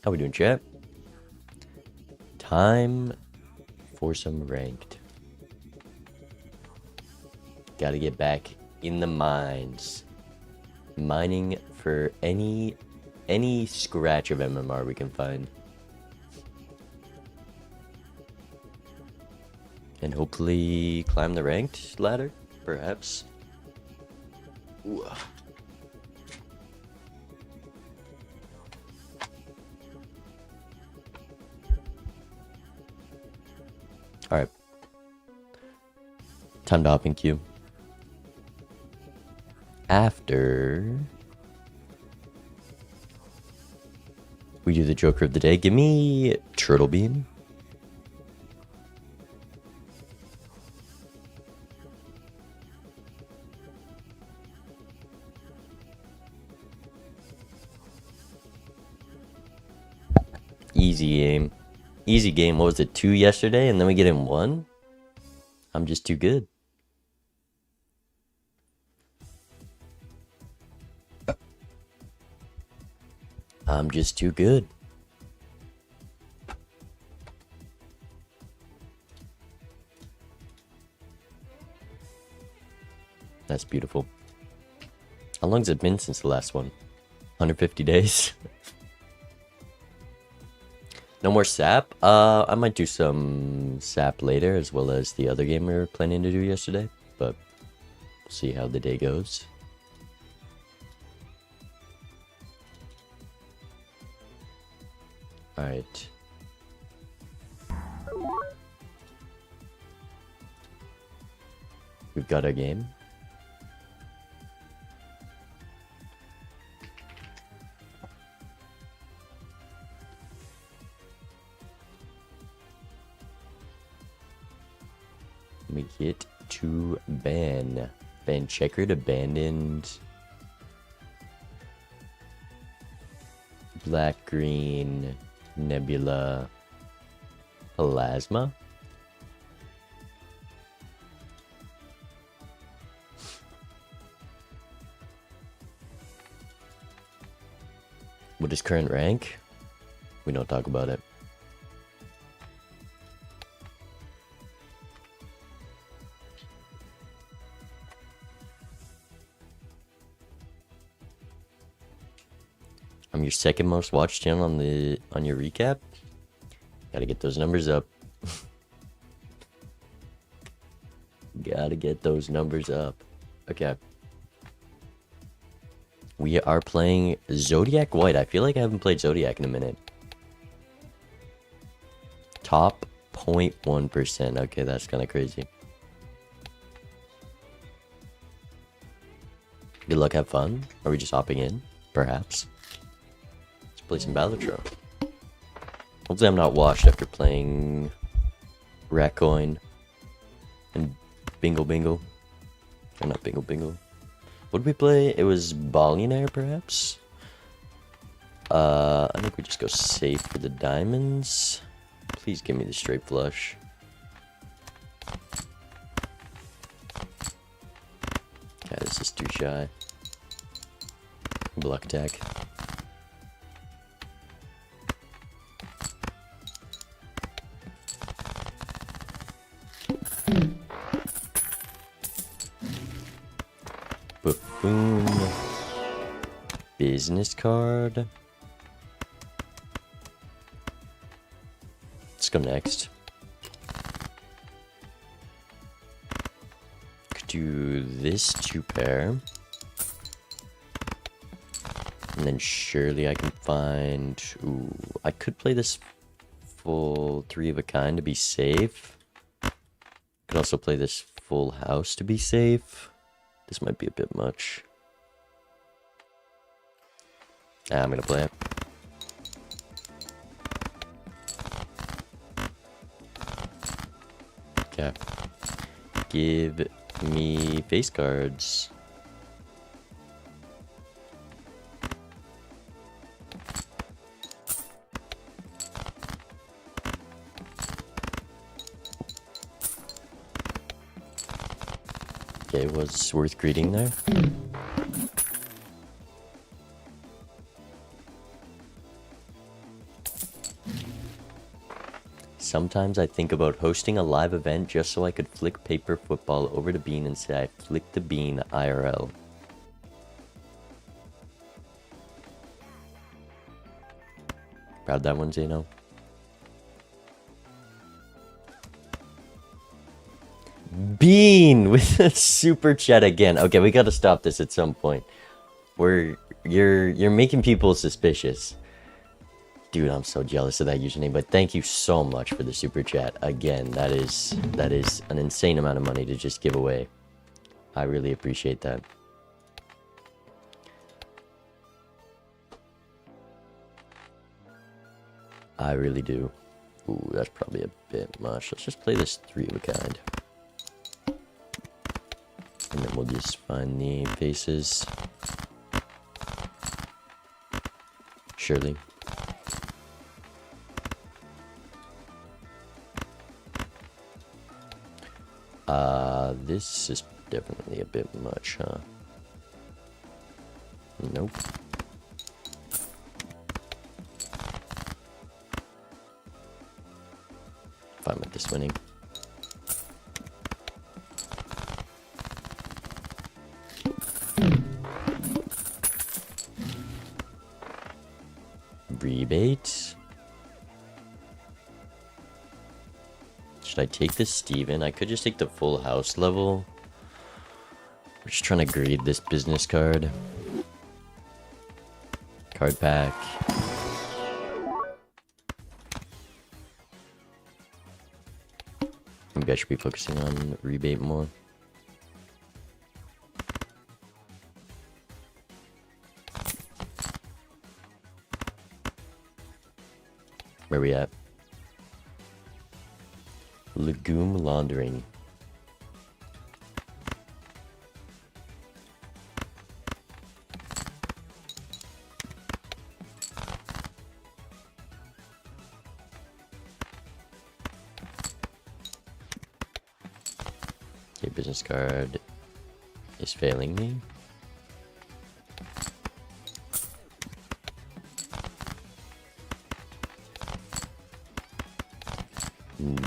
How we doing, chat? Time for some ranked. Gotta get back in the mines. Mining for any scratch of MMR we can find. And hopefully climb the ranked ladder, perhaps. Ooh. Alright. Time to hop in queue. After we do the Joker of the day, give me Turtle Beam. Easy game. Easy game. What was it? 2 yesterday and then we get in 1? I'm just too good. I'm just too good. That's beautiful. How long's it been since the last one? 150 days? No more sap? I might do some sap later, as well as the other game we were planning to do yesterday, but we'll see how the day goes. Alright. We've got our game. We get to ban checkered, abandoned, black, green, nebula, plasma. What is current rank? We don't talk about it. I'm your second most watched channel on your recap. Gotta get those numbers up. Gotta get those numbers up. Okay. We are playing Zodiac White. I feel like I haven't played Zodiac in a minute. Top 0.1%. Okay, that's kind of crazy. Good luck, have fun. Are we just hopping in? Perhaps. Play some Balatro. Hopefully I'm not washed after playing Ratcoin and Bingo Bingo. Or not Bingo Bingo. What did we play? It was Billionaire, perhaps? I think we just go safe for the diamonds. Please give me the straight flush. Okay, this is too shy. Block attack. Buffoon. Business card. Let's go next. Could do this 2 pair. And then surely I can find... Ooh, I could play this full 3 of a kind to be safe. Could also play this full house to be safe. This might be a bit much. I'm gonna play it. Okay. Give me face cards. Okay, was worth greeting there. Sometimes I think about hosting a live event just so I could flick paper football over to Bean and say I flicked the bean IRL. Proud of that one, Zeno. Bean with a super chat again. Okay, we gotta stop this at some point. You're making people suspicious. Dude, I'm so jealous of that username, but thank you so much for the super chat. Again, that is an insane amount of money to just give away. I really appreciate that. I really do. Ooh, that's probably a bit much. Let's just play this 3 of a kind. And then we'll just find the faces. Surely. This is definitely a bit much, huh? Nope. Fine with this winning. Rebate. Should I take this Steven? I could just take the full house level. We're just trying to greed this business card. Card pack. Maybe I should be focusing on rebate more. Where we at? Legume laundering. Okay, business card is failing me.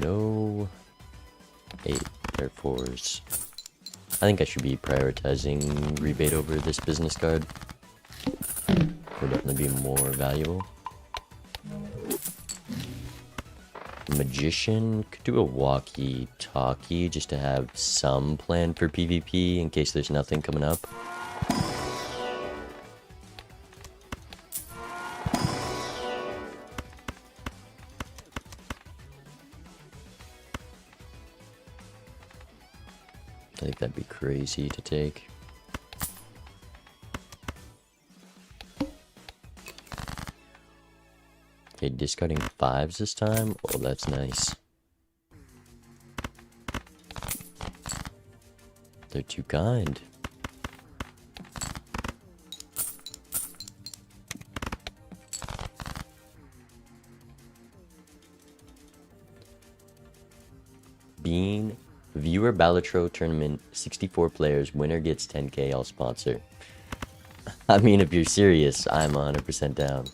No 8 or 4s. I think I should be prioritizing rebate over this business card. Would definitely be more valuable. Magician could do a walkie-talkie just to have some plan for PvP in case there's nothing coming up. I think that'd be crazy to take. Okay, discarding 5s this time. Oh, that's nice. They're too kind. Bean Viewer Balatro tournament, 64 players, winner gets 10k, I'll sponsor. I mean, if you're serious, I'm 100% down.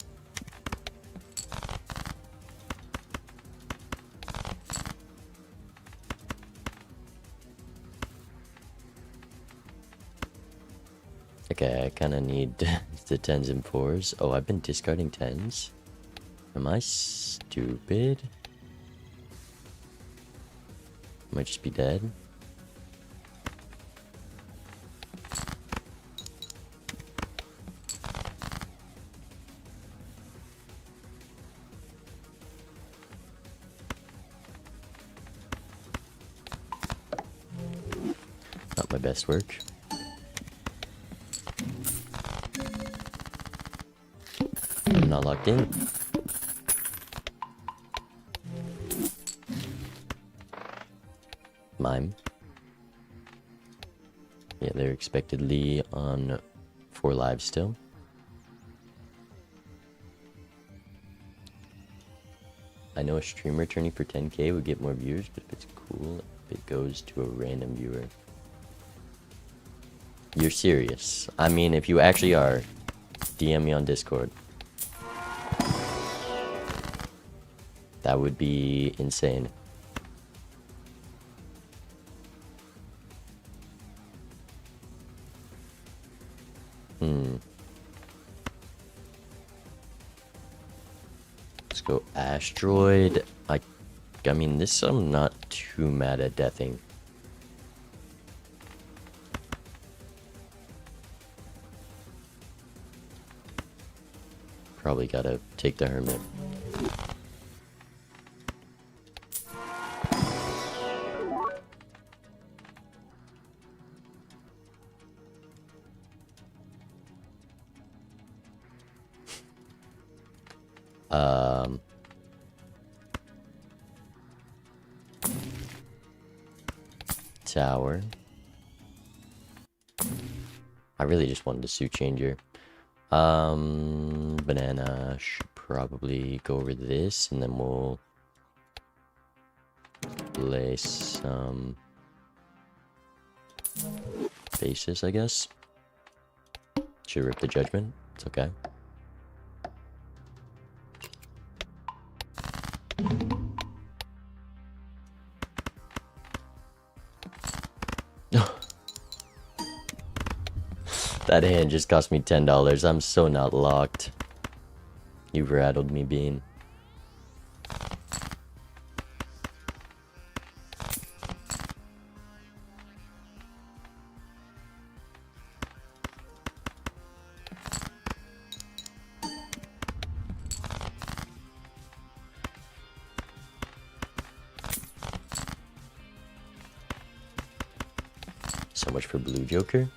Okay, I kind of need the 10s and 4s. Oh, I've been discarding 10s? Am I stupid? Might just be dead. Not my best work. I'm not locked in. Mime. Yeah, they're expectedly on 4 lives still. I know a streamer turning for 10k would get more viewers, but if it's cool if it goes to a random viewer. You're serious? I mean, if you actually are, DM me on Discord. That would be insane. Let's go asteroid. I mean, this I'm not too mad at deathing. Probably gotta take the hermit. Tower. I really just wanted a suit changer. Banana should probably go over this, and then we'll place some bases, I guess. Should rip the judgment. It's okay. That hand just cost me $10. I'm so not locked. You've rattled me, Bean. So much for Blue Joker.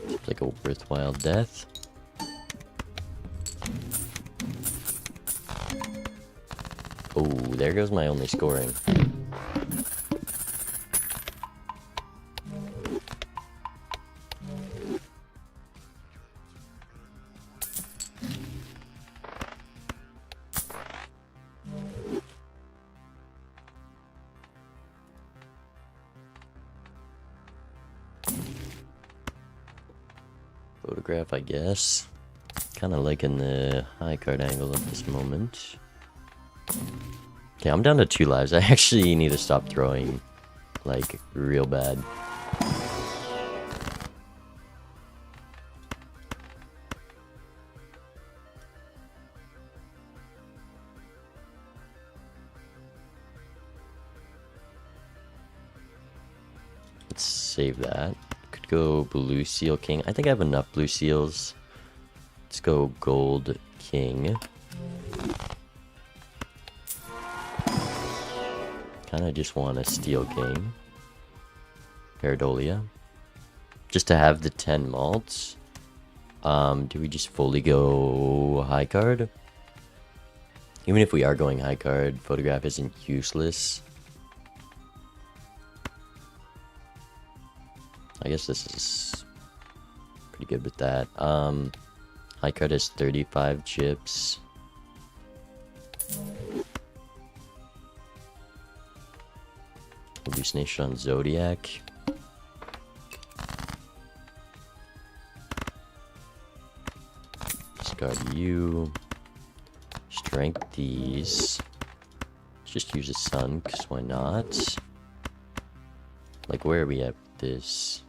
Seems like a worthwhile death. Oh, there goes my only scoring. Photograph, I guess. Kind of liking the high card angle at this moment. Okay, I'm down to 2 lives. I actually need to stop throwing, like, real bad. Let's save that. Could go blue seal king. I think I have enough blue seals. Let's go gold king. Kind of just want a steel king. Paradolia. Just to have the 10 malts. Do we just fully go high card? Even if we are going high card, photograph isn't useless. I guess this is pretty good with that. High card has 35 chips. Hallucination on Zodiac. Discard you. Strength these. Let's just use a sun, because why not? Like, where are we at with this?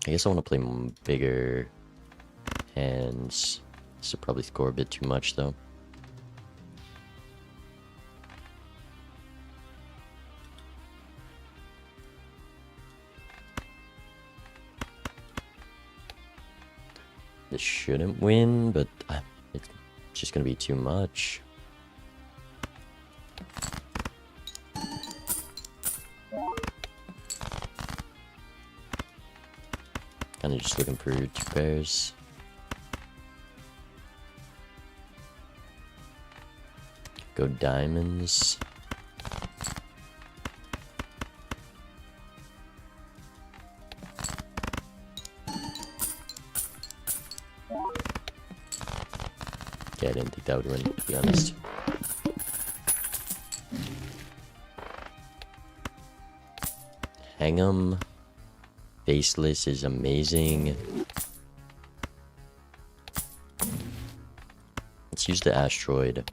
I guess I want to play bigger hands. This will probably score a bit too much, though. This shouldn't win, but it's just going to be too much. Kind of just looking for 2 pairs. Go diamonds. I didn't think that would win, to be honest. Hang'em Faceless is amazing. Let's use the asteroid.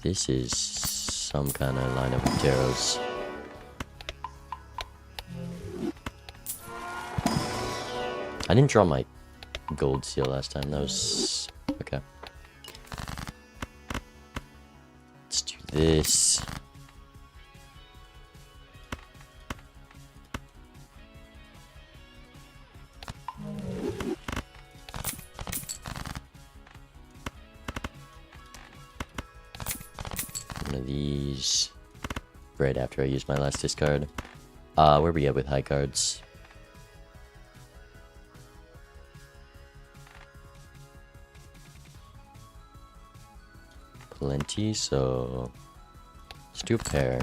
This is some kind of lineup of Taros. I didn't draw my gold seal last time. That was okay. Let's do this. One of these right after I use my last discard. Where we at with high cards? Plenty, so let's do a pair.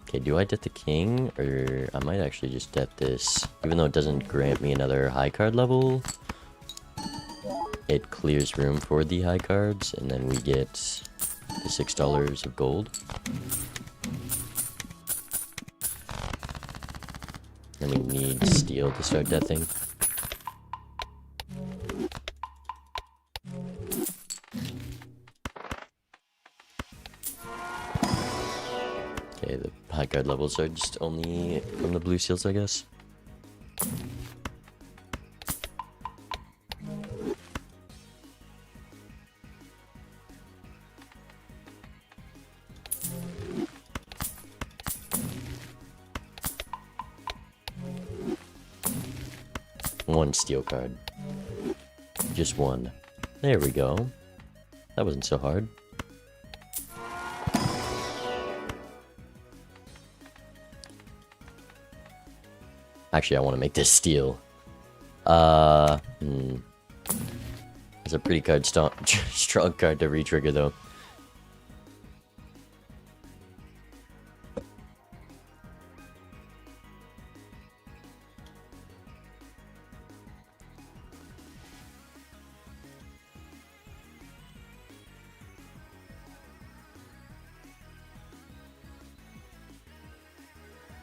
Okay, do I death the king, or I might actually just death this, even though it doesn't grant me another high card level. It clears room for the high cards, and then we get the $6 of gold. And we need steel to start deathing. Okay, the high card levels are just only from the blue seals, I guess. One steel card. Just one. There we go. That wasn't so hard. Actually, I want to make this steel. It's a pretty strong card to re-trigger, though.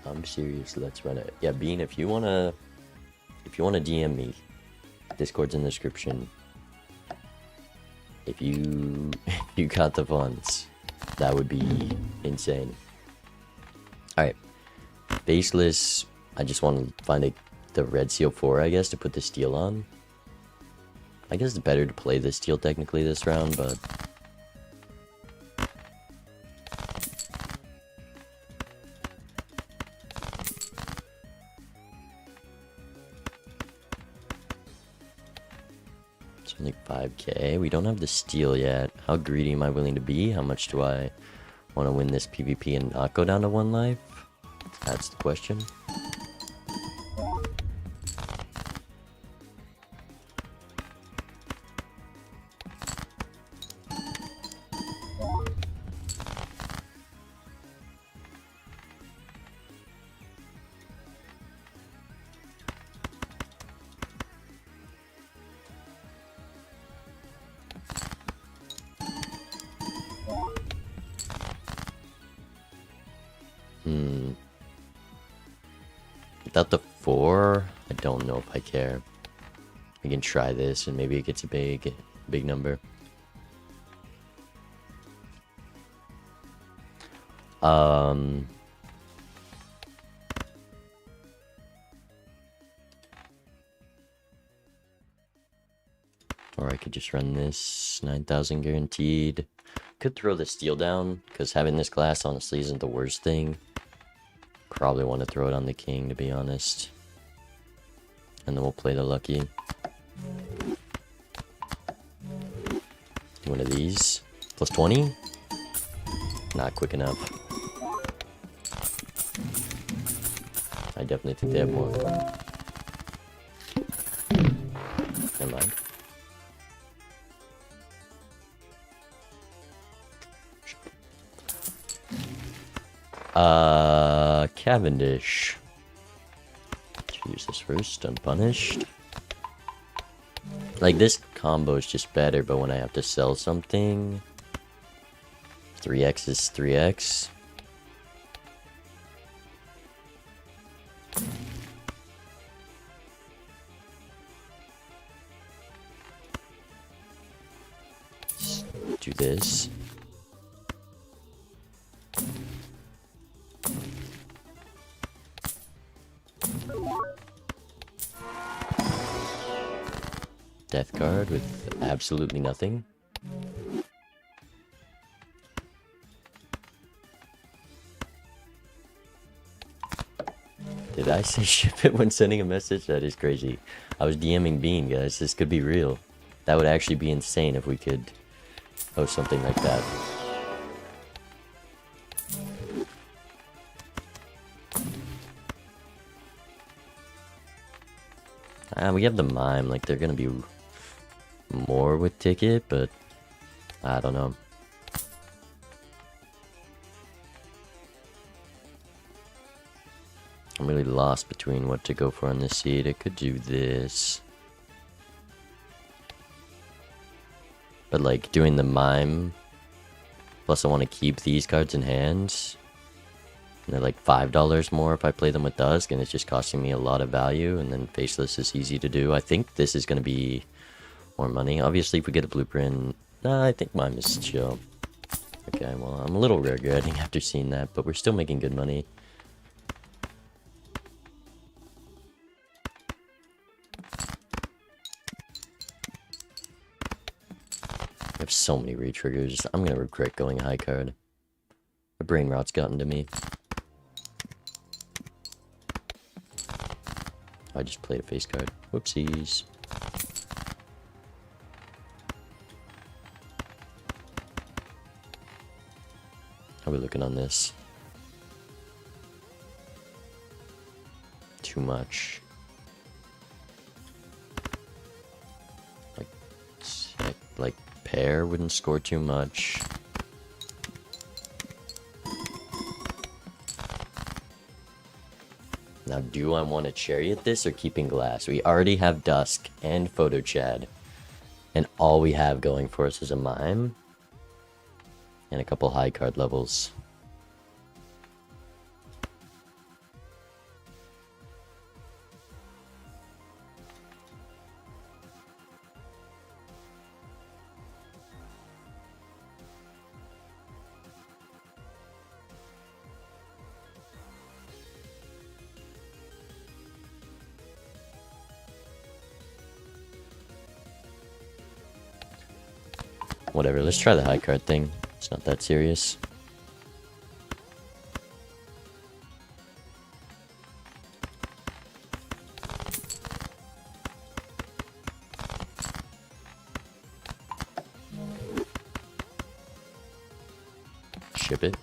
I'm serious, let's run it. Yeah, Bean, if you wanna DM me, Discord's in the description. If you got the funds, that would be insane. Alright. Faceless, I just want to find the red seal 4, I guess, to put the steel on. I guess it's better to play the steel technically this round, but it's only 5k. We don't have the steel yet. How greedy am I willing to be? How much do I want to win this PvP and not go down to 1 life? That's the question. Without the 4, I don't know if I care. We can try this and maybe it gets a big number. Or I could just run this 9,000 guaranteed. Could throw the steel down, because having this glass honestly isn't the worst thing. Probably want to throw it on the king, to be honest. And then we'll play the lucky. One of these. Plus 20? Not quick enough. I definitely think they have more. Never mind. Cavendish. Let's use this first, unpunished. Like, this combo is just better, but when I have to sell something... 3x is 3x. Do this. Death card with absolutely nothing. Did I say ship it when sending a message? That is crazy. I was DMing Bean, guys. This could be real. That would actually be insane if we could post something like that. We have the mime. Like, they're gonna be more with ticket, but I don't know. I'm really lost between what to go for on this seed. I could do this. But like doing the mime. Plus I want to keep these cards in hand. And they're like $5 more if I play them with Dusk. And it's just costing me a lot of value. And then Faceless is easy to do. I think this is going to be more money. Obviously if we get a blueprint. Nah, I think mime is chill. Okay, well I'm a little regretting after seeing that. But we're still making good money. I have so many re-triggers. I'm gonna regret going high card. The brain rot's gotten to me. I just played a face card. Whoopsies. How are we looking on this? Too much. Like pair wouldn't score too much. Now, do I want to chariot this or keeping glass? We already have Dusk and Photo Chad. And all we have going for us is a mime. And a couple high card levels. Whatever, let's try the high card thing. It's not that serious. Ship it.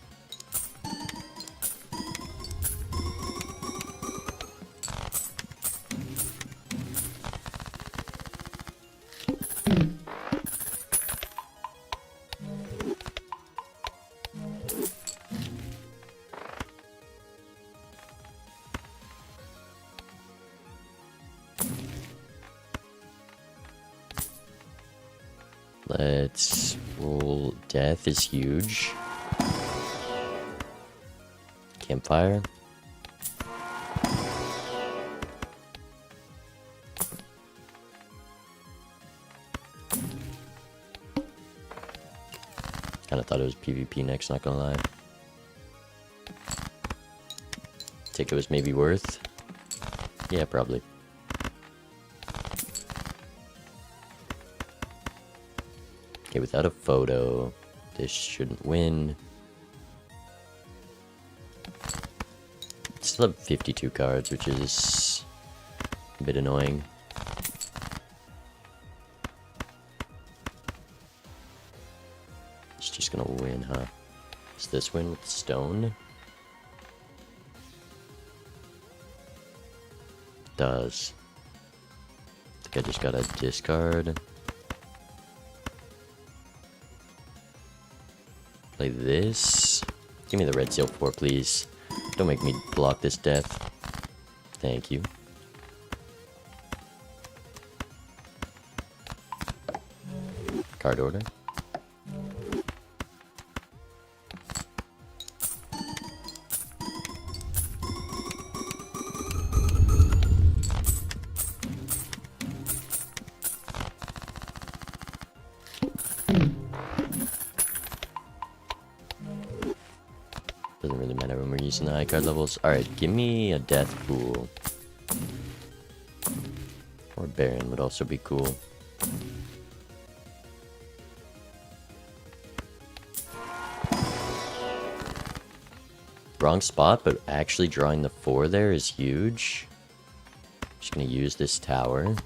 Let's roll. Death is huge. Campfire. Kinda thought it was PvP next, not gonna lie. Think it was maybe worth? Yeah, probably. Okay, without a photo, this shouldn't win. Still have 52 cards, which is a bit annoying. It's just gonna win, huh? Does this win with stone? Does. I think I just got a discard. Play this. Give me the red seal 4, please. Don't make me block this death. Thank you. card order. Doesn't really matter when we're using the high card levels. Alright, give me a death pool. Or Baron would also be cool. Wrong spot, but actually drawing the 4 there is huge. Just gonna use this tower.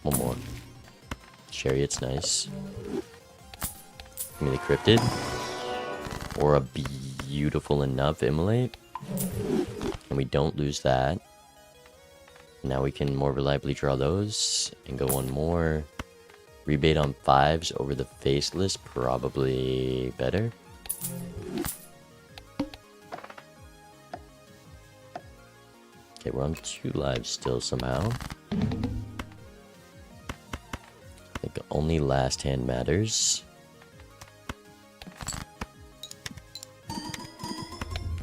One more. Chariot's nice. Give me the cryptid. Or a beautiful enough immolate. And we don't lose that. Now we can more reliably draw those. And go one more. Rebate on 5s over the faceless. Probably better. Okay, we're on 2 lives still somehow. I think only last hand matters.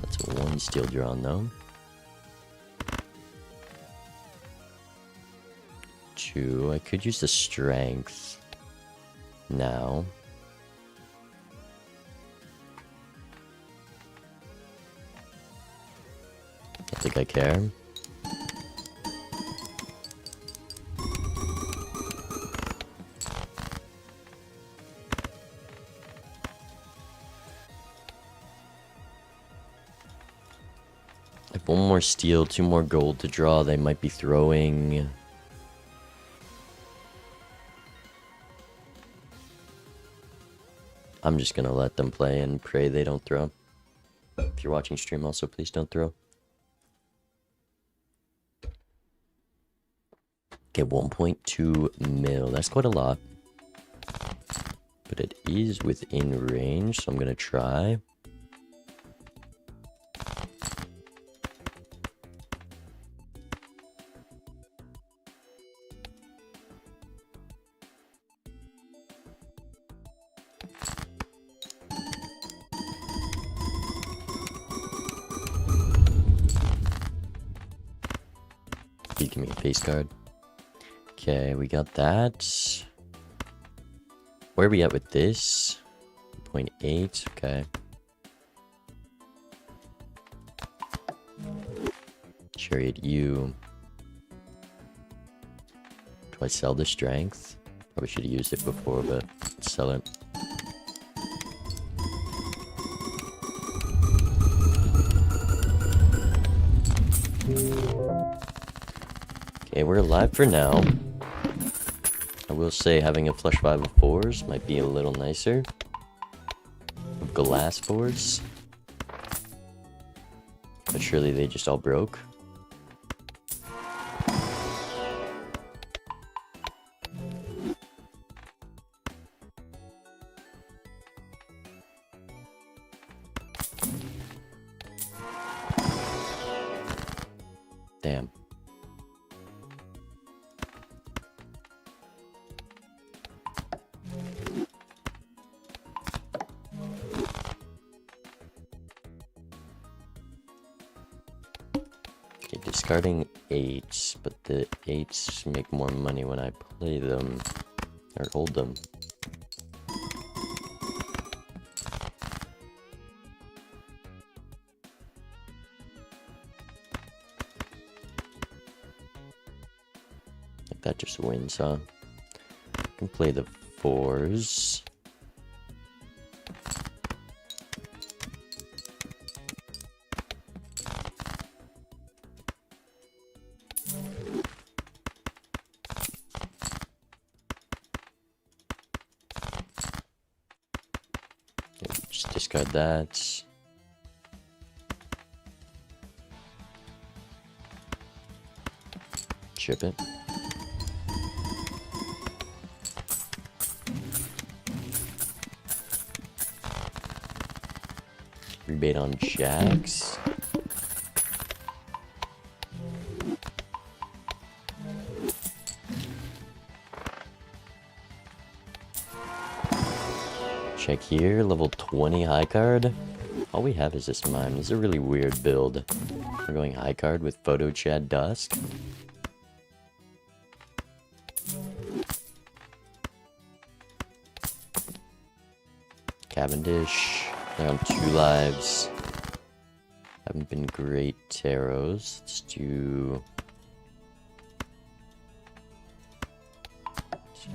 That's 1 steel drawn though. 2. I could use the strength now. I think I care. If 1 more steel, 2 more gold to draw, they might be throwing. I'm just gonna let them play and pray they don't throw. If you're watching stream also, please don't throw. Okay, 1.2 mil. That's quite a lot. But it is within range, so I'm gonna try. Give me a face card. Okay, we got that. Where are we at with this? 0.8, okay. Chariot U. Do I sell the strength? Probably should have used it before, but let's sell it. Okay, we're alive for now. I will say having a flush 5 of 4s might be a little nicer. Glass 4s. But surely they just all broke. Damn. Discarding 8s, but the 8s make more money when I play them, or hold them. Like that just wins, huh? I can play the 4s. Just discard that. Chip it. Rebate on jacks. Check here, level 20 high card. All we have is this mime. This is a really weird build. We're going high card with Photo Chad Dusk. Cavendish. They're on 2 lives. Haven't been great taros. Let's do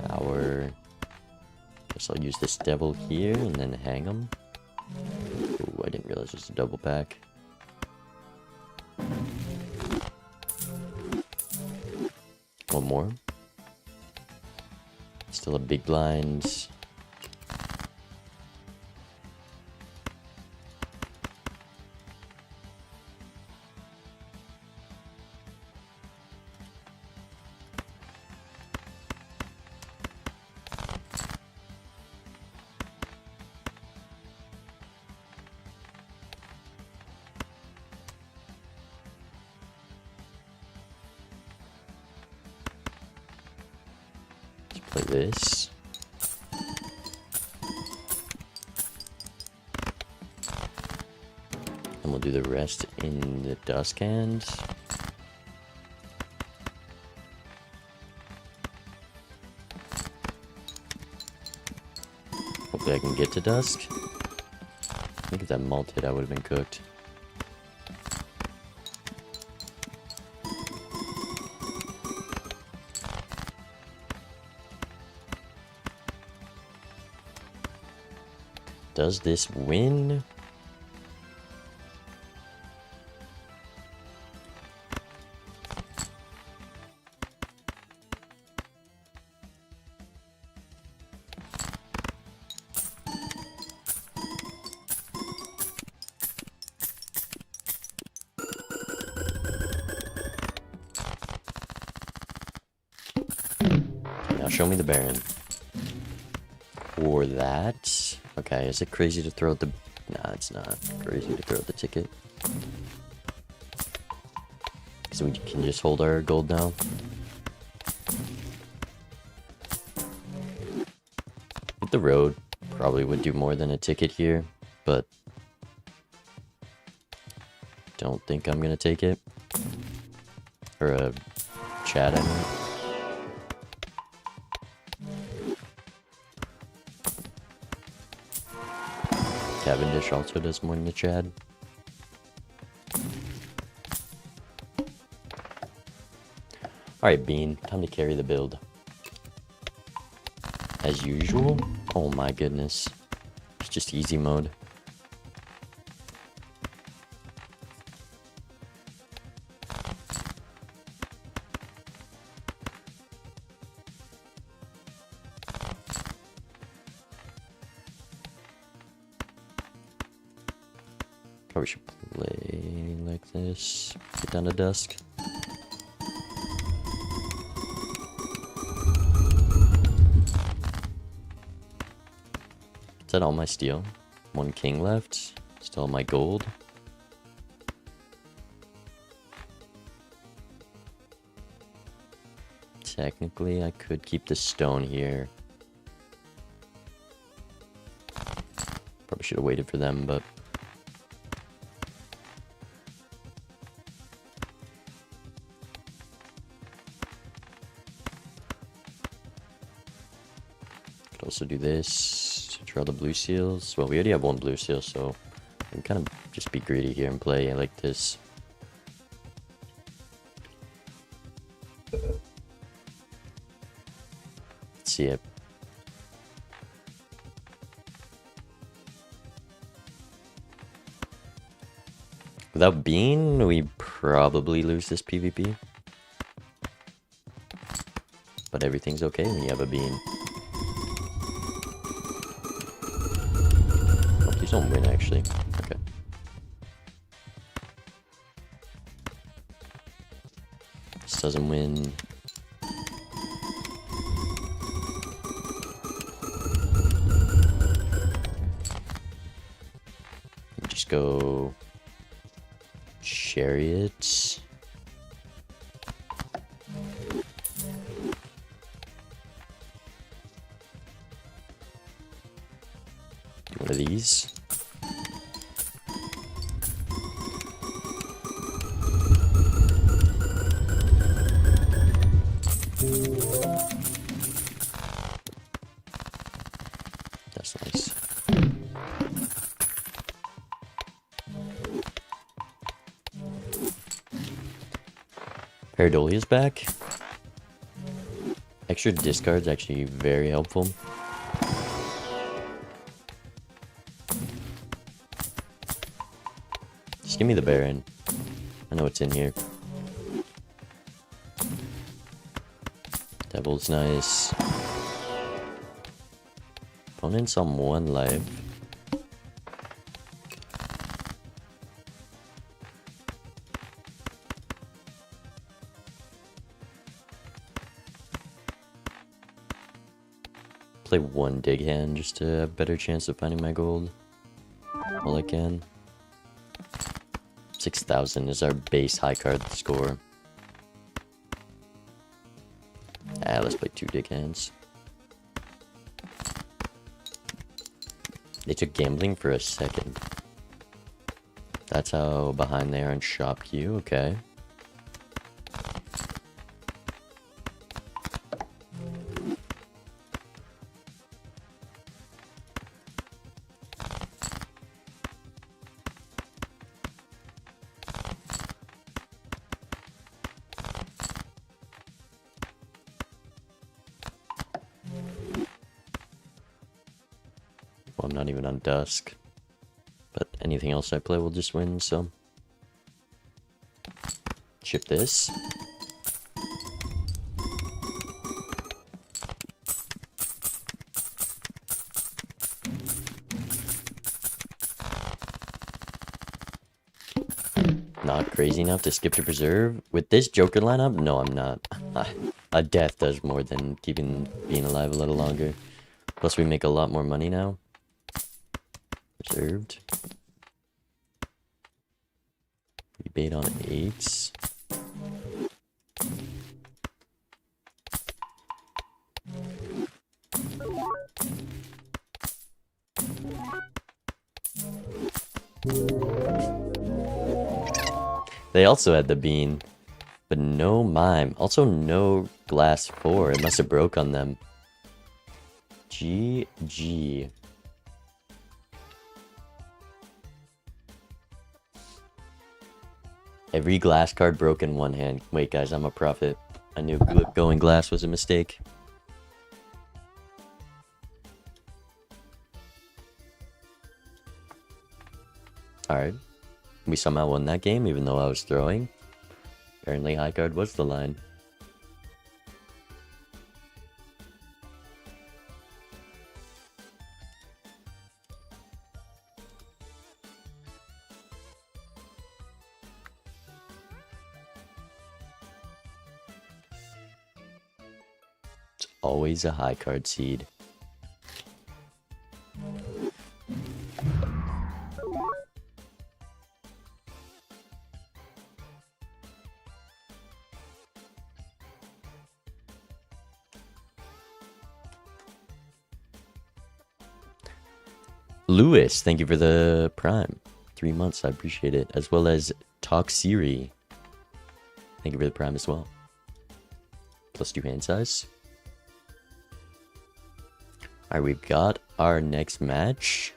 Tower. Guess I'll use this devil here and then hang him. Oh, I didn't realize it was a double pack. One more. Still a big blind. Play this. And we'll do the rest in the dusk hand. Hopefully I can get to dusk. I think if that malt hit, I would have been cooked. Does this win? Now show me the Baron. For that. Okay, is it crazy to throw the... Nah, it's not crazy to throw the ticket. So we can just hold our gold now. The road probably would do more than a ticket here, but... don't think I'm gonna take it. Or a chat, I mean. Cavendish also does more than the Chad. Alright, Bean. Time to carry the build. As usual? Oh my goodness. It's just easy mode. Probably should play like this. Get down to dusk. Is that all my steel? 1 king left. Still my gold. Technically, I could keep the stone here. Probably should have waited for them, but... could also do this to draw the blue seals. Well, we already have 1 blue seal, so I can kind of just be greedy here and play like this. Let's see it. Without Bean, we probably lose this PvP. But everything's okay when you have a Bean. Oh, please don't win, actually. Okay. This doesn't win. Just go... Chariots. of these. That's nice. Paradolia's back. Extra discard's actually very helpful. Just give me the Baron. I know what's in here. Devil's nice. Opponent's on 1 life. Play 1 dig hand just to have a better chance of finding my gold. All I can. 6,000 is our base high card score. Let's play 2 dig hands. They took gambling for a second. That's how behind they are in shop queue, okay. Well, I'm not even on Dusk. But anything else I play will just win, so. Chip this. Not crazy enough to skip to preserve. With this Joker lineup, no, I'm not. A death does more than being alive a little longer. Plus, we make a lot more money now. Preserved. Rebate on 8s. They also had the bean, but no mime. Also no glass 4. It must have broke on them. GG. Every glass card broke in 1 hand. Wait, guys, I'm a prophet. I knew going glass was a mistake. Alright. We somehow won that game, even though I was throwing. Apparently, high card was the line. It's always a high card seed. Lewis, thank you for the Prime. 3 months, I appreciate it. As well as Talk Siri. Thank you for the Prime as well. +2 hand size. Alright, we've got our next match.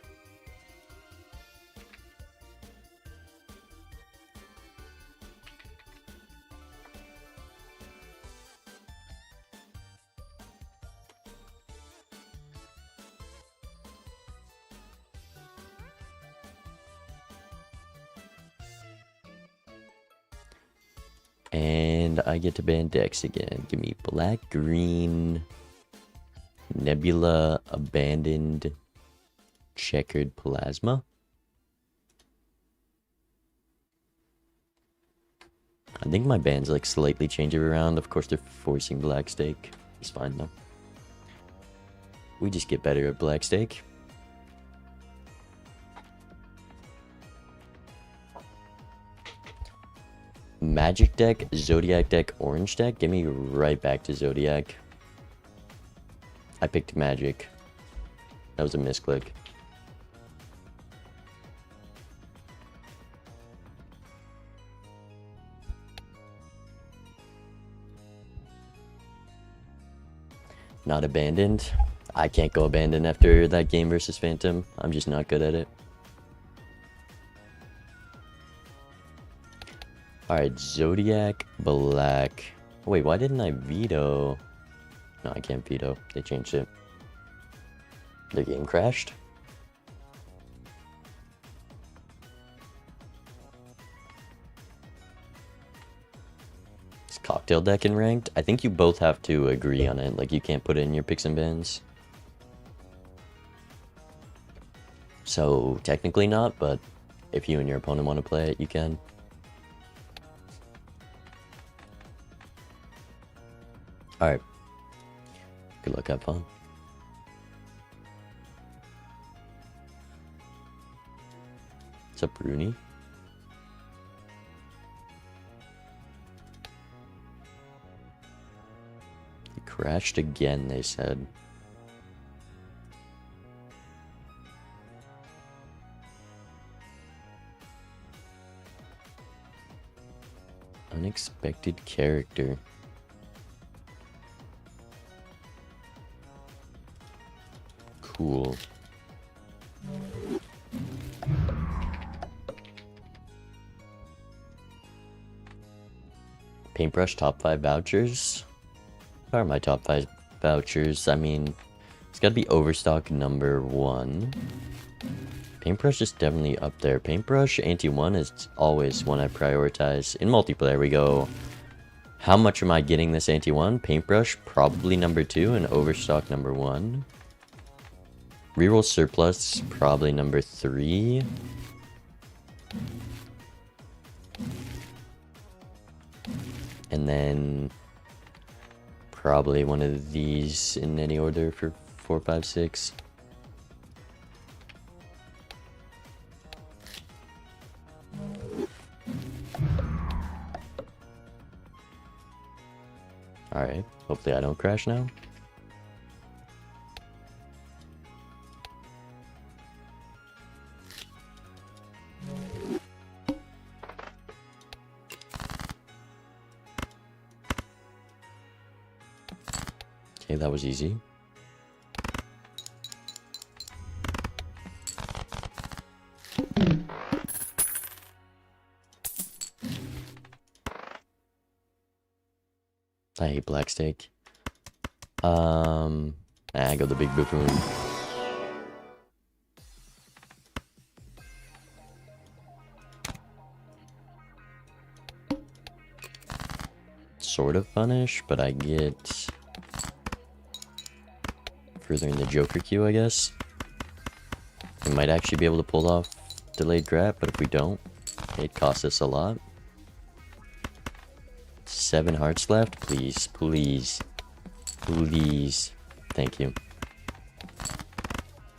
And I get to ban decks again. Give me black, green, Nebula, Abandoned, Checkered Plasma. I think my bans like slightly change it around. Of course, they're forcing Black Stake. It's fine though. We just get better at Black Stake. Magic deck, Zodiac deck, Orange deck. Get me right back to Zodiac. I picked Magic. That was a misclick. Not abandoned. I can't go abandoned after that game versus Phantom. I'm just not good at it. Alright, Zodiac, Black. Wait, why didn't I veto? No, I can't veto. They changed it. The game crashed. Is Cocktail deck in ranked? I think you both have to agree on it. Like, you can't put it in your picks and bans. So, technically not, but if you and your opponent want to play it, you can. Alright. Good luck, have fun. What's up, Rooney? He crashed again, they said. Unexpected character. Cool. Paintbrush top 5 vouchers? What are my top 5 vouchers? I mean, it's gotta be Overstock number 1. Paintbrush is definitely up there. Paintbrush, Ante 1 is always one I prioritize. In multiplayer, we go, how much am I getting this Ante 1? Paintbrush, probably number 2, and Overstock number 1. Reroll Surplus, probably number 3. And then probably one of these in any order for 4, 5, 6. Alright, hopefully I don't crash now. Okay, that was easy. I hate black steak. I go the big buffoon. Sort of punish, but I get further in the Joker queue, I guess. We might actually be able to pull off delayed grab, but if we don't, it costs us a lot. 7 hearts left, please, please, please. Thank you.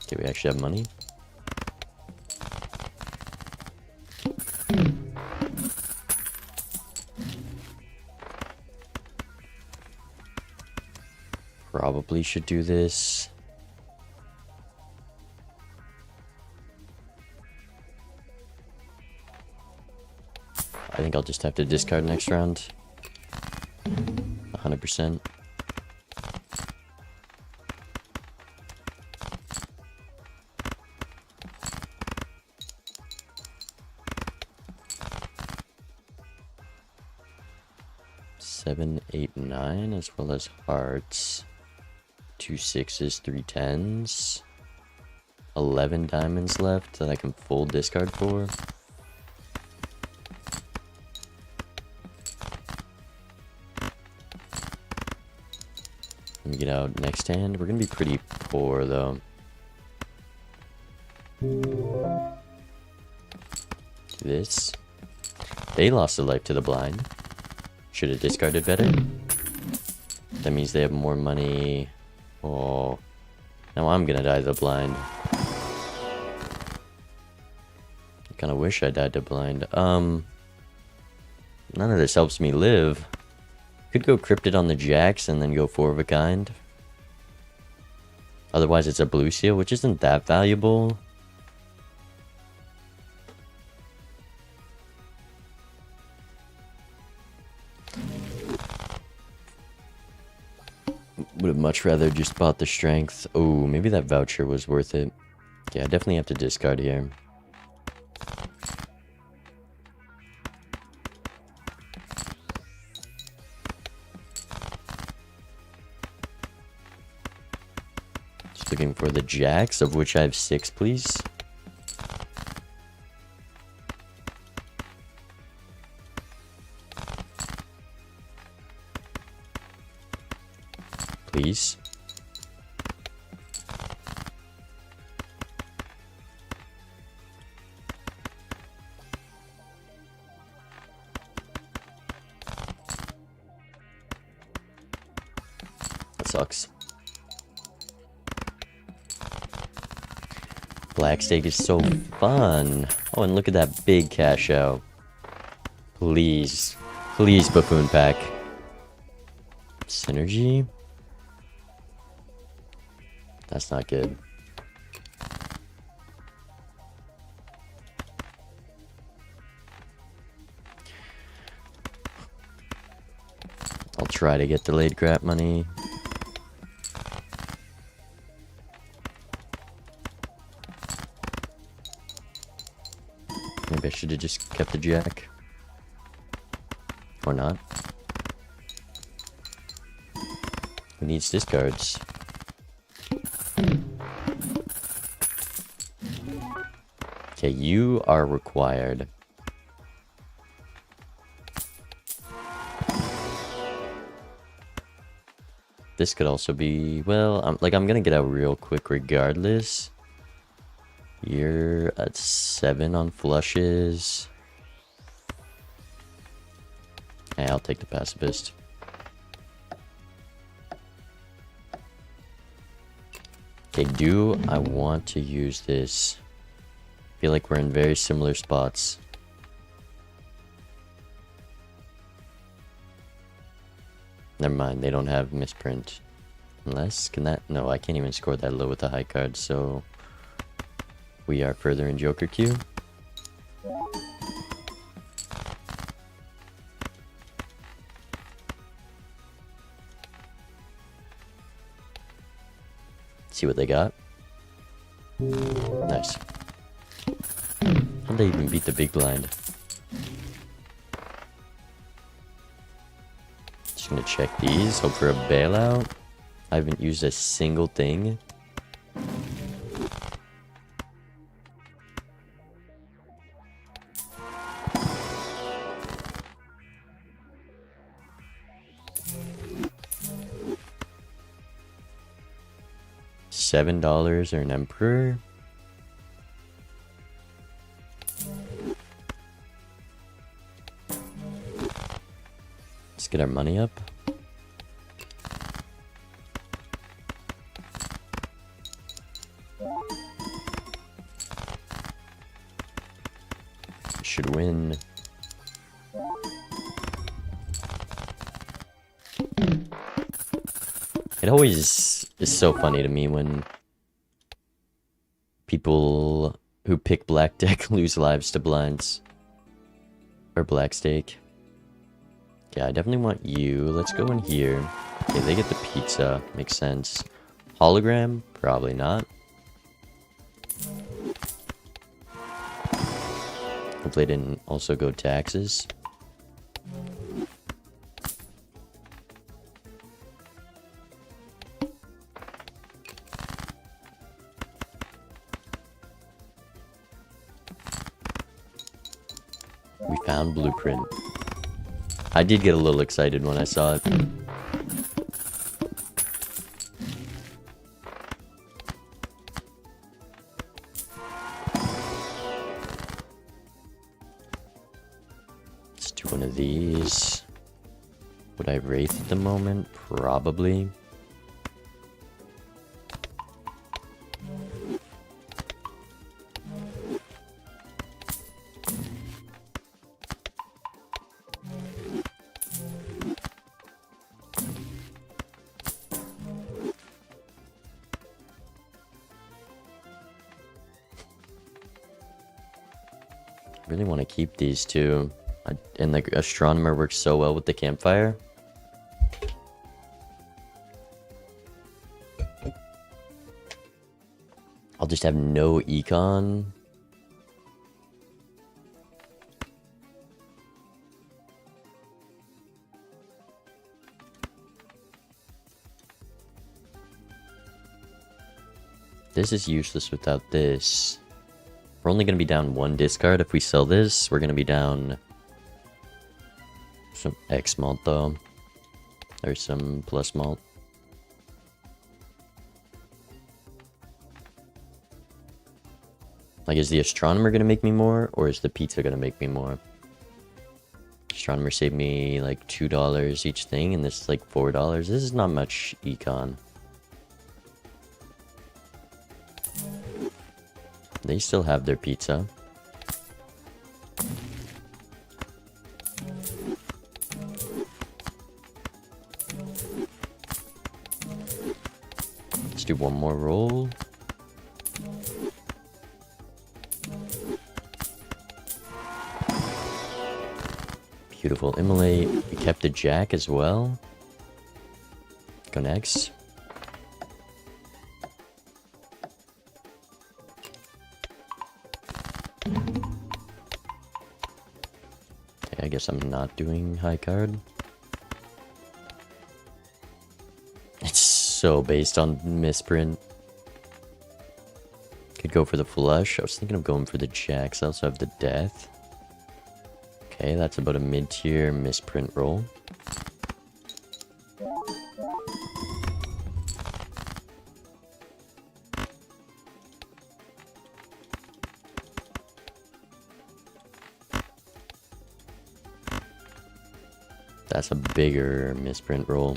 Okay, we actually have money. Probably should do this. I think I'll just have to discard next round. 100%. Seven, 8, 9, as well as hearts. 2 6s, 3 10s. 11 diamonds left that I can full discard for. Let me get out next hand. We're gonna be pretty poor though. Do this. They lost a life to the blind. Should have discarded better. That means they have more money. Oh, now I'm gonna die to the blind. I kinda wish I died to blind. None of this helps me live. Could go cryptid on the jacks and then go 4 of a kind. Otherwise it's a blue seal, which isn't that valuable. Would have much rather just bought the strength. Oh, maybe that voucher was worth it. Yeah, I definitely have to discard here. Just looking for the jacks, of which I have 6, please. Please. That sucks. Black stake is so fun. Oh, and look at that big cash out. Please. Please, buffoon pack. Synergy? That's not good. I'll try to get delayed crap money. Maybe I should have just kept the jack. Or not. Who needs discards? Okay, you are required. This could also be, well, I'm gonna get out real quick regardless. You're at 7 on flushes. Hey, I'll take the pacifist. Okay, do I want to use this? I feel like we're in very similar spots. Never mind, they don't have misprint. Unless, can that? No, I can't even score that low with the high card, so we are further in Joker queue. See what they got. Nice. How'd they even beat the big blind? Just gonna check these, hope for a bailout. I haven't used a single thing. $7 or an emperor. Let's get our money up. Should win. It always is so funny to me when people who pick black deck lose lives to blinds. Or black stake. Yeah, I definitely want you. Let's go in here. Okay, they get the pizza. Makes sense. Hologram? Probably not. Hopefully they didn't also go taxes. We found blueprint. I did get a little excited when I saw it. Let's do one of these. Would I wraith at the moment? Probably. Really want to keep these two. And the astronomer works so well with the campfire. I'll just have no econ. This is useless without this. We're only going to be down 1 discard. If we sell this, we're going to be down some X malt though. Or some plus malt. Like, is the astronomer going to make me more? Or is the pizza going to make me more? Astronomer saved me like $2 each thing. And this is like $4. This is not much econ. They still have their pizza. Let's do one more roll. Beautiful immolate. We kept the jack as well. Go next. I guess I'm not doing high card. It's so based on misprint. Could go for the flush. I was thinking of going for the jacks. I also have the death. Okay, that's about a mid-tier misprint roll. That's a bigger misprint roll.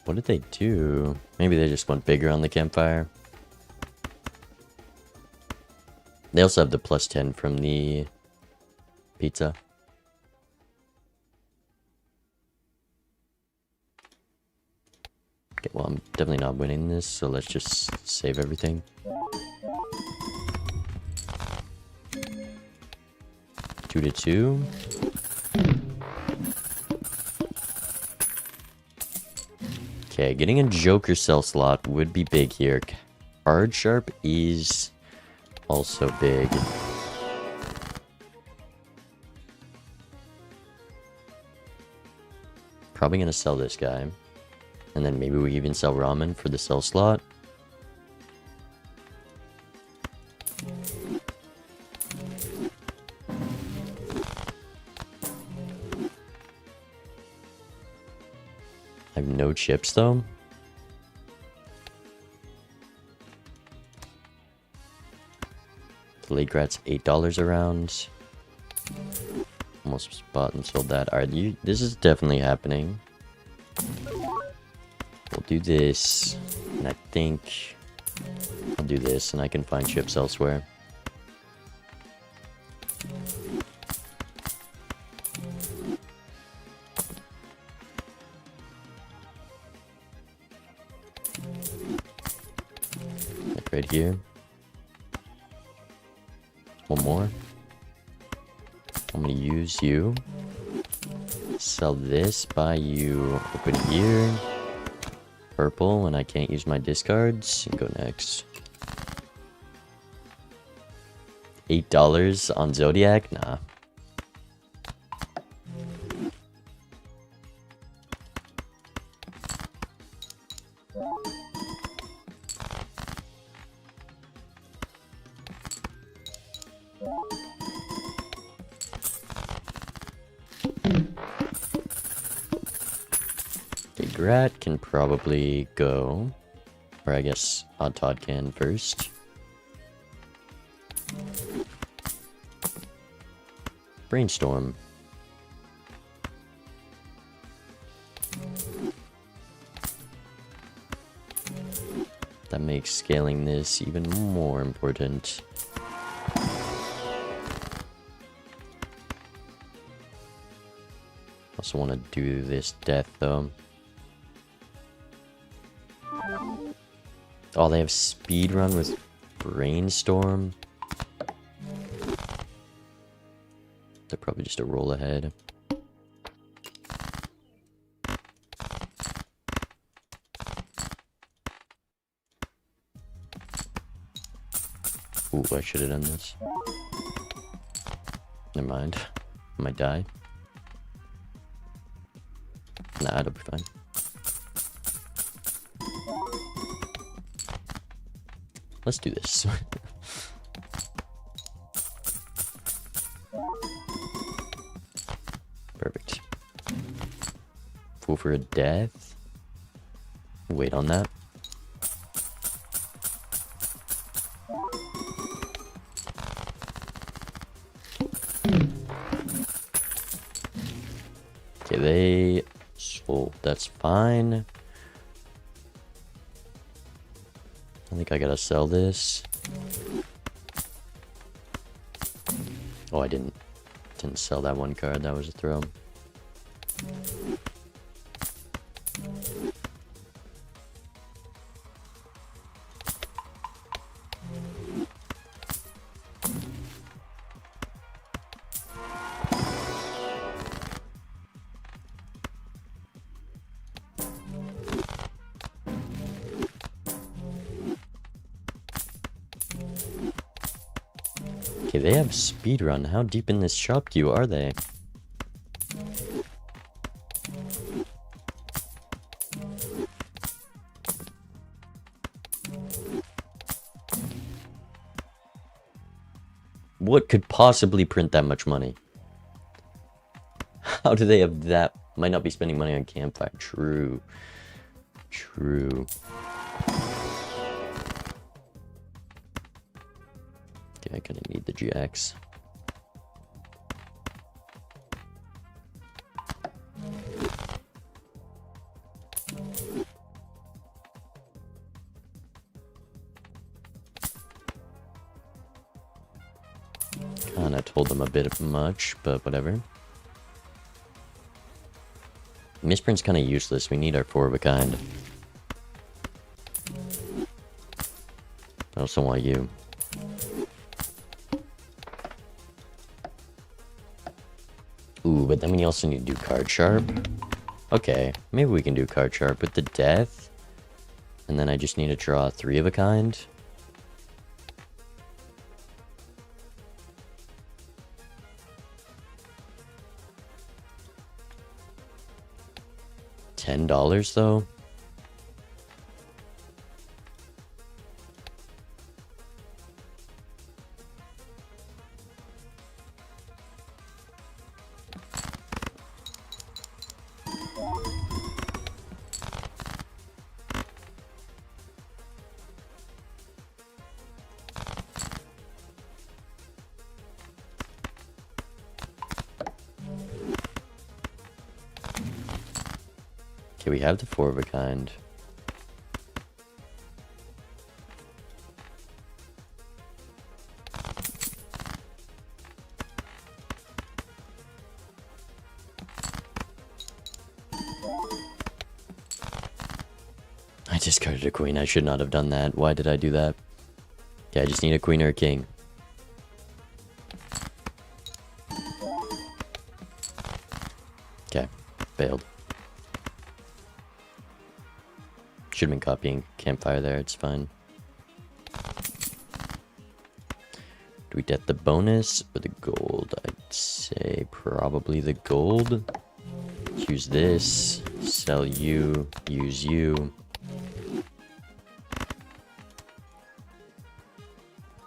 What did they do? Maybe they just went bigger on the campfire. They also have the plus 10 from the pizza. Okay, well, I'm definitely not winning this, so let's just save everything. Two to two. Okay, getting a Joker cell slot would be big here. Card sharp is also big. Probably gonna sell this guy. And then maybe we even sell ramen for the cell slot. I have no chips though. The late grat's $8 around. Almost bought and sold that. Alright, this is definitely happening. We'll do this. And I think I'll do this and I can find chips elsewhere. Like right here. One more. I'm gonna use you. Sell this, buy you, open here. Purple, and I can't use my discards. And go next. $8 on Zodiac? Nah. Rat can probably go, or I guess Odd Todd can first. Brainstorm. That makes scaling this even more important. Also want to do this death though. Oh, they have speedrun with brainstorm. They're probably just a roll ahead. Ooh, I should have done this. Never mind. I might die. Nah, it'll be fine. Let's do this. Perfect. Fool for a death. Wait on that. Okay, they sold. That's fine. I think I gotta sell this. Oh, I didn't sell that one card. That was a throw. Okay, they have speedrun. How deep in this shop queue are they? What could possibly print that much money? How do they have that? Might not be spending money on campfire. True. True. Okay, I kinda need the GX. Kinda told them a bit much, but whatever. Misprint's kinda useless. We need our 4 of a kind. I also want you. Ooh, but then we also need to do card sharp. Okay, maybe we can do card sharp with the death. And then I just need to draw 3 of a kind. $10 though? Okay, we have the 4 of a kind. I discarded a queen. I should not have done that. Why did I do that? Okay, I just need a queen or a king. Okay, failed. Should have been copying campfire there, it's fine. Do we get the bonus or the gold? I'd say probably the gold. Let's use this, sell you, use you.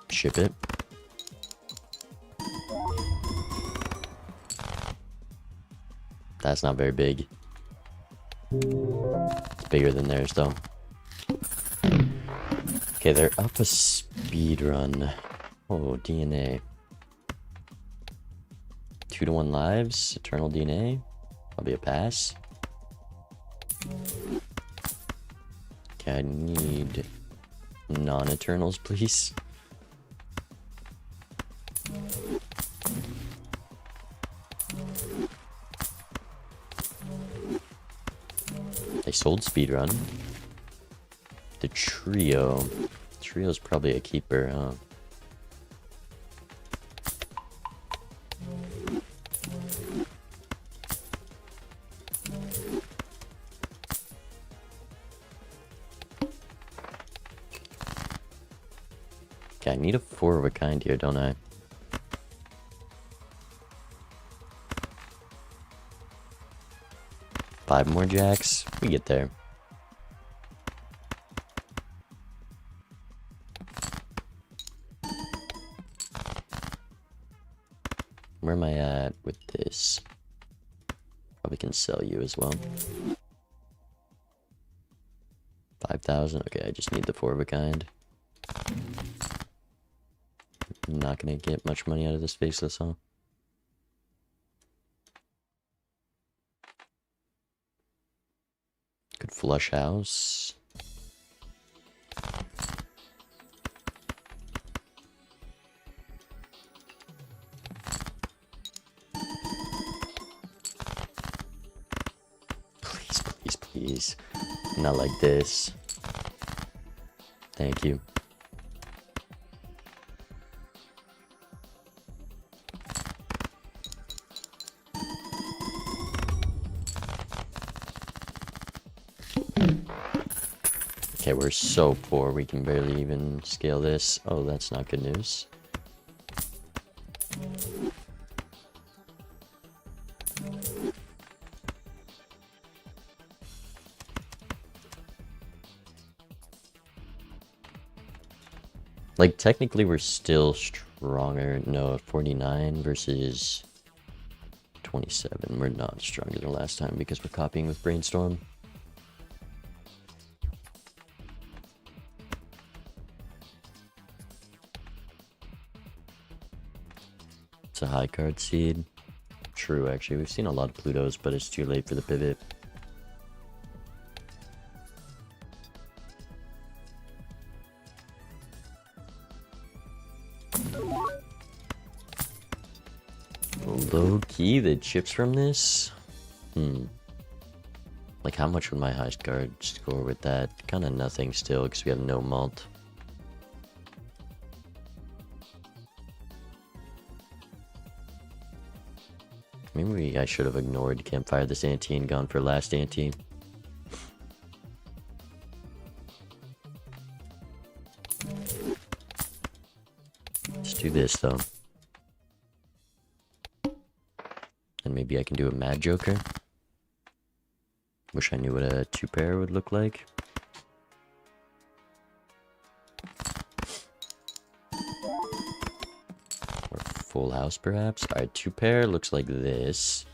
Ship it. That's not very big. It's bigger than theirs though. Okay, they're up a speed run. Oh, DNA. 2-to-1 lives, eternal DNA. Probably a pass. Okay, I need non-eternals, please. They sold speedrun. The trio. Trio's probably a keeper, huh? Okay, I need a 4 of a kind here, don't I? Five more jacks. We get there. Where am I at with this? Probably can sell you as well. 5,000. Okay, I just need the 4 of a kind. I'm not gonna get much money out of this faceless, huh? Good flush house. Please, please, please. Not like this. Thank you. Okay, we're so poor we can barely even scale this. Oh, that's not good news. Like, technically we're still stronger. No, 49 versus 27. We're not stronger than last time because we're copying with Brainstorm. It's a high card seed. True, actually. We've seen a lot of Plutos, but it's too late for the pivot. Low key, the chips from this? Like, how much would my high card score with that? Kind of nothing still, because we have no malt. Maybe I should have ignored Campfire this ante and gone for last ante. Let's do this, though. And maybe I can do a Mad Joker. Wish I knew what a 2-pair would look like. Or full house, perhaps. Alright, 2-pair looks like this.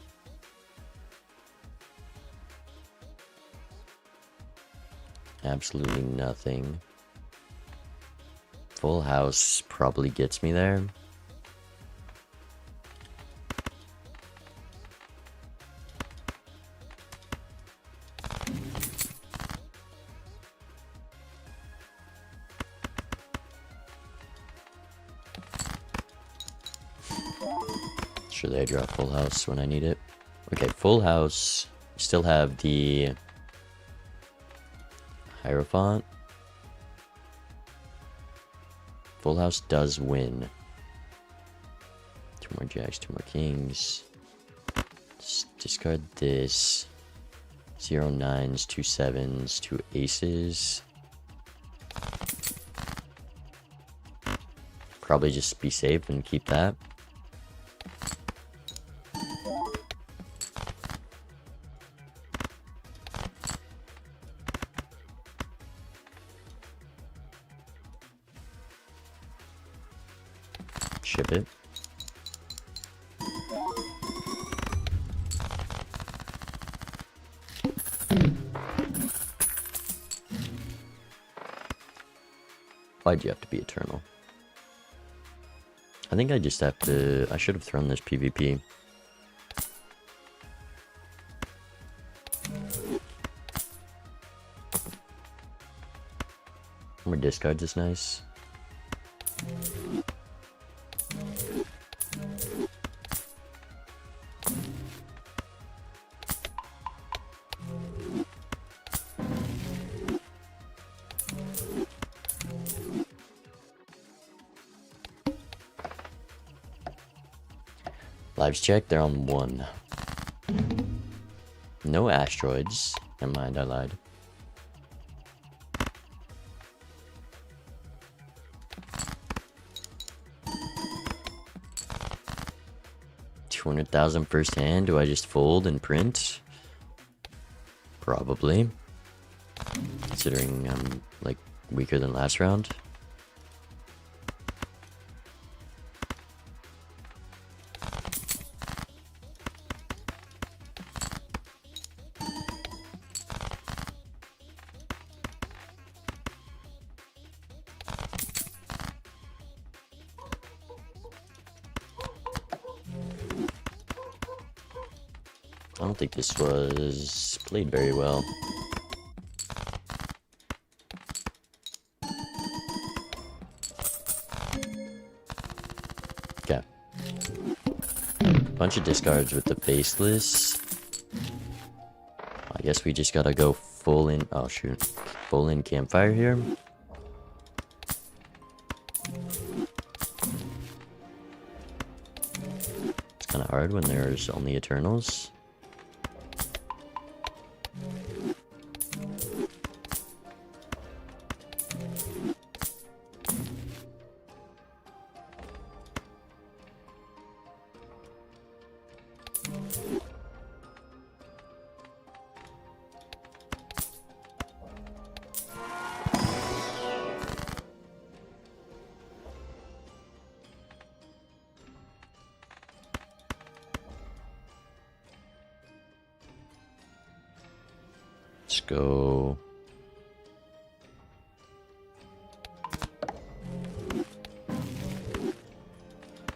Absolutely nothing. Full house probably gets me there. Sure, they draw full house when I need it. Okay, full house. Still have the Hierophant. Full house does win. 2 more jacks, 2 more kings. Just discard this. 0 9s, 2 7s, 2 aces. Probably just be safe and keep that. Ship it. Why'd you have to be eternal? I think I just have to... I should have thrown this PvP. More discards is nice. Lives check, they're on 1. No asteroids. Never mind, I lied. $200,000 first hand. Do I just fold and print? Probably. Considering I'm like weaker than last round. I don't think this was played very well. Okay. Bunch of discards with the faceless. I guess we just gotta go full in. Oh shoot. Full in campfire here. It's kind of hard when there's only Eternals. Let's go.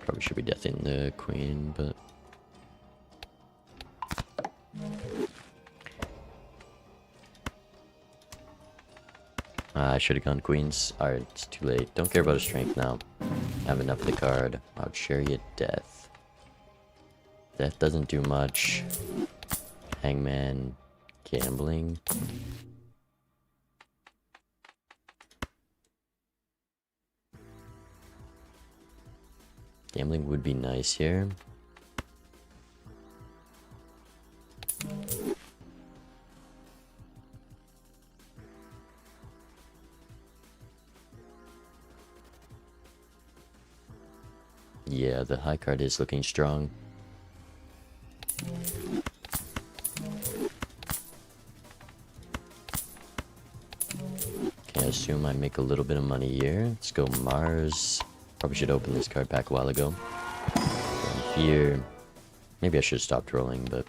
Probably should be deathing the queen, but I should have gone queens. Alright, it's too late. Don't care about his strength now. I have enough of the card. Oh, chariot death. Death doesn't do much. Hangman. Gambling. Gambling would be nice here. Yeah, the high card is looking strong. I assume I make a little bit of money here. Let's go Mars. Probably should open this card pack a while ago. And here. Maybe I should have stopped rolling, but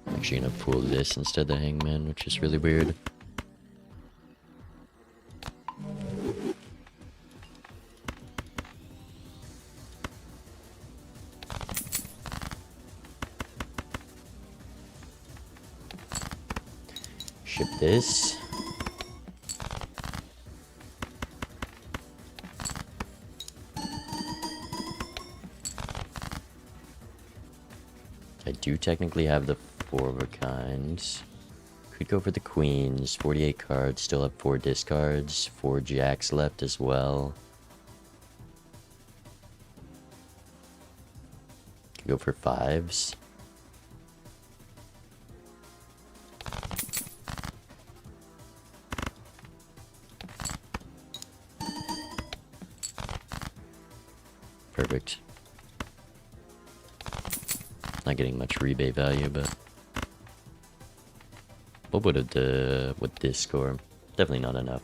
I'm actually gonna pull this instead of the Hangman, which is really weird. Ship this. I do technically have the 4 of a kind. Could go for the queens. 48 cards. Still have 4 discards. 4 jacks left as well. Could go for 5s. Perfect. Not getting much rebate value, but what would it with this score? Definitely not enough.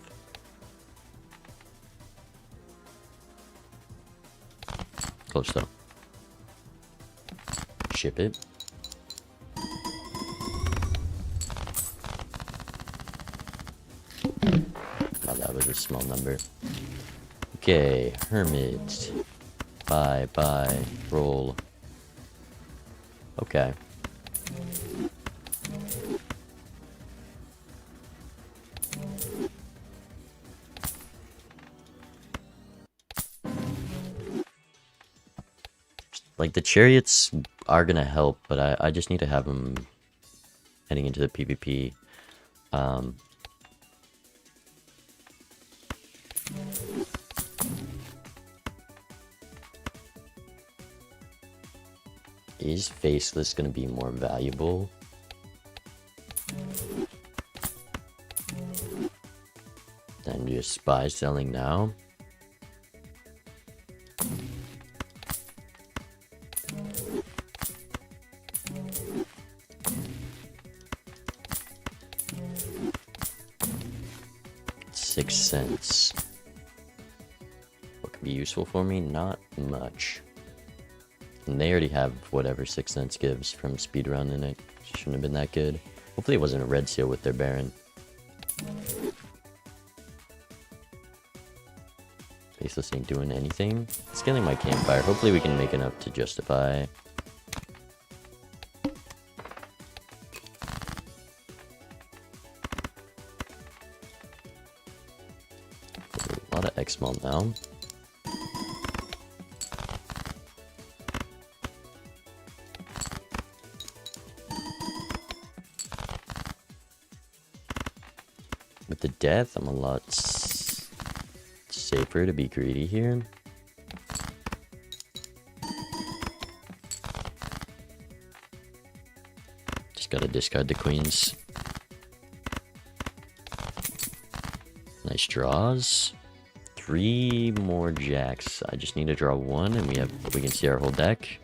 Close though. Ship it. Oh, that was a small number. Okay, Hermit. Bye, roll. Okay. Like, the chariots are gonna help, but I just need to have them heading into the PvP. Is Faceless gonna be more valuable? Than just spy selling now? $0.06. What can be useful for me? Not much. And they already have whatever 6 cents gives from speedrun in it. Shouldn't have been that good. Hopefully it wasn't a red seal with their Baron. Faceless ain't doing anything. Scaling my campfire. Hopefully we can make enough to justify. A lot of X-Mall now. With the death, I'm a lot safer to be greedy here. Just gotta discard the queens. Nice draws. 3 more jacks. I just need to draw 1 and we can see our whole deck.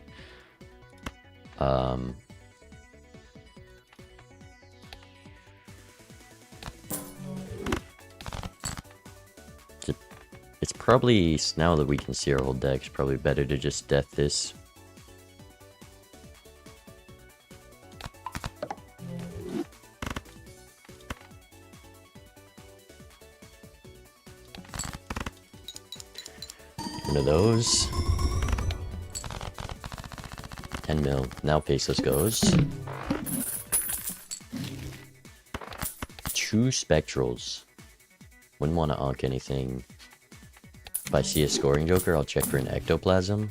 It's probably, now that we can see our whole deck, it's probably better to just death this. One of those. 10 mil. Now Faceless goes. 2 Spectrals. Wouldn't want to onk anything. If I see a scoring joker, I'll check for an ectoplasm.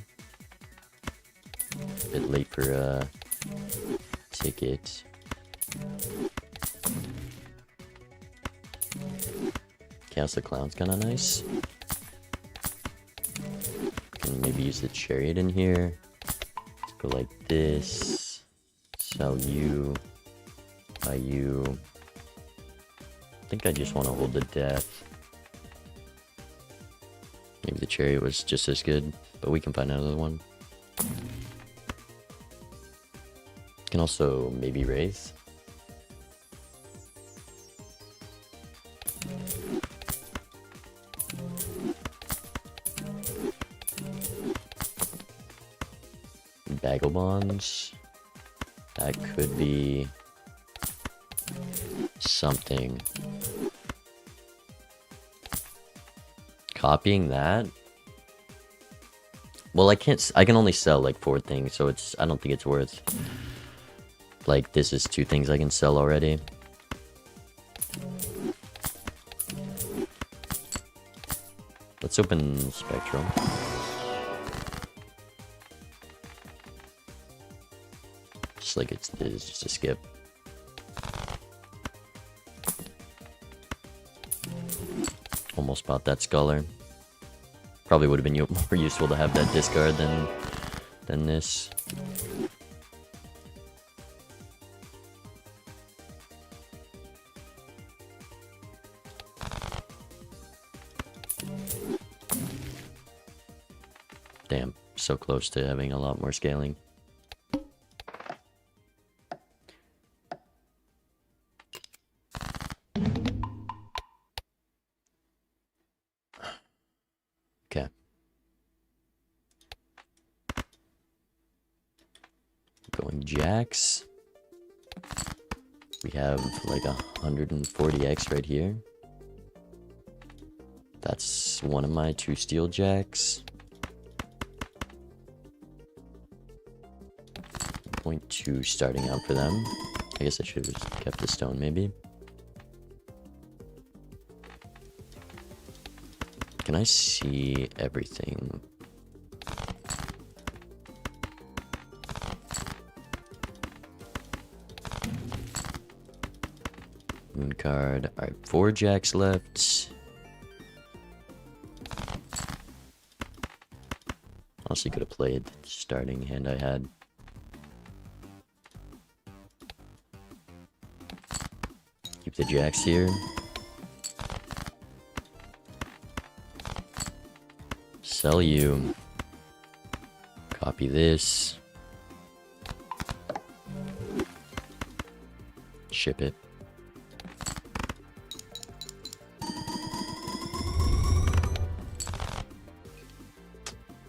A bit late for a ticket. Chaos the Clown's kinda nice. Can maybe use the chariot in here. Let's go like this. Sell you. Buy you. I think I just want to hold the death. Maybe the chariot was just as good, but we can find another one. Can also maybe Wraith. Bagel Bonds. That could be something. Copying that? Well, I can only sell like 4 things, so I don't think it's worth. Like, this is 2 things I can sell already. Let's open Spectral. Just like it's just a skip. Almost bought that Scholar. Probably would have been more useful to have that discard than this. Damn, so close to having a lot more scaling. Okay. Going jacks. We have like 140x right here. That's one of my 2 steel jacks. 0.2 starting out for them. I guess I should have kept the stone maybe. Can I see everything? Moon card. Alright, 4 jacks left. Honestly, could have played the starting hand I had. Keep the jacks here. Sell you. Copy this. Ship it.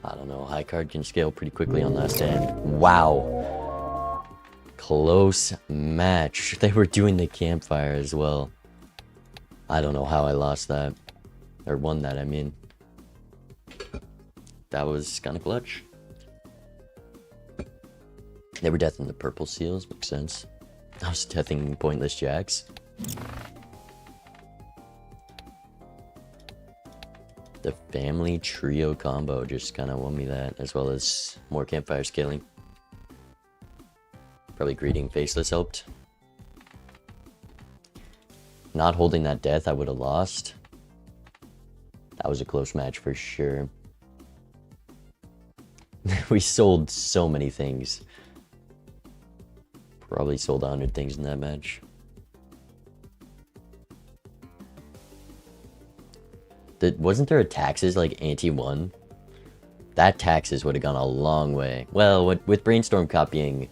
I don't know. High card can scale pretty quickly on last hand. Wow. Close match. They were doing the campfire as well. I don't know how I lost that. Or won that, I mean. That was kind of clutch. They were deathing the purple seals. Makes sense. I was deathing pointless jacks. The family trio combo just kind of won me that, as well as more campfire scaling. Probably greeting faceless helped. Not holding that death, I would have lost. That was a close match for sure. We sold so many things. Probably sold 100 things in that match. Wasn't there a taxes like ante 1? That taxes would have gone a long way. Well, with brainstorm copying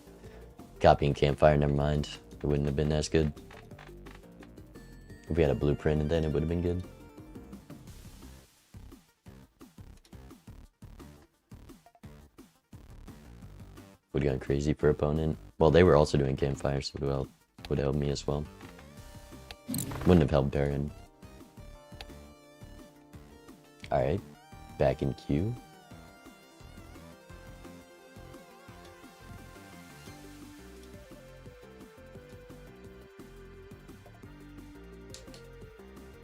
campfire, never mind. It wouldn't have been as good. If we had a blueprint, and then it would have been good. Would have gone crazy for opponent. Well, they were also doing campfire, so would have helped me as well. Wouldn't have helped Baron. Alright, back in queue.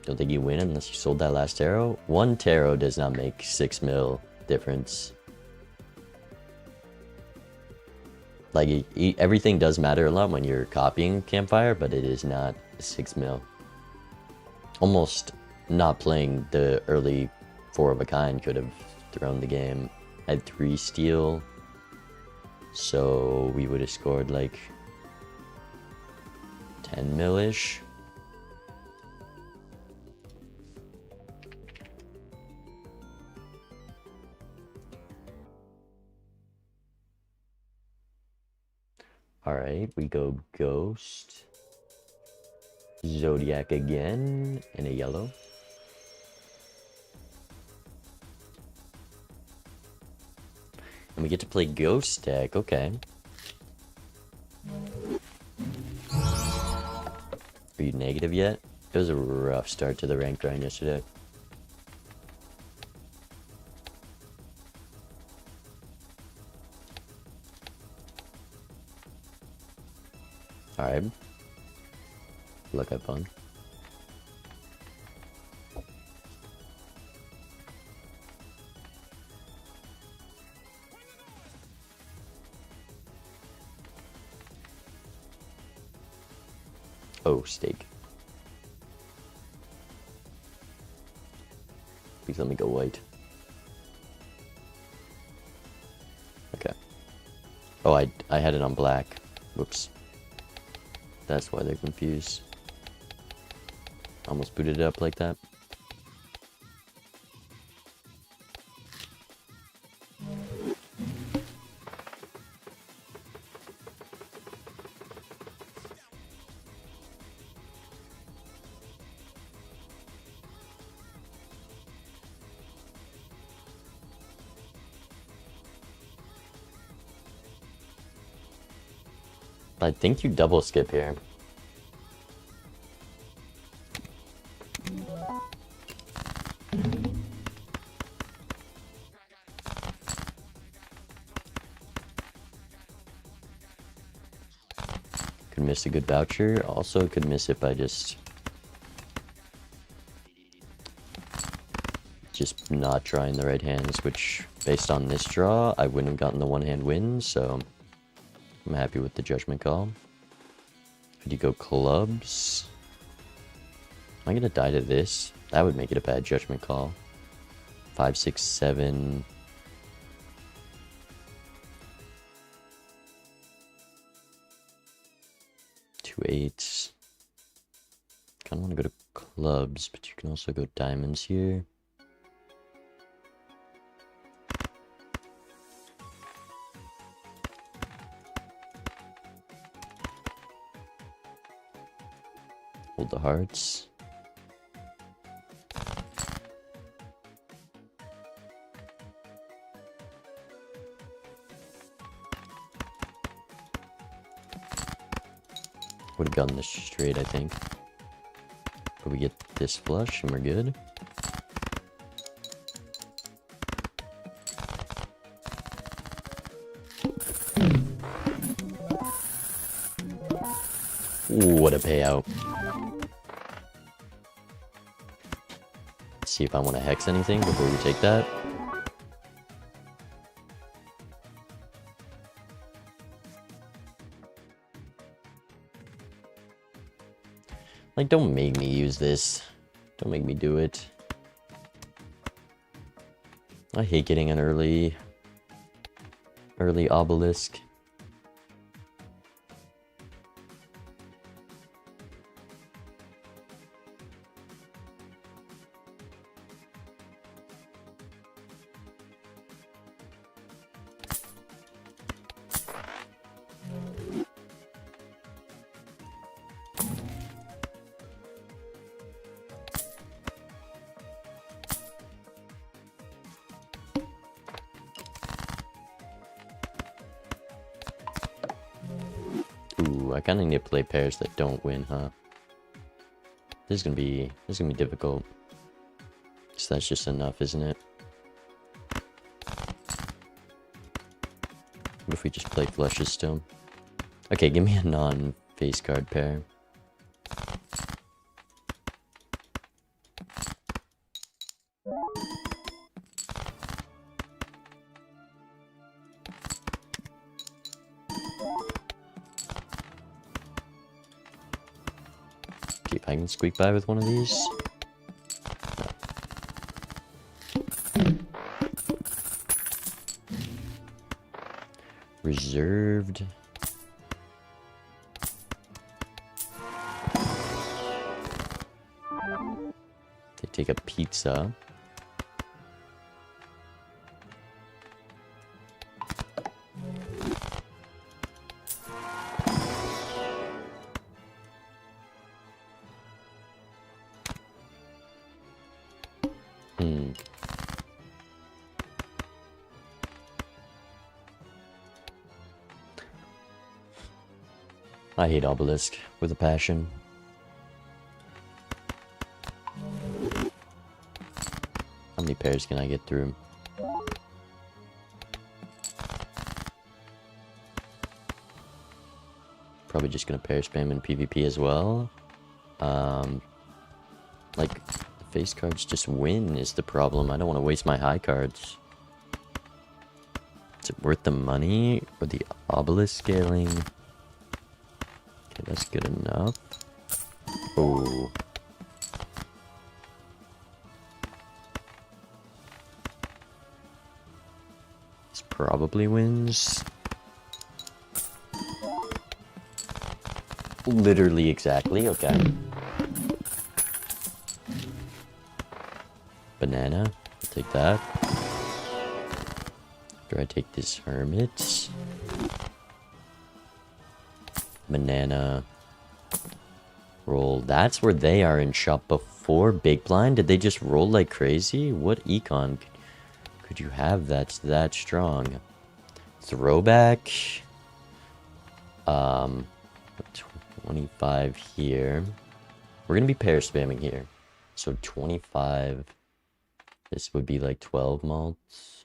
Don't think you win unless you sold that last tarot. One tarot does not make 6 mil difference. Like, everything does matter a lot when you're copying campfire, but it is not 6 mil. Almost not playing the early 4 of a kind could have thrown the game. I had 3 steel, so we would have scored like 10 mil-ish. Alright, we go Ghost, Zodiac again, and a yellow. And we get to play Ghost deck, okay. Are you negative yet? It was a rough start to the rank grind yesterday. Alright. Look up on. Oh, steak. Please let me go white. Okay. Oh, I had it on black. Whoops. That's why they're confused. Almost booted it up like that. I think you double skip here. Could miss a good voucher. Also could miss it by just not drawing the right hands, which based on this draw, I wouldn't have gotten the one-hand win, so I'm happy with the judgment call. Could you go clubs? Am I gonna die to this? That would make it a bad judgment call. 5, 6, 7. Two 8s. Kind of want to go to clubs, but you can also go diamonds here. Hold the hearts. Would have gotten this straight, I think. But we get this flush and we're good. Ooh, what a payout. Let's see if I want to hex anything before we take that. Like, don't make me use this. Don't make me do it. I hate getting an early Obelisk. Ooh, I kind of need to play pairs that don't win, huh? This is gonna be difficult. So that's just enough, isn't it? What if we just play flushes still? Okay, give me a non-face card pair. See if I can squeak by with one of these. No. Reserved. They take a pizza. I hate Obelisk with a passion. How many pairs can I get through? Probably just gonna pair spam in PvP as well. Like, the face cards just win is the problem. I don't want to waste my high cards. Is it worth the money or the Obelisk scaling? Okay, that's good enough. Oh. This probably wins. Literally exactly, okay. Banana, I'll take that. After I take this hermit. Banana. Roll. That's where they are in shop before big blind. Did they just roll like crazy? What econ could you have that's that strong? Throwback. 25 here. We're gonna be pair spamming here. So 25. This would be like 12 malts.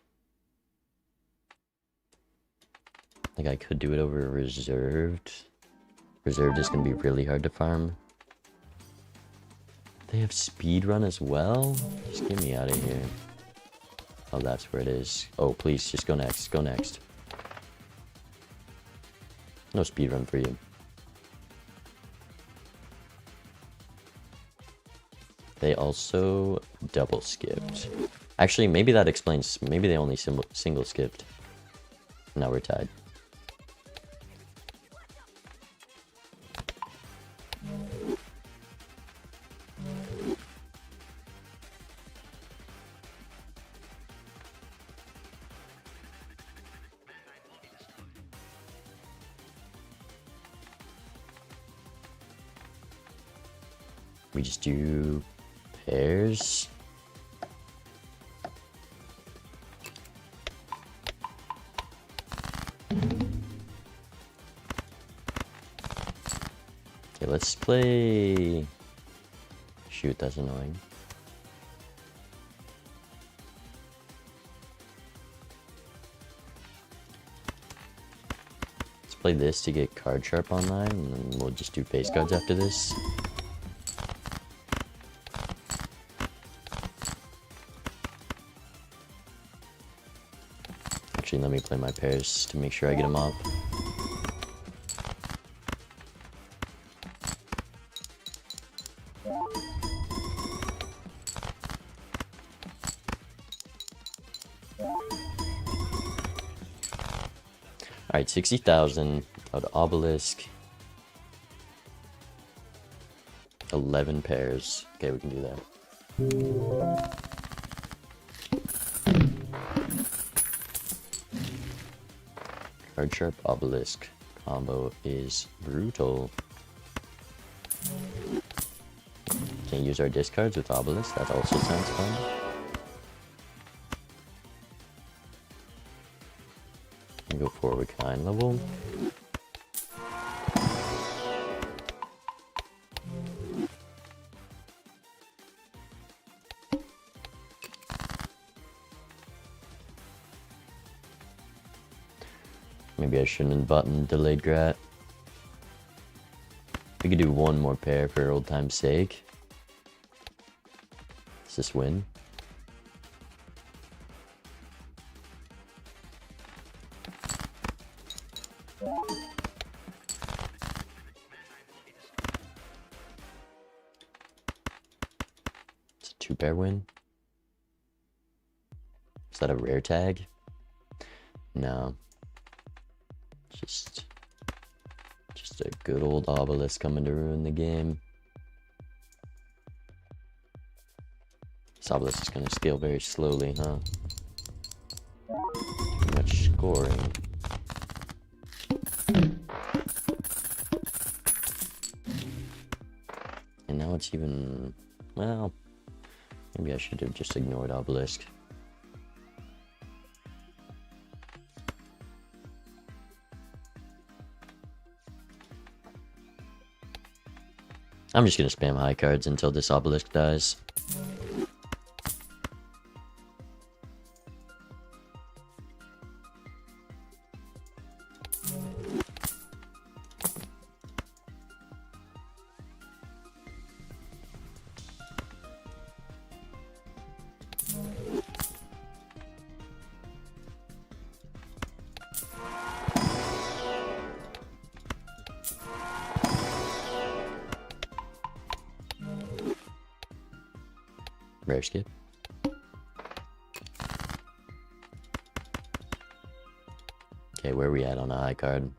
Like I could do it over reserved. Reserved is gonna be really hard to farm. They have speed run as well? Just get me out of here. Oh, that's where it is. Oh, please, just go next. Go next. No speed run for you. They also double skipped. Actually, maybe that explains. Maybe they only single skipped. Now we're tied. We just do pairs. Okay, let's play... Shoot, that's annoying. Let's play this to get card sharp online, and then we'll just do face cards after this. Actually, let me play my pairs to make sure I get them up. Alright, 60,000 without Obelisk. 11 pairs. Okay, we can do that. Card Sharp Obelisk combo is brutal. Can't use our discards with Obelisk, that also sounds fun. Go forward kind level. Maybe I shouldn't have buttoned delayed grat. We could do one more pair for old time's sake. Does this win? It's a 2-pair win. Is that a rare tag? No. Just a good old Obelisk coming to ruin the game. This Obelisk is going to scale very slowly, huh? Too much scoring. And now it's even... Well, maybe I should have just ignored Obelisk. I'm just gonna spam high cards until this Obelisk dies. Rare skip. Okay, where are we at on a high card?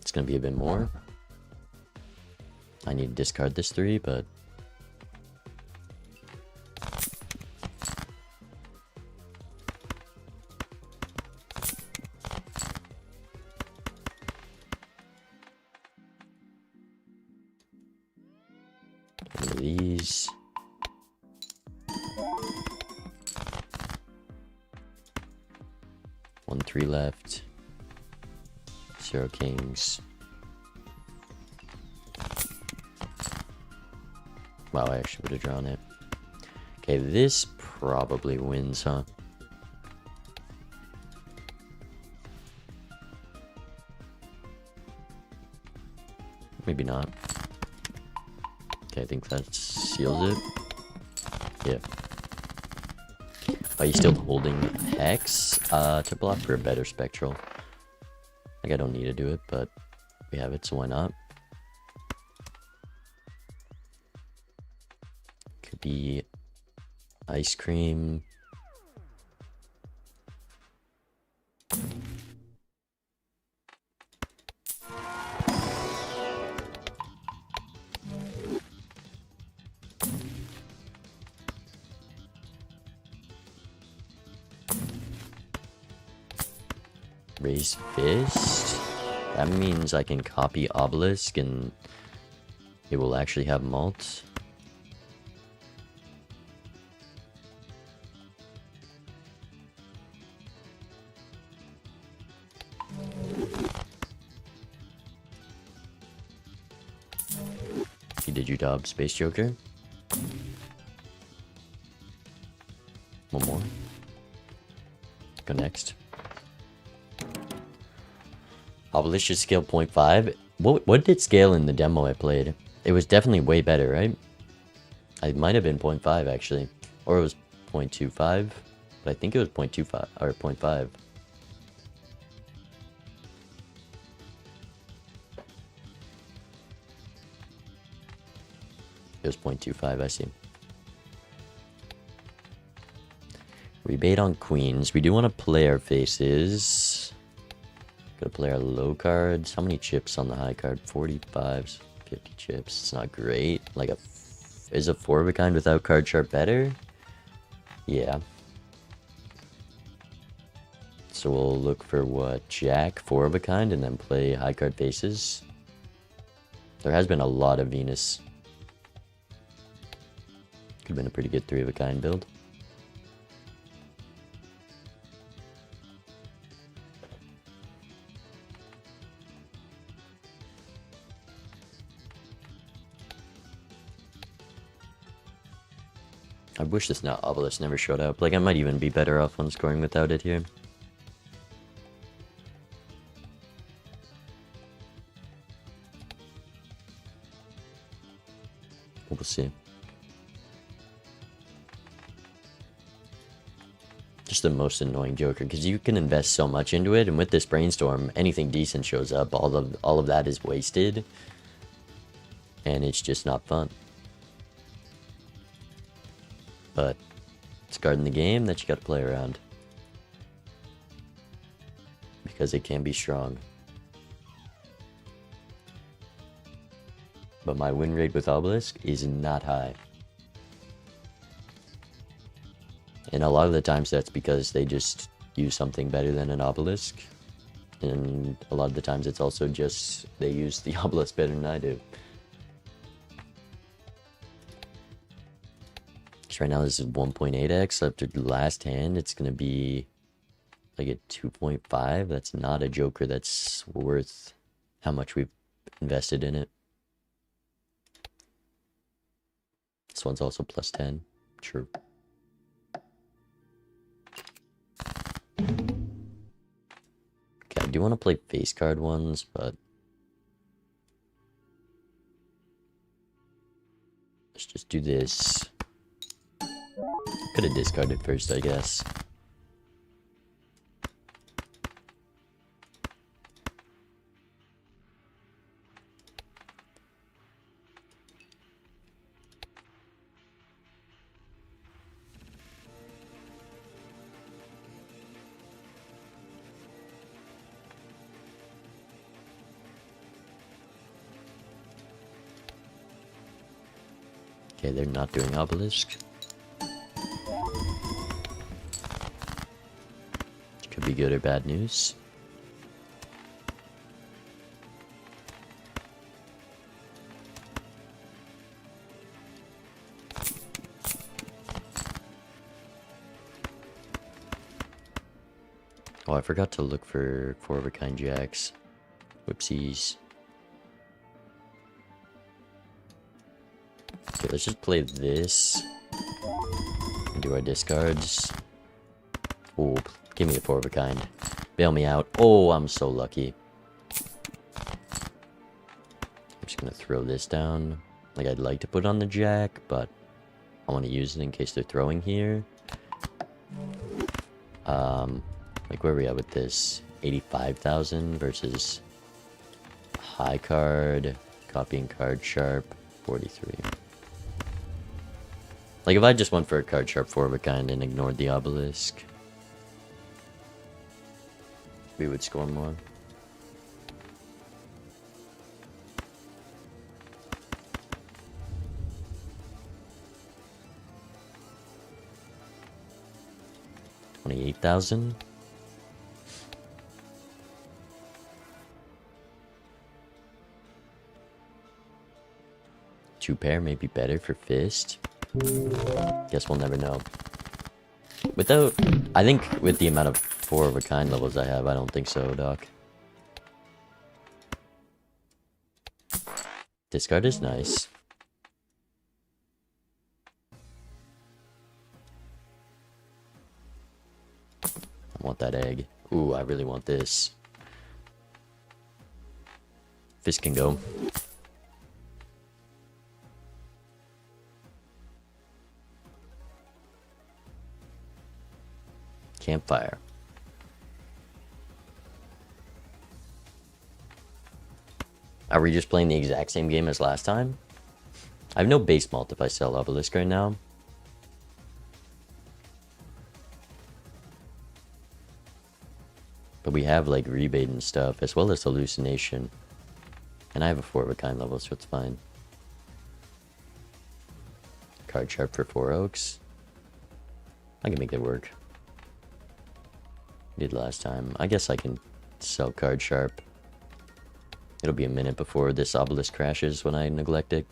It's gonna be a bit more. I need to discard this 3, but one of these. One 3 left. 0 kings. Wow, I actually would have drawn it. Okay, this probably wins, huh? Maybe not. Okay, I think that seals it. Yeah. Are you still holding Hex to block for a better Spectral? Like, I don't need to do it, but we have it, so why not? Could be Ice Cream. Raise fist? That means I can copy Obelisk and it will actually have mult. You did your job, Space Joker. One more. Go next. Obelisk should scale 0.5. What did it scale in the demo I played? It was definitely way better, right? It might have been 0.5 actually. Or it was 0.25. But I think it was 0.25 or 0.5. It was 0.25, I see. Rebate on queens. We do want to play our faces. Gotta play our low cards. How many chips on the high card? 45, 50 chips. It's not great. Like is a 4 of a kind without card sharp better? Yeah. So we'll look for what? Jack, 4 of a kind, and then play high card faces. There has been a lot of Venus. Could have been a pretty good 3 of a kind build. I wish this now Obelisk never showed up. Like, I might even be better off on scoring without it here. We'll see. Just the most annoying Joker, because you can invest so much into it, and with this brainstorm, anything decent shows up. All of that is wasted, and it's just not fun. But it's card in the game that you got to play around, because it can be strong. But my win rate with Obelisk is not high. And a lot of the times that's because they just use something better than an Obelisk. And a lot of the times it's also just they use the Obelisk better than I do. So right now this is 1.8x. After the last hand, it's going to be like a 2.5. That's not a Joker that's worth how much we've invested in it. This one's also plus 10. True. Okay, I do want to play face card ones, but let's just do this. Could have discarded first, I guess. Okay, they're not doing Obelisk. Could be good or bad news. Oh, I forgot to look for 4 of a kind jacks. Whoopsies. Okay, let's just play this. And do our discards. Oh, give me a 4 of a kind. Bail me out. Oh, I'm so lucky. I'm just gonna throw this down. Like, I'd like to put on the jack, but I want to use it in case they're throwing here. Like, where are we at with this? 85,000 versus high card, copying card sharp, 43. Like, if I just went for a card sharp 4 of a kind and ignored the Obelisk, we would score more. $28,000. 2 pair may be better for fist. Guess we'll never know. I think with the amount of 4 of a kind levels I have, I don't think so, Doc. Discard is nice. I want that egg. Ooh, I really want this. Fist can go. Campfire. Are we just playing the exact same game as last time? I have no base malt if I sell Obelisk right now. But we have like rebate and stuff, as well as hallucination. And I have a 4 of a kind level, so it's fine. Card sharp for 4 oaks. I can make it work. Did last time. I guess I can sell card sharp. It'll be a minute before this obelisk crashes when I neglect it.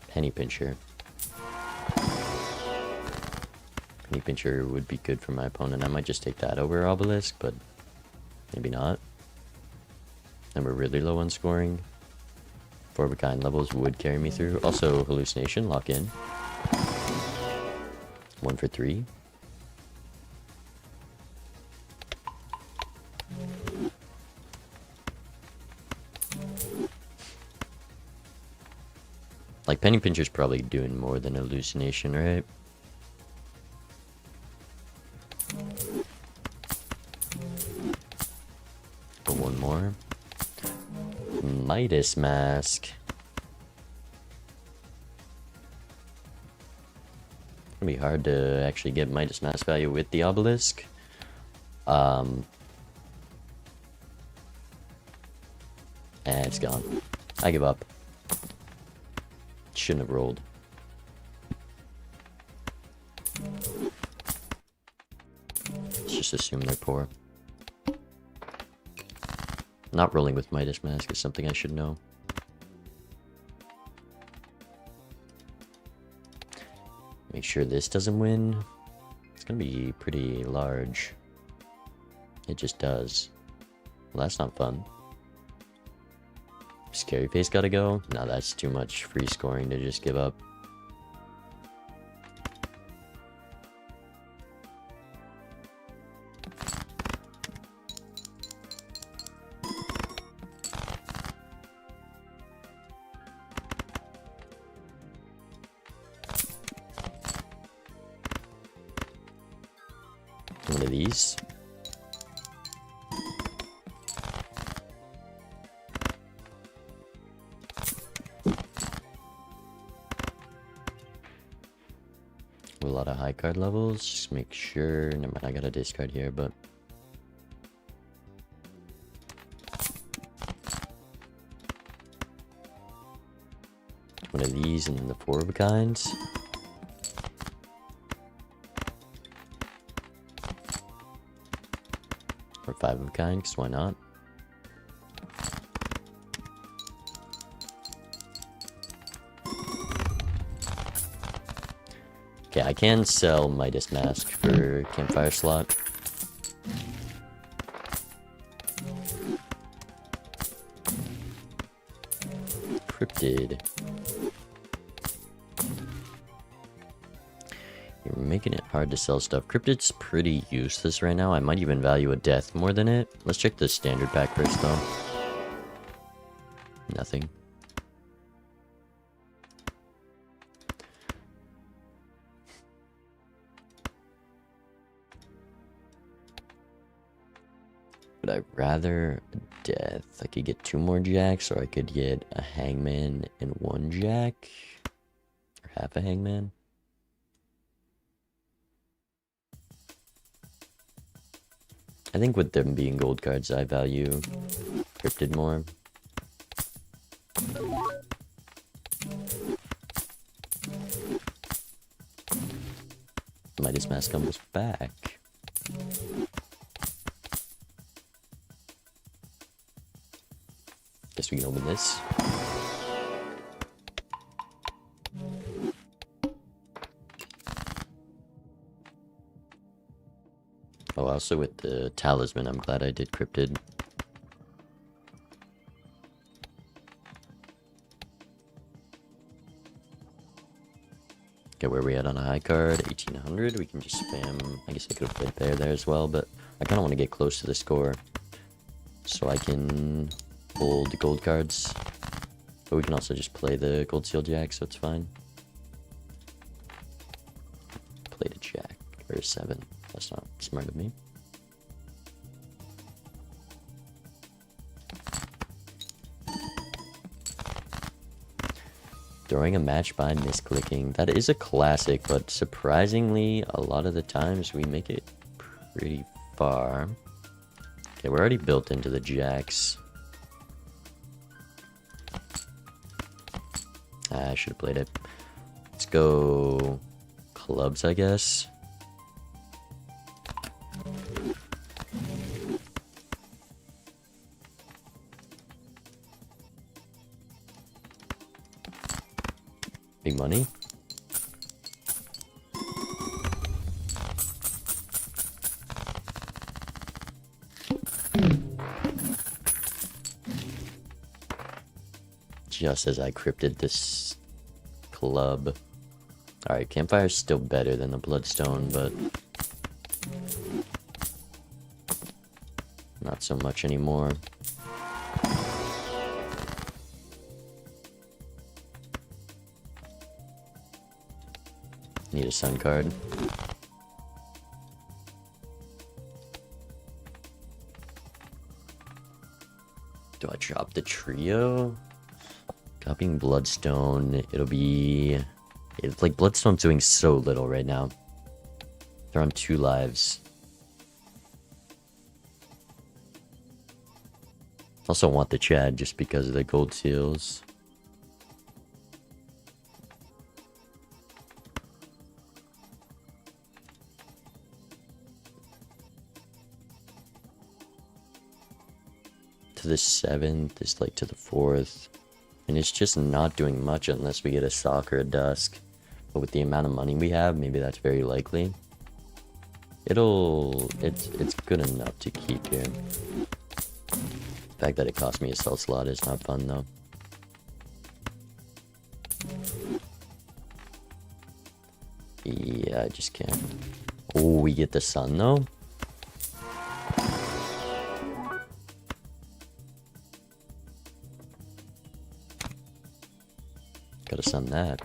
Penny pincher. Penny pincher would be good for my opponent. I might just take that over obelisk, but maybe not. And we're really low on scoring. 4 of a kind levels would carry me through. Also, hallucination, lock in. 1 for 3. Like, Penny Pincher's probably doing more than hallucination, right? Go one more. Midas Mask. It's gonna be hard to actually get Midas Mask value with the obelisk. And it's gone. I give up. Shouldn't have rolled. Let's just assume they're poor. Not rolling with Midas Mask is something I should know. Make sure this doesn't win. It's gonna be pretty large. It just does. Well, that's not fun. Scary face gotta go? No, that's too much free scoring to just give up. One of these. A lot of high card levels. Just make sure. Never mind, I got a discard here, but one of these and then the 4 of a kinds. Or 5 of a kind, because why not? Okay, I can sell Midas Mask for campfire slot. Cryptid. You're making it hard to sell stuff. Cryptid's pretty useless right now. I might even value a death more than it. Let's check the standard pack first, though. Nothing. Would I rather a death? I could get 2 more jacks, or I could get a hangman and 1 jack. Or half a hangman. I think with them being gold cards, I value Cryptid more. The Midas Mask comes back. Guess we can open this. Oh, also with the talisman, I'm glad I did cryptid. Okay, where are we at on a high card? 1800. We can just spam. I guess I could have played there as well, but I kind of want to get close to the score so I can hold the gold cards. But we can also just play the gold seal jack, so it's fine. Played a jack or a 7. That's not smart of me. Throwing a match by misclicking. That is a classic, but surprisingly, a lot of the times we make it pretty far. Okay, we're already built into the jacks. I should have played it. Let's go clubs, I guess. Big money. Just as I cryptid this club. Alright, campfire's still better than the bloodstone, but not so much anymore. Need a sun card. Do I drop the trio? Copying bloodstone, it'll be... It's like bloodstone's doing so little right now. They're on 2 lives. Also want the Chad just because of the gold seals. To the 7th is like to the 4th. And it's just not doing much unless we get a sock or a dusk. But with the amount of money we have, maybe that's very likely. It's good enough to keep here. The fact that it cost me a sell slot is not fun though. Yeah, I just can't. Oh, we get the sun though? Gotta sun that.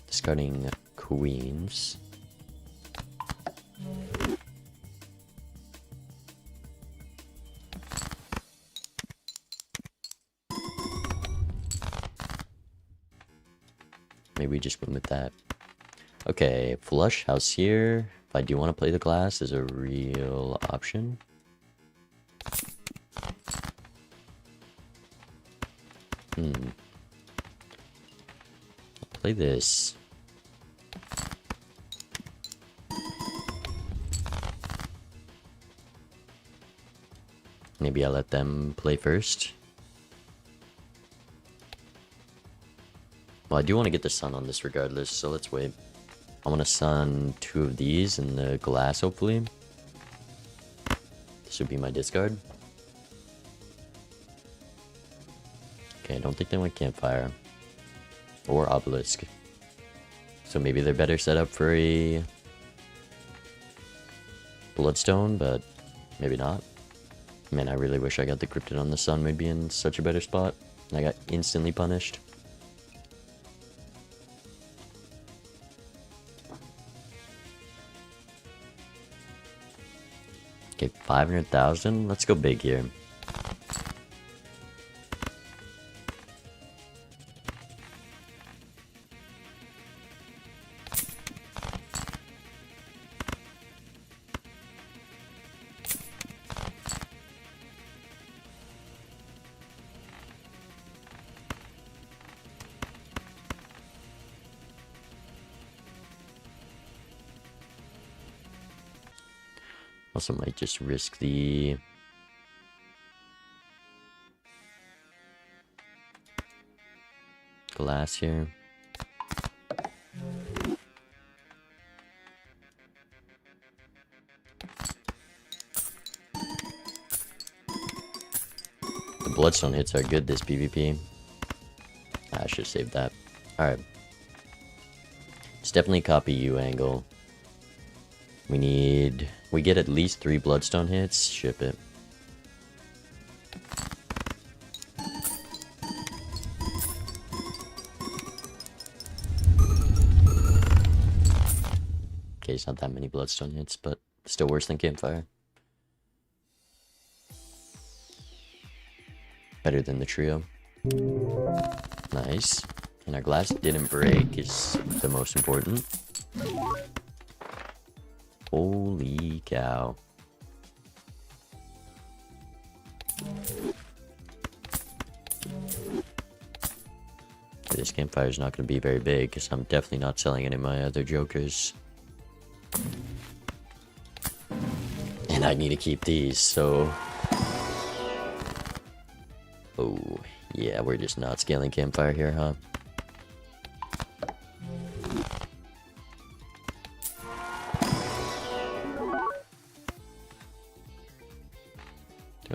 Discarding queens. Maybe we just went with that. Okay, flush house here. If I do want to play the glass, is a real option. I'll play this. Maybe I'll let them play first. Well, I do want to get the sun on this regardless, so let's wait. I want to sun 2 of these in the glass, hopefully. This would be my discard. Okay, I don't think they went campfire. Or obelisk. So maybe they're better set up for a bloodstone, but maybe not. Man, I really wish I got the cryptid on the sun. We'd be in such a better spot. And I got instantly punished. Okay, 500,000. Let's go big here. Also might just risk the... glass here. The bloodstone hits are good this PvP. I should save that. Alright. It's definitely copy U angle. We get at least 3 bloodstone hits. Ship it. Okay, it's not that many bloodstone hits, but still worse than campfire. Better than the trio. Nice. And our glass didn't break is the most important. Holy cow. This campfire is not going to be very big because I'm definitely not selling any of my other jokers. And I need to keep these, so... Oh, yeah, we're just not scaling campfire here, huh?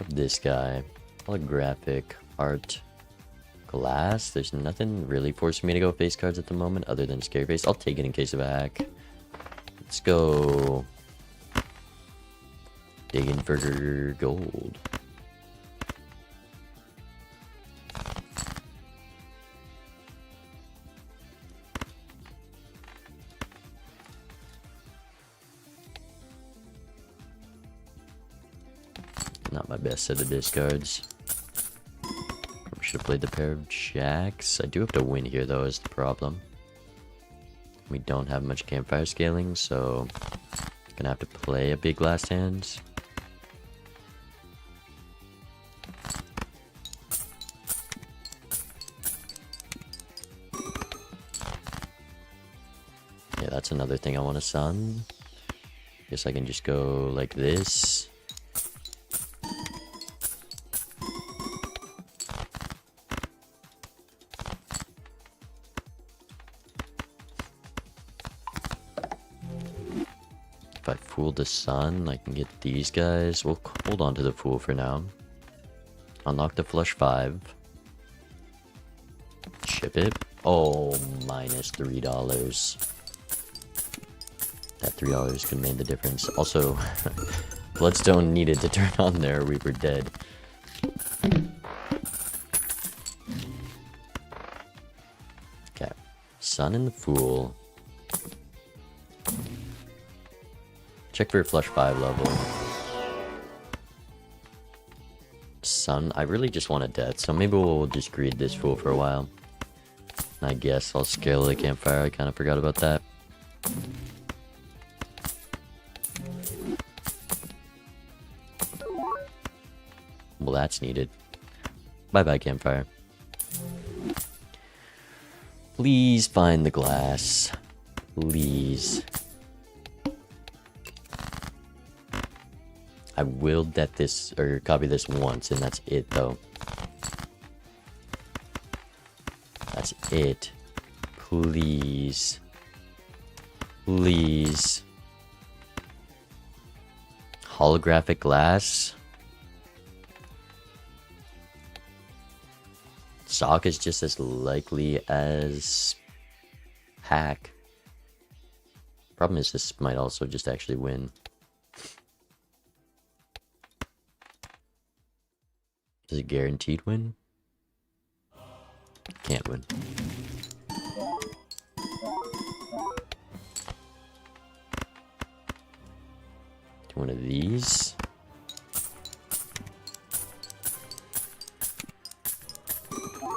This guy, holographic art glass. There's nothing really forcing me to go face cards at the moment other than scary face. I'll take it in case of a hack. Let's go digging for gold. Not my best set of discards. Probably should have played the pair of jacks. I do have to win here, though, is the problem. We don't have much campfire scaling, so gonna have to play a big last hand. Yeah, that's another thing I want to sun. Guess I can just go like this. If I fool the sun, I can get these guys. We'll hold on to the fool for now. Unlock the flush 5. Ship it. Oh, minus $3. That $3 could make the difference. Also, bloodstone needed to turn on there. We were dead. Okay. Sun and the fool. Check for your flush 5 level. Sun, I really just want a death, so maybe we'll just greed this fool for a while. And I guess I'll scale the campfire, I kind of forgot about that. Well, that's needed. Bye-bye, campfire. Please find the glass. Please. I will death this, or copy this once, and that's it, though. That's it. Please. Please. Holographic glass. Sock is just as likely as hack. Problem is, this might also just actually win. Is it guaranteed win? Can't win. Do one of these.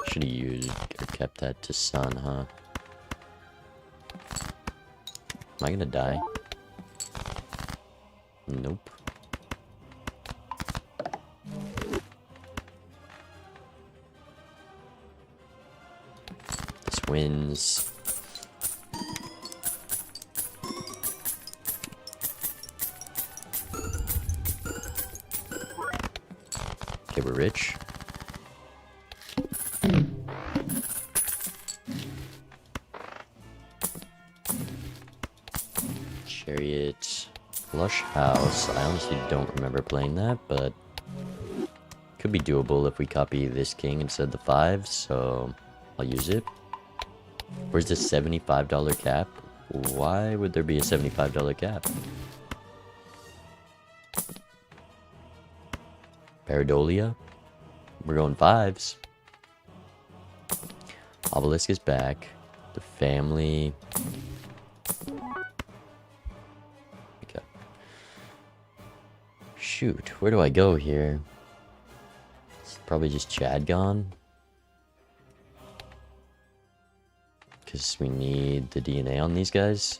Should have used or kept that to sun, huh? Am I gonna die? Nope. Wins. rich. Chariot. Lush House. I honestly don't remember playing that, but could be doable if we copy this king instead of the 5, so I'll use it. Where's the $75 cap? Why would there be a $75 cap? Paradolia? We're going 5s. Obelisk is back. The family. Okay. Shoot, where do I go here? It's probably just Chad gone. Because we need the DNA on these guys.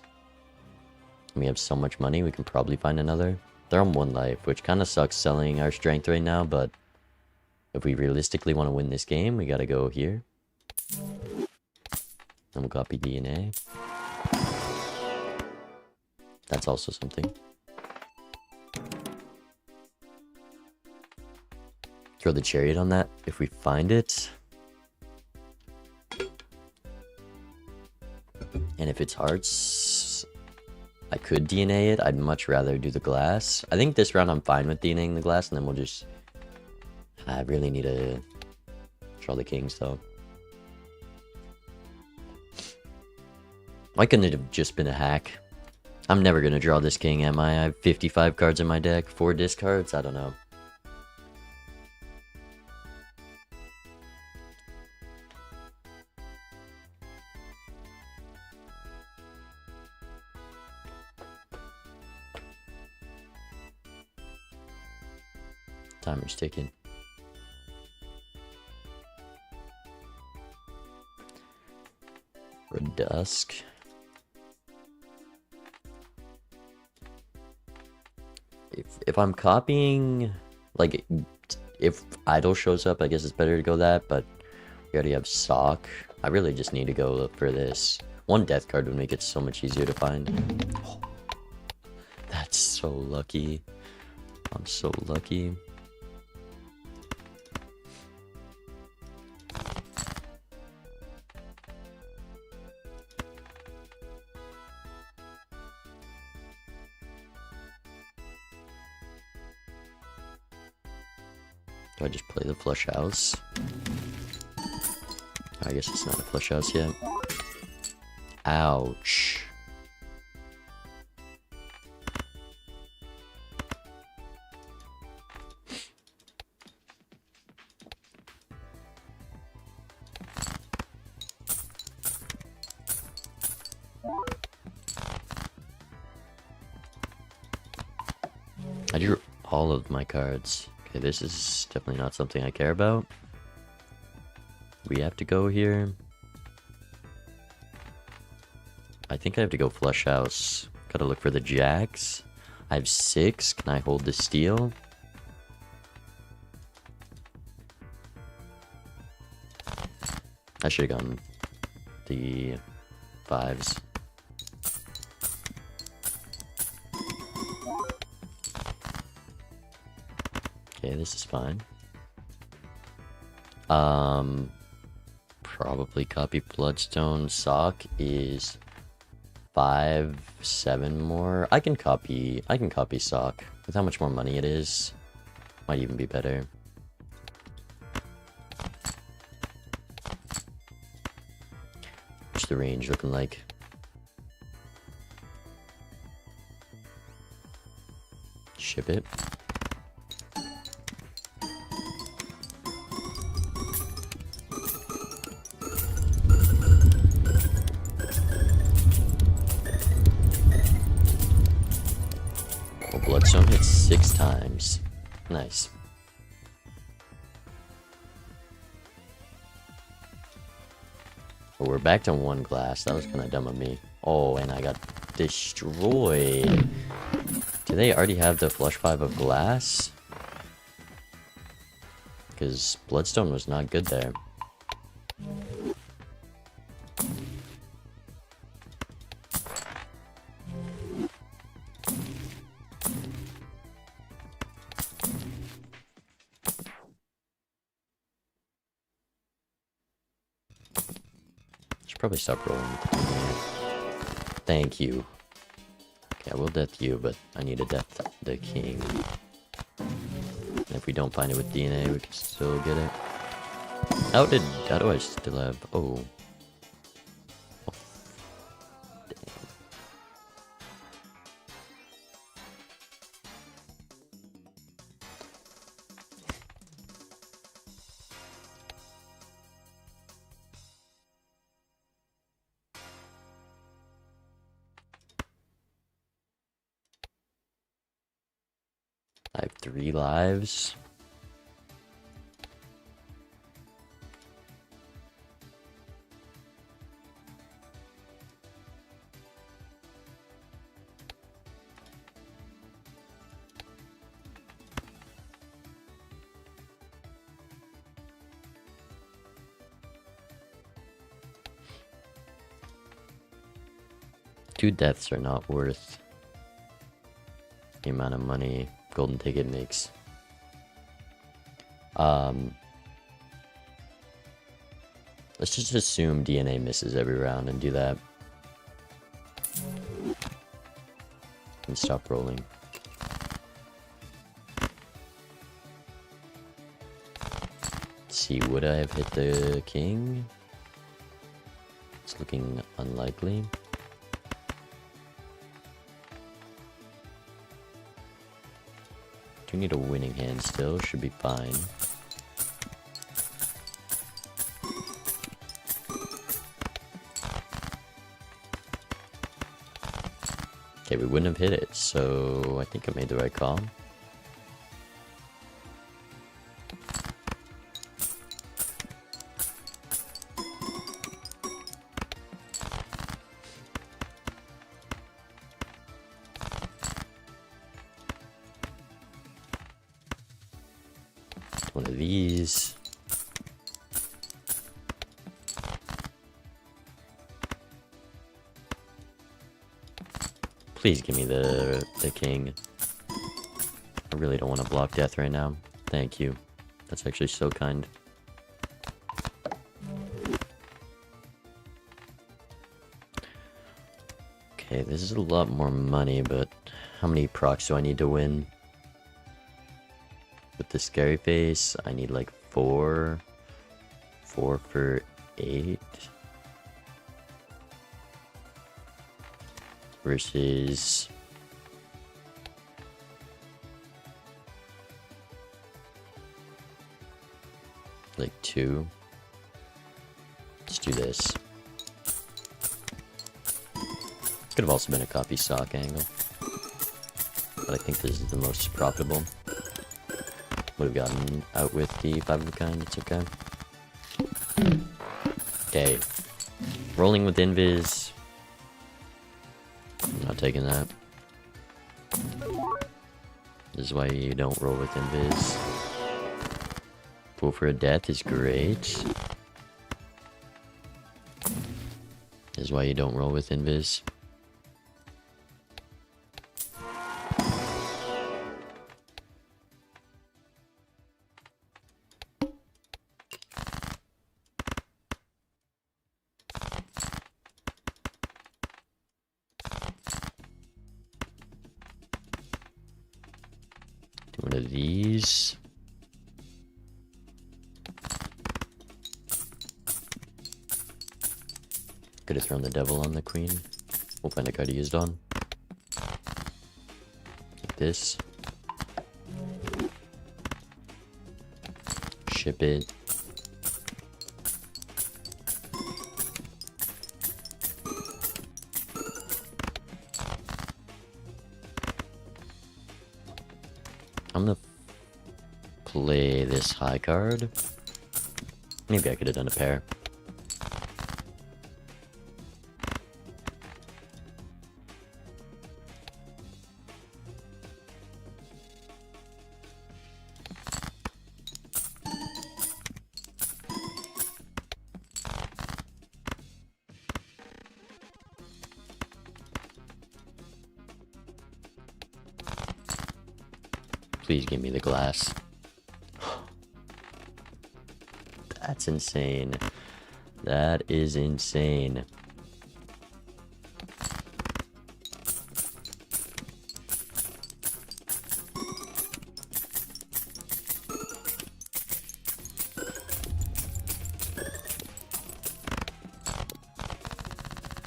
And we have so much money, we can probably find another. They're on 1 life, which kind of sucks selling our strength right now, but if we realistically want to win this game, we gotta go here. And we'll copy DNA. That's also something. Throw the chariot on that if we find it. And if it's hearts, I could DNA it. I'd much rather do the glass. I think this round I'm fine with DNAing the glass, and then we'll just... I really need to draw the kings, though. Why couldn't it have just been a hack? I'm never going to draw this king, am I? I have 55 cards in my deck, 4 discards? I don't know. Timer's ticking. Dusk. If I'm copying, like, if idol shows up, I guess it's better to go that, but we already have sock. I really just need to go look for this. 1 death card would make it so much easier to find. Oh, that's so lucky. I'm so lucky. Do I just play the flush house? I guess it's not a flush house yet. Ouch. I drew all of my cards. Okay, this is definitely not something I care about. We have to go here. I think I have to go flush house. Gotta look for the jacks. I have 6. Can I hold the steal? I should have gone the 5s. Okay, this is fine. Probably copy bloodstone. Sock is 5, 7 more. I can copy sock. With how much more money it is, might even be better. What's the range looking like? Ship it. Bloodstone hits 6 times. Nice. Well, we're back to 1 glass. That was kind of dumb of me. Oh, and I got destroyed. Do they already have the flush 5 of glass? Because bloodstone was not good there. Should probably stop rolling with the DNA. Thank you. Okay, I will death you, but I need to death the king. And if we don't find it with DNA, we can still get it. How do I still have... Oh. Damn. I have 3 lives. Two deaths are not worth the amount of money golden ticket makes. Let's just assume DNA misses every round and do that. And stop rolling. Let's see, would I have hit the king? It's looking unlikely. Do need a winning hand still, should be fine. Okay, we wouldn't have hit it, so I think I made the right call. One of these. Please give me the king. I really don't want to block death right now. Thank you. That's actually so kind. Okay, this is a lot more money, but how many procs do I need to win? With the scary face, I need like 4. 4 for 8. Versus... like 2. Let's do this. Could have also been a copy stock angle. But I think this is the most profitable. Would have gotten out with the 5 of a kind, it's okay. Okay. Rolling with invis. I'm not taking that. This is why you don't roll with invis. Pull for a death is great. This is why you don't roll with invis. One of these. Could have thrown the devil on the queen. We'll find a card he used on. Like this. Ship it. I'm gonna play this high card. Maybe I could have done a pair. Please give me the glass. That's insane. That is insane.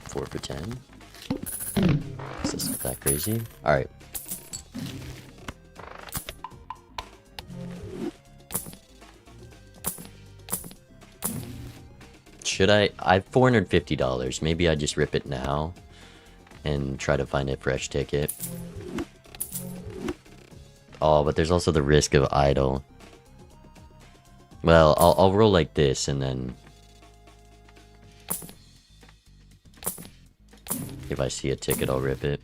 Four for 10. Is this not that crazy? Alright. Should I have $450. Maybe I just rip it now and try to find a fresh ticket. Oh, but there's also the risk of idle. Well, I'll roll like this and then if I see a ticket, I'll rip it.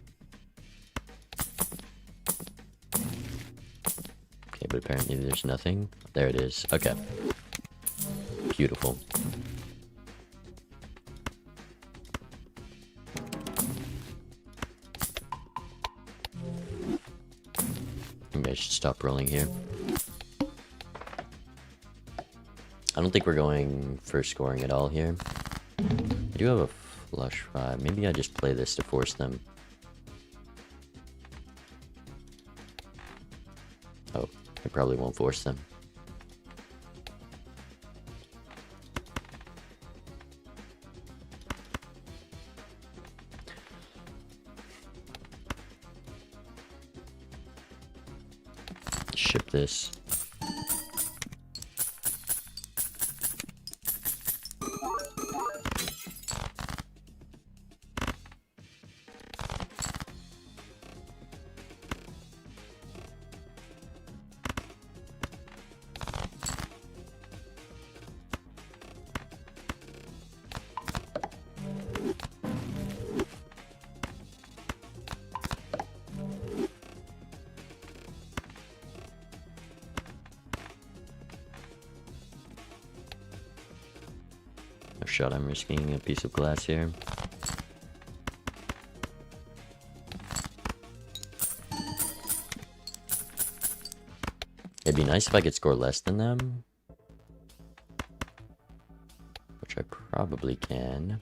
Okay, but apparently there's nothing. There it is. Okay. Beautiful. Maybe I should stop rolling here. I don't think we're going for scoring at all here. I do have a flush 5. Maybe I just play this to force them. Oh, I probably won't force them. Ship this. No shot, I'm risking a piece of glass here. It'd be nice if I could score less than them. Which I probably can.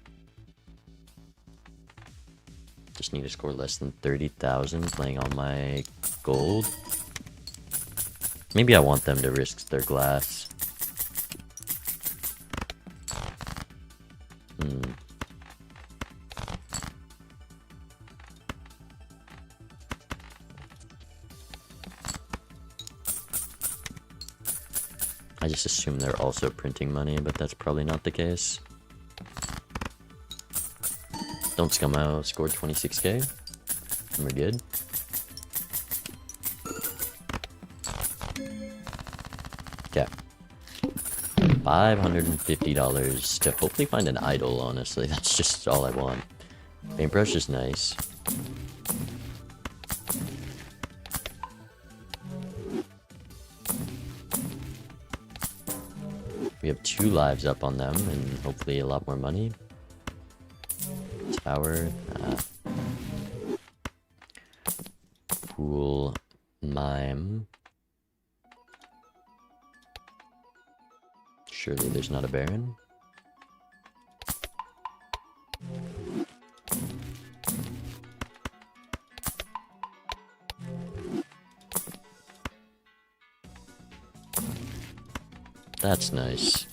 Just need to score less than 30,000 playing on my gold. Maybe I want them to risk their glass. I just assume they're also printing money, but that's probably not the case. Don't scum out, scored 26k. And we're good. Okay. $550 to hopefully find an idol, honestly. That's just all I want. Paintbrush is nice. We have 2 lives up on them and hopefully a lot more money. Tower. Pool. Mime. Surely there's not a Baron. That's nice.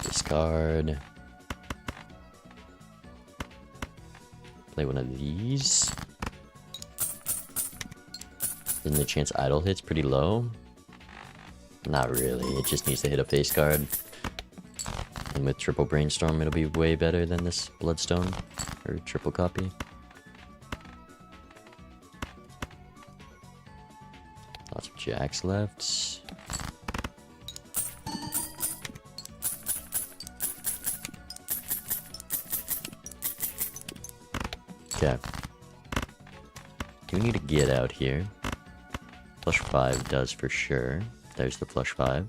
Discard. Play one of these. Then the chance idle hits pretty low. Not really, it just needs to hit a face card. And with triple brainstorm it'll be way better than this bloodstone. Or triple copy. Lots of jacks left. Okay. We need to get out here. Flush 5 does for sure. There's the flush 5.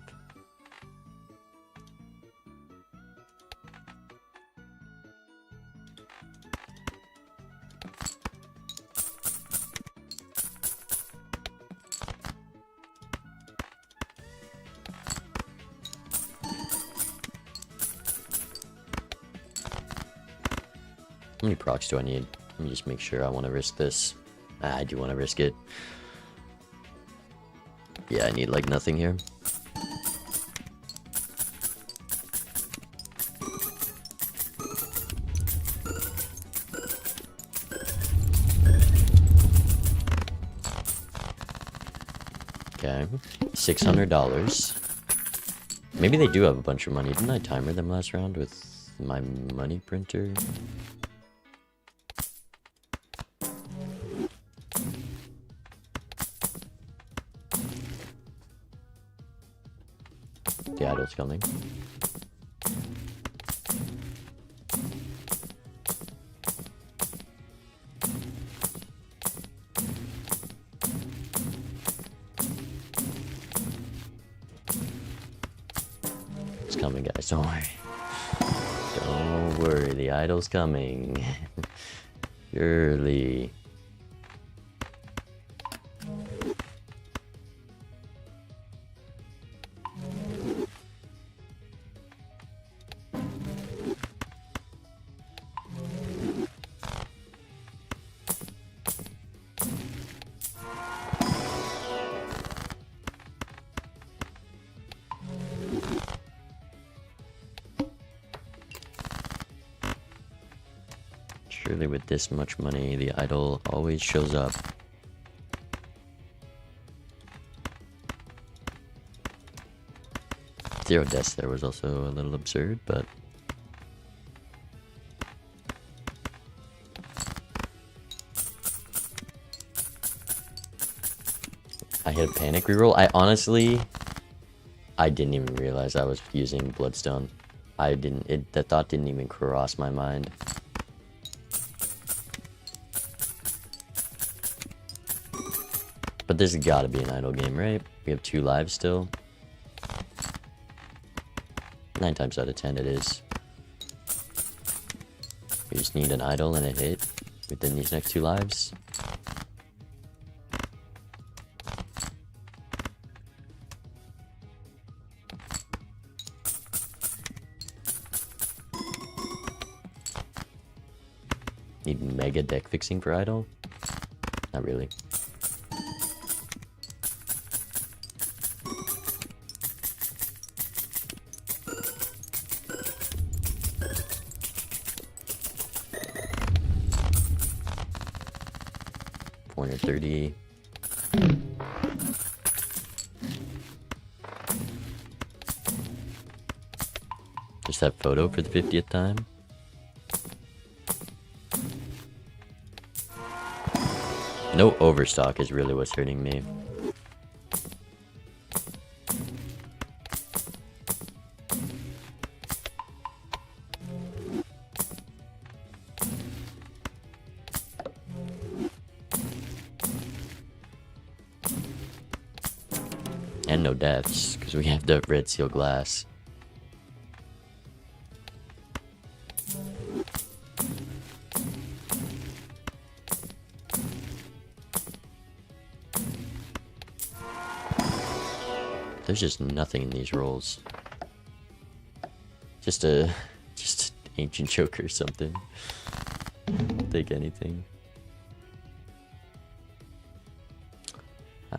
How many procs do I need? Let me just make sure I want to risk this. I do want to risk it. Yeah, I need like nothing here. Okay, $600. Maybe they do have a bunch of money. Didn't I timer them last round with my money printer? The idol's coming. It's coming, guys. Don't worry. Don't worry. The idol's coming. Surely. Surely with this much money, the idol always shows up. Zero deaths there was also a little absurd, but... I hit a panic reroll. I didn't even realize I was using bloodstone. That thought didn't even cross my mind. But this has got to be an idle game, right? We have 2 lives still. 9 times out of 10 it is. We just need an idle and a hit within these next 2 lives. Need mega deck fixing for idle? Not really. $430. Just that photo for the 50th time. No overstock is really what's hurting me. And no deaths, because we have the red seal glass. There's just nothing in these rolls. Just ancient joker or something. I'll take anything.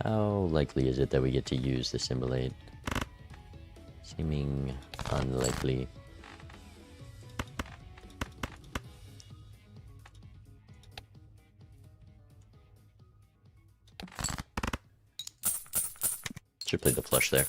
How likely is it that we get to use the Symbolate? Seeming unlikely. Should play the flush there.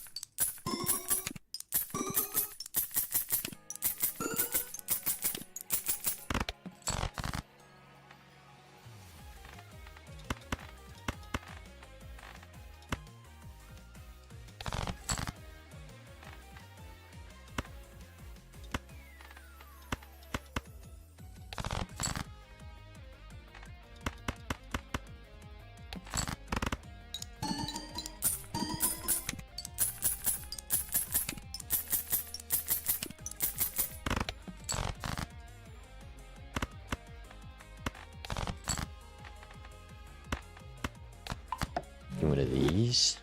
one of these.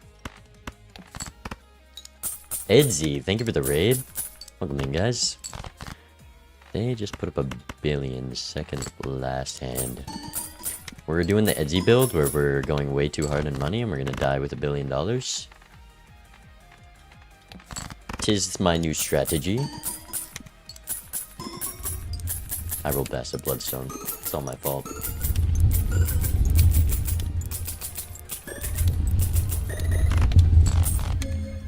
Edsy, thank you for the raid. Welcome in, guys. They just put up a billion second last hand. We're doing the Edsy build where we're going way too hard on money and we're gonna die with $1 billion. Tis my new strategy. I rolled past a bloodstone. It's all my fault.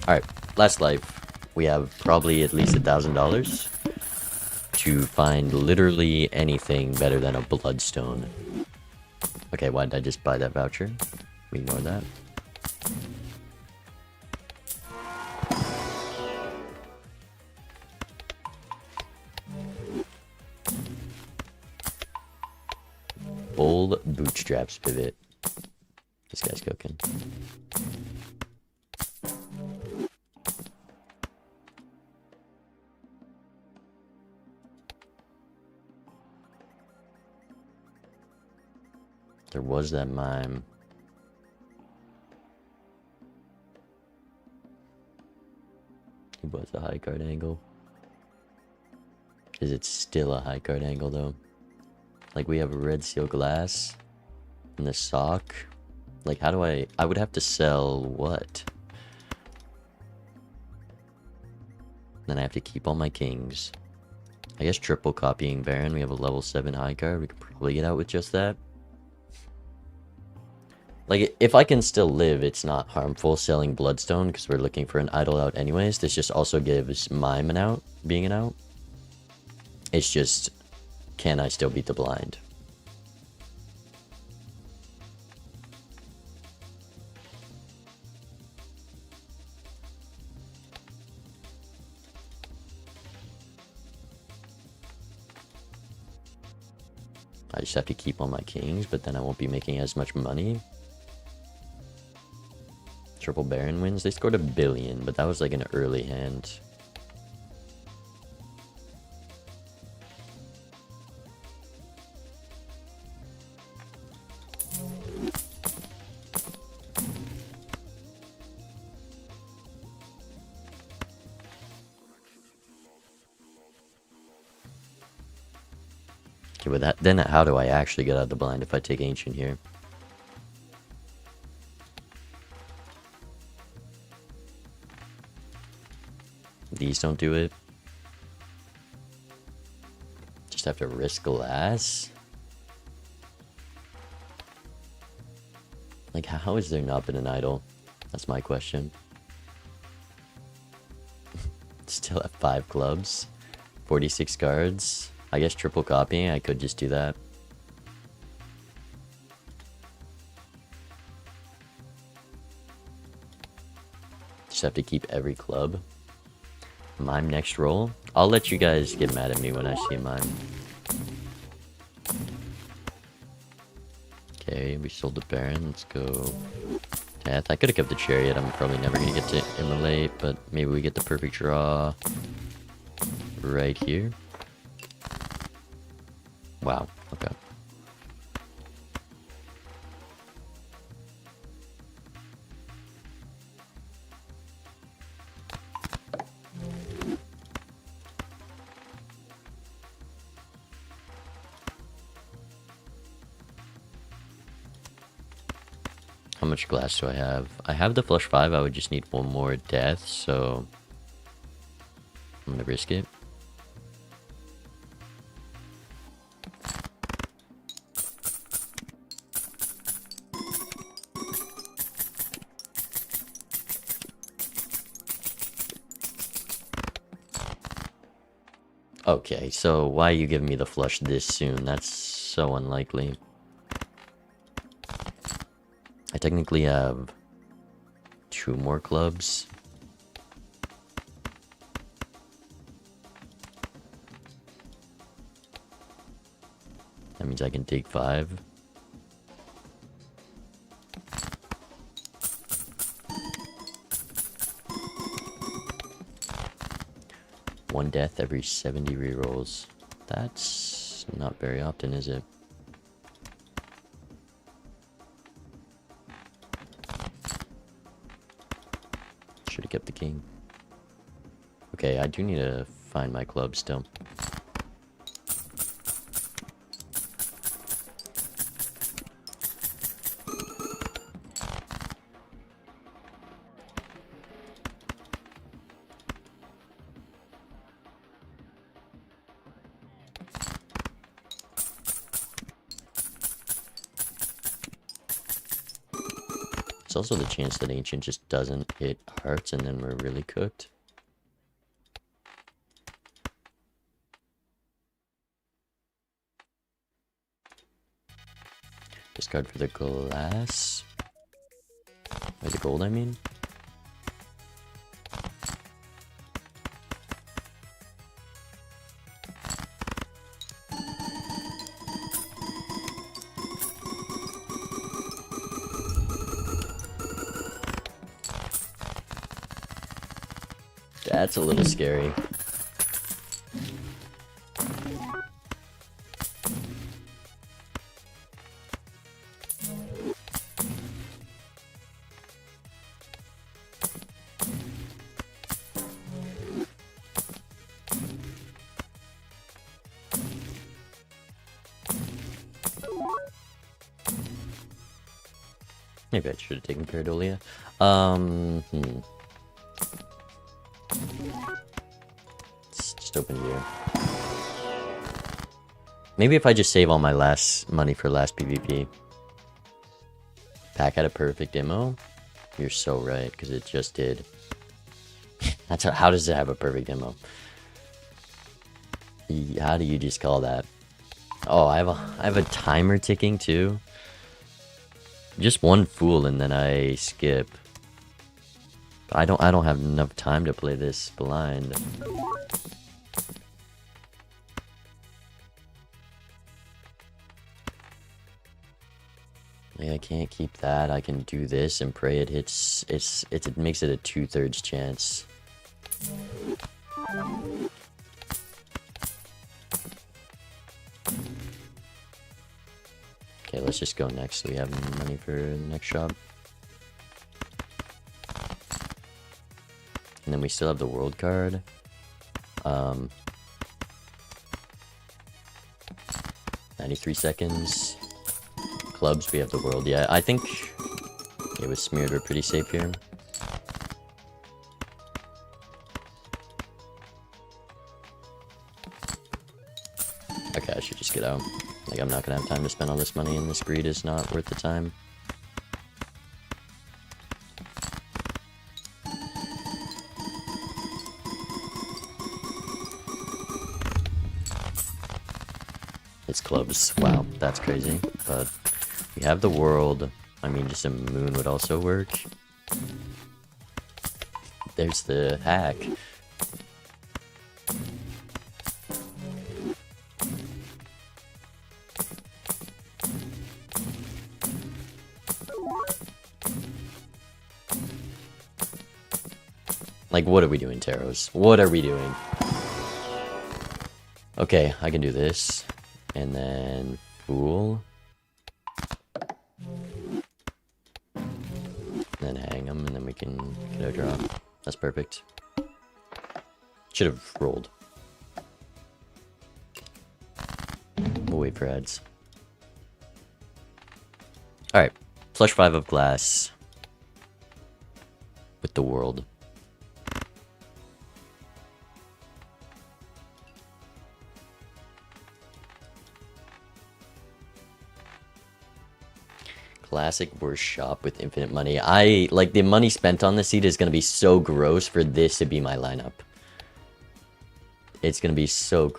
Alright, last life. We have probably at least $1,000 to find literally anything better than a bloodstone. Okay, why did I just buy that voucher? We ignore that. Bold bootstraps pivot. This guy's cooking. There was that mime. It was a high card angle. Is it still a high card angle though? Like we have a red seal glass and the sock. Like how do I would have to sell what? Then I have to keep all my kings. I guess triple copying Baron. We have a level 7 high card. We could probably get out with just that. Like, if I can still live, it's not harmful selling Bloodstone because we're looking for an idol out anyways. This just also gives Mime an out, being an out. It's just, can I still beat the blind? I just have to keep all my kings, but then I won't be making as much money. Triple Baron wins. They scored $1 billion, but that was like an early hand. Okay, with that, then how do I actually get out of the blind if I take Ancient here? These don't do it. Just have to risk glass. Like, how is there not been an idol? That's my question. Still have 5 clubs. 46 cards. I guess triple copying, I could just do that. Just have to keep every club. Mime next roll. I'll let you guys get mad at me when I see a mime. Okay, we sold the Baron. Let's go. Death. I could have kept the Chariot. I'm probably never going to get to immolate, but maybe we get the perfect draw right here. Wow. Okay. How much glass do I have? I have the flush 5. I would just need one more death, so I'm gonna risk it. Okay, so why are you giving me the flush this soon? That's so unlikely. I technically have 2 more clubs. That means I can take 5. One death every 70 rerolls. That's not very often, is it? the king. Okay, I do need to find my club still. There's also the chance that Ancient just doesn't hit hearts and then we're really cooked. Discard for the glass. Or the gold, I mean. That's a little scary. Maybe I should have taken Paradolia. Let's just open here. Maybe if I just save all my last money for last PvP. Pack had a perfect demo. You're so right, because it just did. That's how does it have a perfect demo? How do you just call that? Oh, I have a timer ticking too. Just one fool and then I skip. But I don't have enough time to play this blind. Like, I can't keep that. I can do this and pray it hits. It makes it a 2/3 chance. Okay, let's just go next so we have money for the next shop. And then we still have the world card. 93 seconds. Clubs, we have the world. Yeah, I think it was smeared. We're pretty safe here. Okay, I should just get out. Like, I'm not gonna have time to spend all this money, and this greed is not worth the time. It's clubs. Wow, that's crazy. But we have the world. I mean, just a moon would also work. There's the hack. Like, what are we doing, Taros? What are we doing? Okay, I can do this. And then Fool. Then hang him, and then we can get our draw. That's perfect. Should have rolled. We'll wait for ads. Alright, flush 5 of glass. With the world. Classic worst shop with infinite money. Like, the money spent on the seed is gonna be so gross for this to be my lineup. It's gonna be so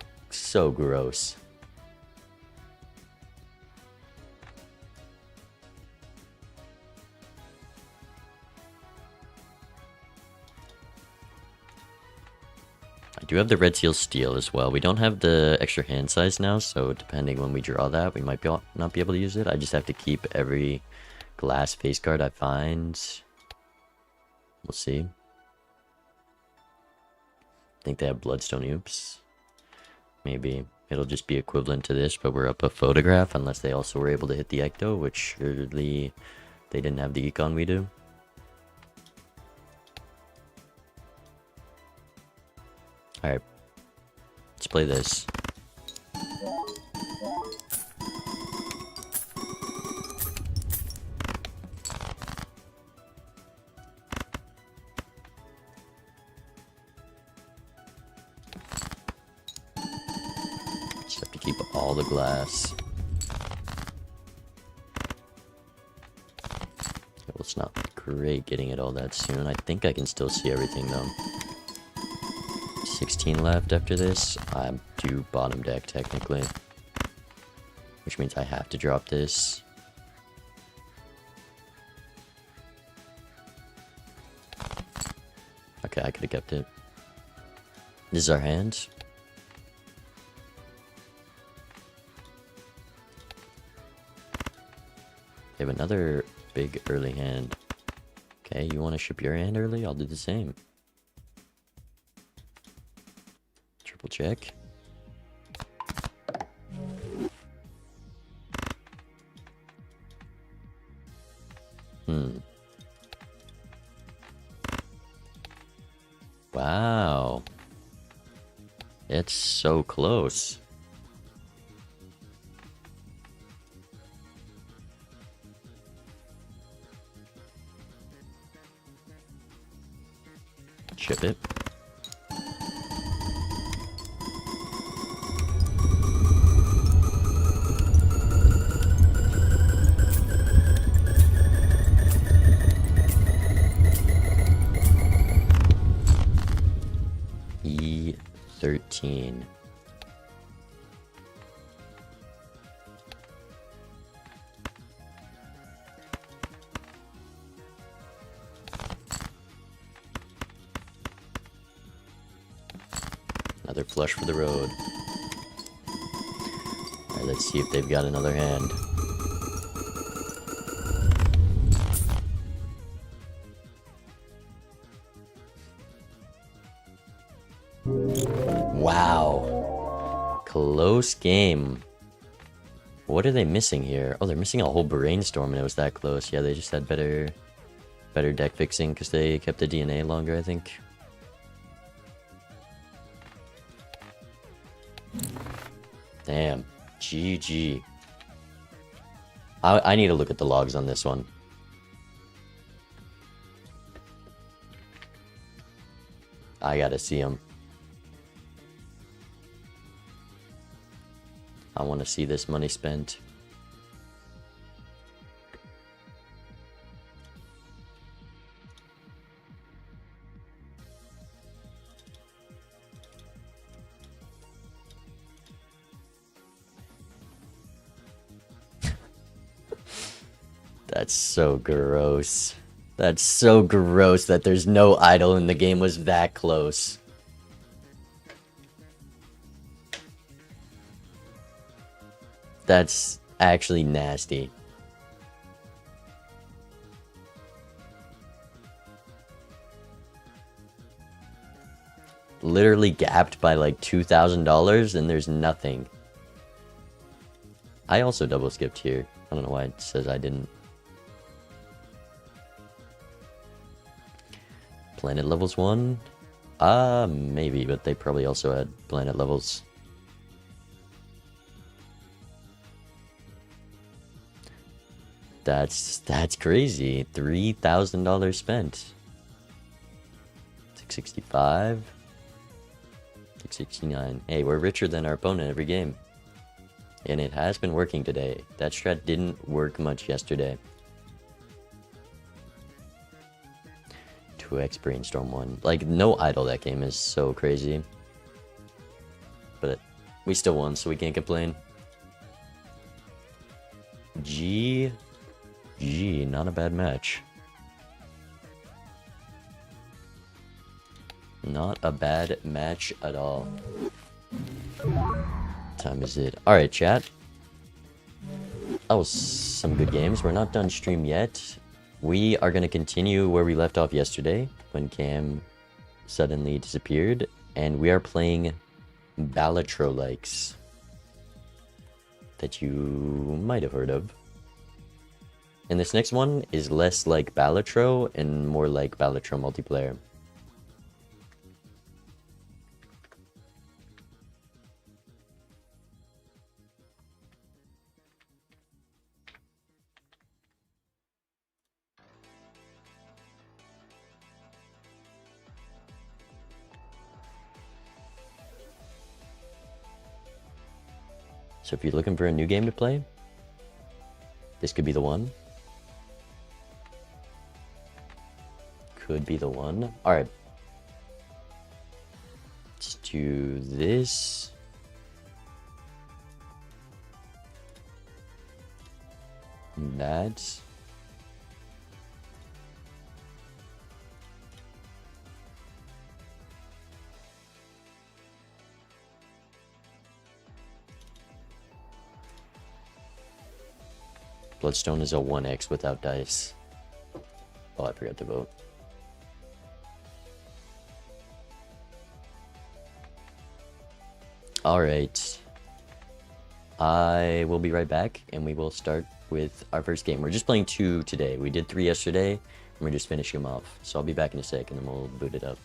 gross. I do have the red seal steel as well. We don't have the extra hand size now, so depending when we draw that, we might not be able to use it. I just have to keep every glass face card I find. We'll see. I think they have bloodstone. Oops. Maybe it'll just be equivalent to this, but we're up a photograph, unless they also were able to hit the ecto, which surely they didn't have the econ we do. Alright. Let's play this. Just have to keep all the glass. Well, it's not great getting it all that soon. I think I can still see everything though. 16 left after this. I'm due bottom deck technically. Which means I have to drop this. Okay, I could have kept it. This is our hand. We have another big early hand. Okay, you want to ship your hand early? I'll do the same. Triple check. Wow. It's so close. Chip it. E13. Another flush for the road. Alright, let's see if they've got another hand. Wow. Close game. What are they missing here? Oh, they're missing a whole brainstorm and it was that close. Yeah, they just had better deck fixing because they kept the DNA longer, I think. Damn. GG. I need to look at the logs on this one. I gotta see them. I want to see this money spent. That's so gross. That's so gross that there's no idol and the game was that close. That's actually nasty. Literally gapped by like $2,000 and there's nothing. I also double skipped here. I don't know why it says I didn't. Planet levels 1? Maybe, but they probably also had planet levels. That's crazy. $3,000 spent. 665. 669. Hey, we're richer than our opponent every game. And it has been working today. That strat didn't work much yesterday. 2x brainstorm 1. Like, no idol that game is so crazy. But we still won, so we can't complain. GG, not a bad match. Not a bad match at all. What time is it? Alright, chat. That was some good games. We're not done stream yet. We are going to continue where we left off yesterday when Cam suddenly disappeared. And we are playing Balatro likes that you might have heard of. And this next one is less like Balatro and more like Balatro multiplayer. So if you're looking for a new game to play, this could be the one. Could be the one. Alright. Let's do this. And that. Bloodstone is a 1x without dice. Oh, I forgot to vote. Alright. I will be right back, and we will start with our first game. We're just playing 2 today. We did 3 yesterday, and we're just finishing them off. So I'll be back in a sec, and then we'll boot it up.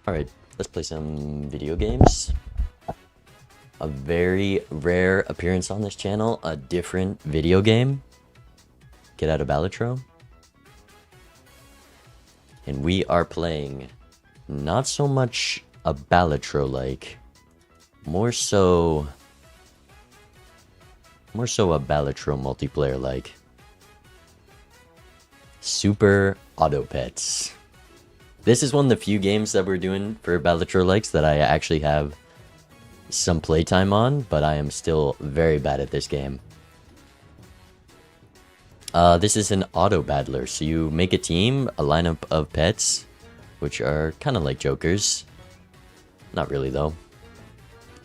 Alright, let's play some video games. A very rare appearance on this channel, a different video game. Get out of Balatro. And we are playing not so much a Balatro-like, more so a Balatro multiplayer-like. Super Auto Pets. This is one of the few games that we're doing for Balatro likes that I actually have some playtime on, but I am still very bad at this game. This is an auto battler, so you make a team, a lineup of pets, which are kind of like jokers. Not really though.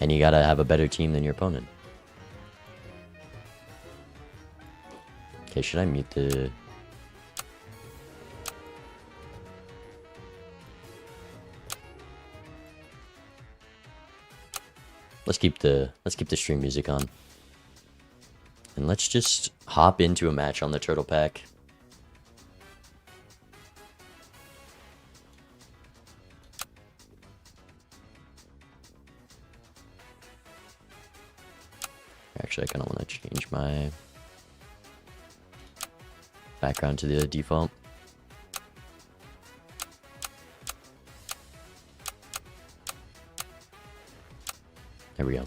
And you gotta have a better team than your opponent. Okay, should I mute the... Let's keep the stream music on. And let's just hop into a match on the turtle pack. Actually, I kind of want to change my background to the default. There we go.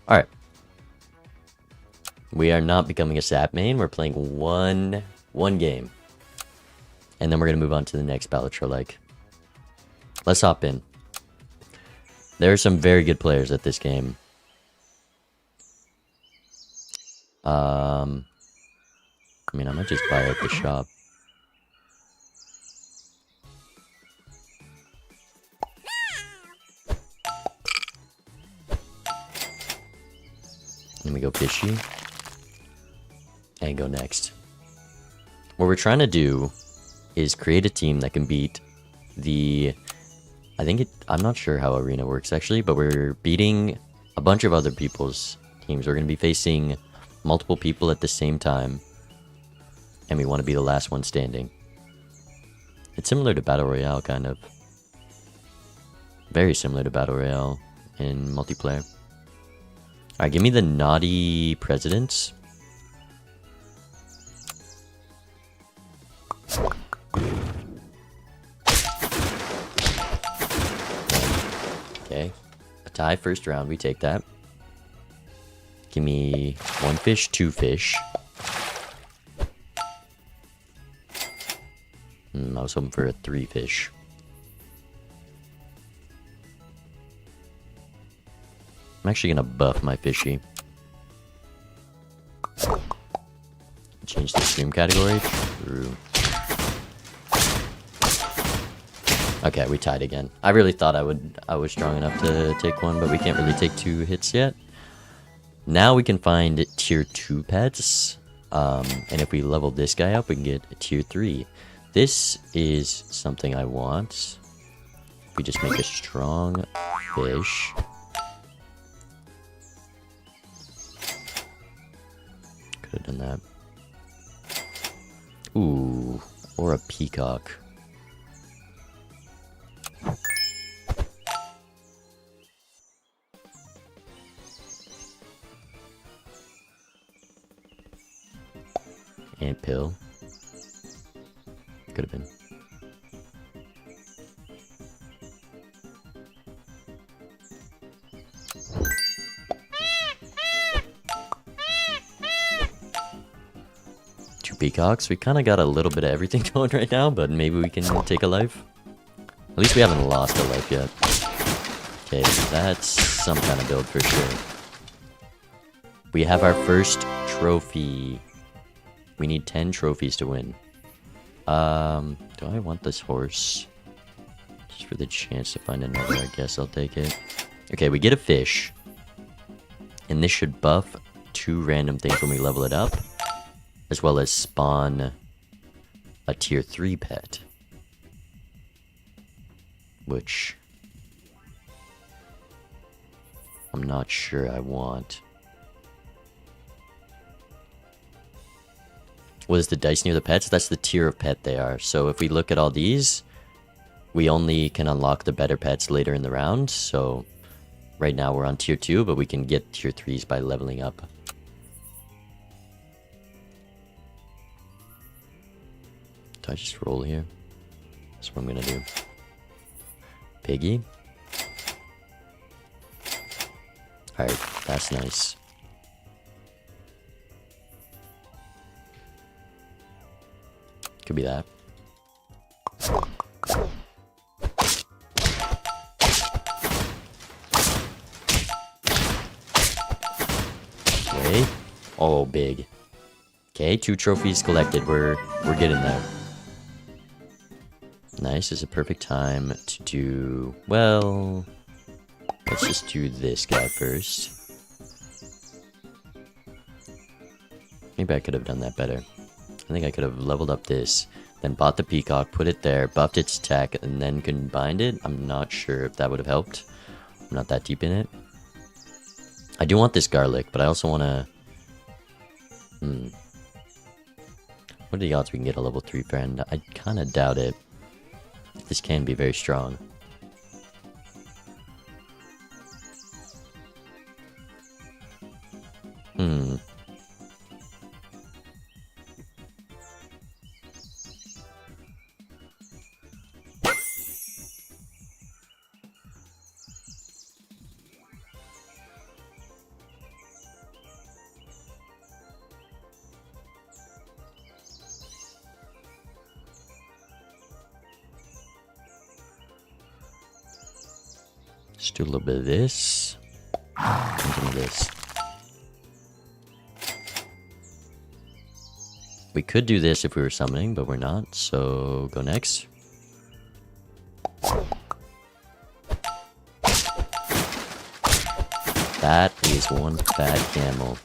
Alright. We are not becoming a sap main. We're playing one game. And then we're going to move on to the next Balatro like. Let's hop in. There are some very good players at this game. I mean, I might just buy at the shop. Let me go Fishy. And go next. What we're trying to do is create a team that can beat the... I'm not sure how Arena works actually, but we're beating a bunch of other people's teams. We're going to be facing multiple people at the same time. And we want to be the last one standing. It's similar to Battle Royale, kind of. Very similar to Battle Royale in multiplayer. Alright, give me the naughty presidents. Okay. A tie first round, we take that. Give me 1 fish, 2 fish. I was hoping for a 3 fish. I'm actually gonna buff my fishy. Change the stream category. True. Okay, we tied again. I really thought I was strong enough to take one, but we can't really take 2 hits yet. Now we can find tier 2 pets. And if we level this guy up, we can get a tier 3. This is something I want. If we just make a strong fish. Could have done that. Ooh, or a peacock. And pill. Could have been. Two peacocks. We kind of got a little bit of everything going right now, but maybe we can take a life. At least we haven't lost a life yet. Okay, that's some kind of build for sure. We have our first trophy. We need 10 trophies to win. Do I want this horse? Just for the chance to find another, I guess I'll take it. Okay, we get a fish. And this should buff 2 random things when we level it up. As well as spawn a tier 3 pet. Which I'm not sure I want. What is the dice near the pets? That's the tier of pet they are. So if we look at all these, we only can unlock the better pets later in the round. So right now we're on tier 2, but we can get tier 3s by leveling up. Do I just roll here? That's what I'm gonna do. Piggy. Alright, that's nice. Could be that. Okay. Oh, big. Okay, 2 trophies collected. We're getting there. Nice. Is a perfect time to do... Well... Let's just do this guy first. Maybe I could have done that better. I think I could have leveled up this, then bought the peacock, put it there, buffed its attack, and then combined it. I'm not sure if that would have helped. I'm not that deep in it. I do want this garlic, but I also want to... What are the odds we can get a level 3 friend? I kind of doubt it. This can be very strong. Just do a little bit of this. And some of this. We could do this if we were summoning, but we're not, so go next. That is one fat camel.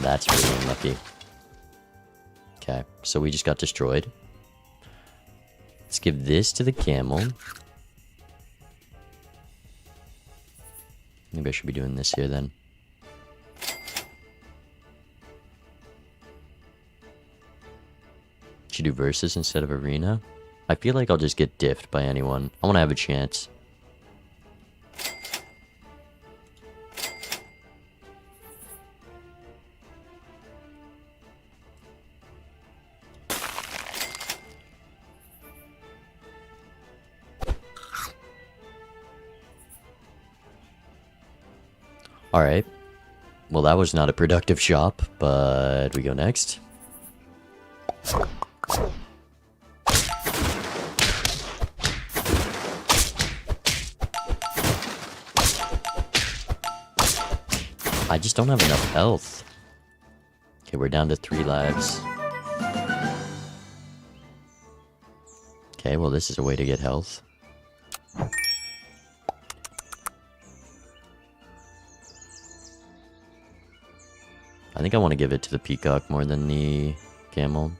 That's really unlucky. Okay, so we just got destroyed. Let's give this to the camel. Maybe I should be doing this here then. Should do versus instead of arena. I feel like I'll just get diffed by anyone. I want to have a chance. Alright. Well, that was not a productive shop, but we go next. I just don't have enough health. Okay, we're down to 3 lives. Okay, well, this is a way to get health. I think I want to give it to the peacock more than the camel.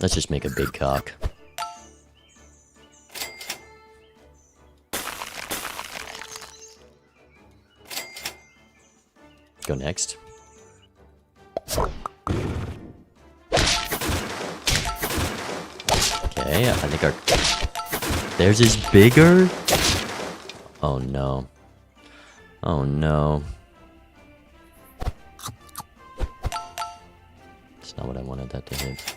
Let's just make a big cock. Go next. Okay, I think our... Theirs is bigger? Oh no. Oh no. That's not what I wanted that to hit.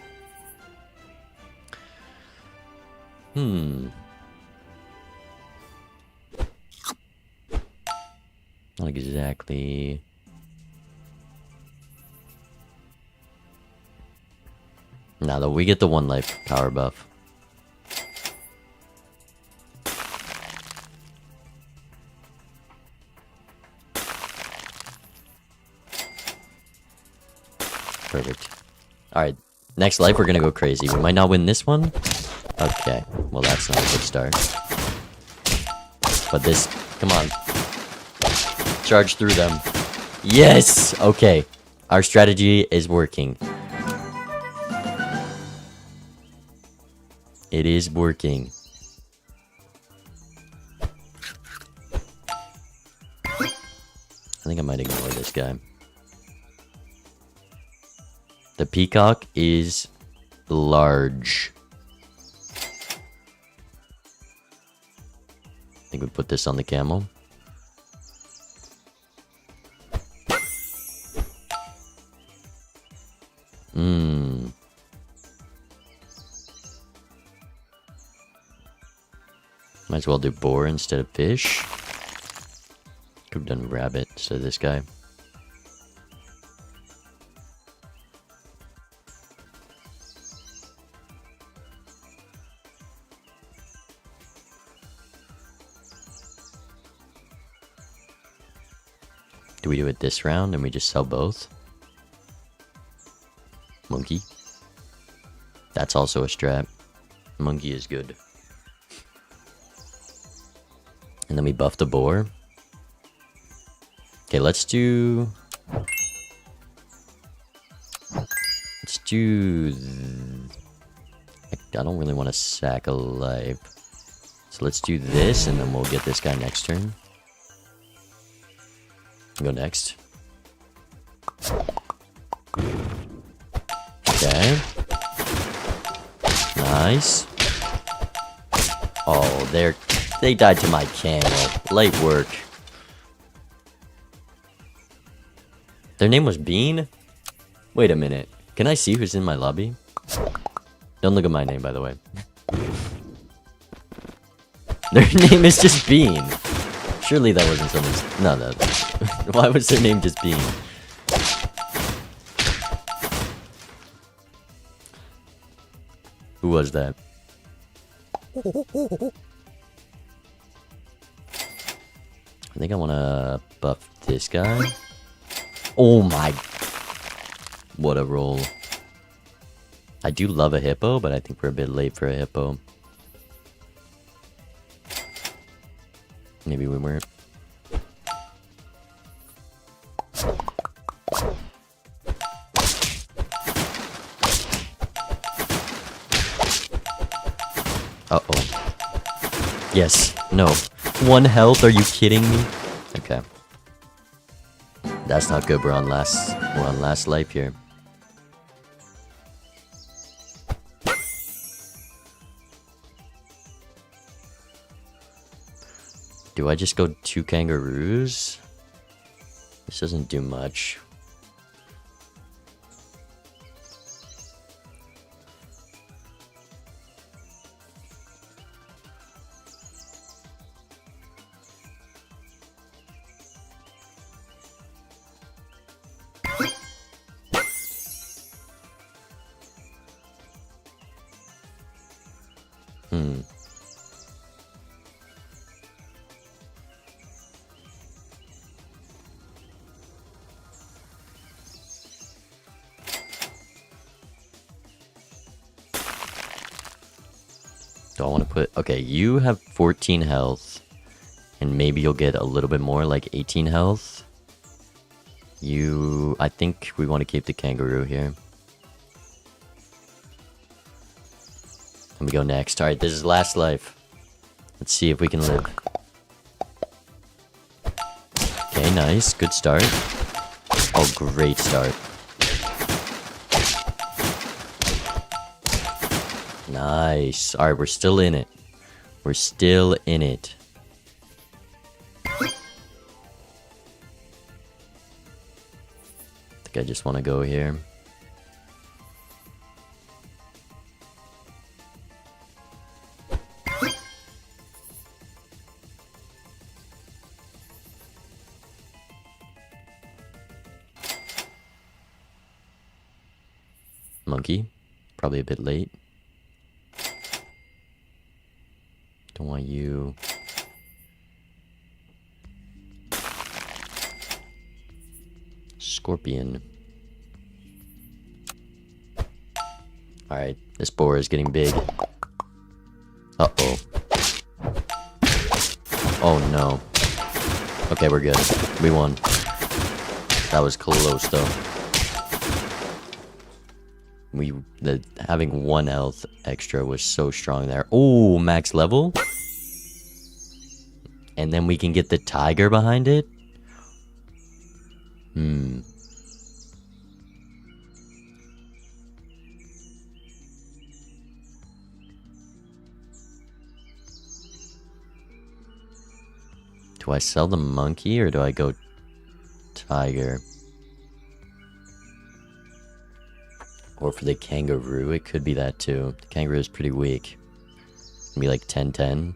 Not exactly. Now though, we get the 1 life power buff. Perfect. Alright, next life we're gonna go crazy. We might not win this one. Okay, well that's not a good start. But this, come on. Charge through them. Yes! Okay, our strategy is working. It is working. I think I might ignore this guy. The peacock is large. I think we put this on the camel. Might as well do boar instead of fish. Could have done rabbit instead of this guy. Do we do it this round and we just sell both? Monkey. That's also a strat. Monkey is good. And then we buff the boar. Okay, let's do... I don't really want to sack a life. So let's do this and then we'll get this guy next turn. Go next. Okay. Nice. Oh, they died to my camel. Light work. Their name was Bean? Wait a minute. Can I see who's in my lobby? Don't look at my name, by the way. Their name is just Bean. Surely that wasn't someone's... No. Why was their name just Bean? Who was that? I think I want to buff this guy. Oh my... What a roll. I do love a hippo, but I think we're a bit late for a hippo. Maybe we weren't. Uh-oh. Yes. No. 1 health? Are you kidding me? Okay. That's not good. We're on last life here. Do I just go 2 kangaroos? This doesn't do much. Do I want to put... Okay, you have 14 health. And maybe you'll get a little bit more, like 18 health. I think we want to keep the kangaroo here. Let me go next. Alright, this is last life. Let's see if we can live. Okay, nice. Good start. Oh, great start. Nice. Alright, we're still in it. We're still in it. I think I just want to go here. Monkey. Probably a bit late. Don't want you. Scorpion. Alright, this boar is getting big. Uh-oh. Oh no. Okay, we're good. We won. That was close though. Having 1 health extra was so strong there. Oh, max level. And then we can get the tiger behind it. Do I sell the monkey or do I go tiger? Or for the kangaroo, it could be that too. The kangaroo is pretty weak. Maybe like 10-10.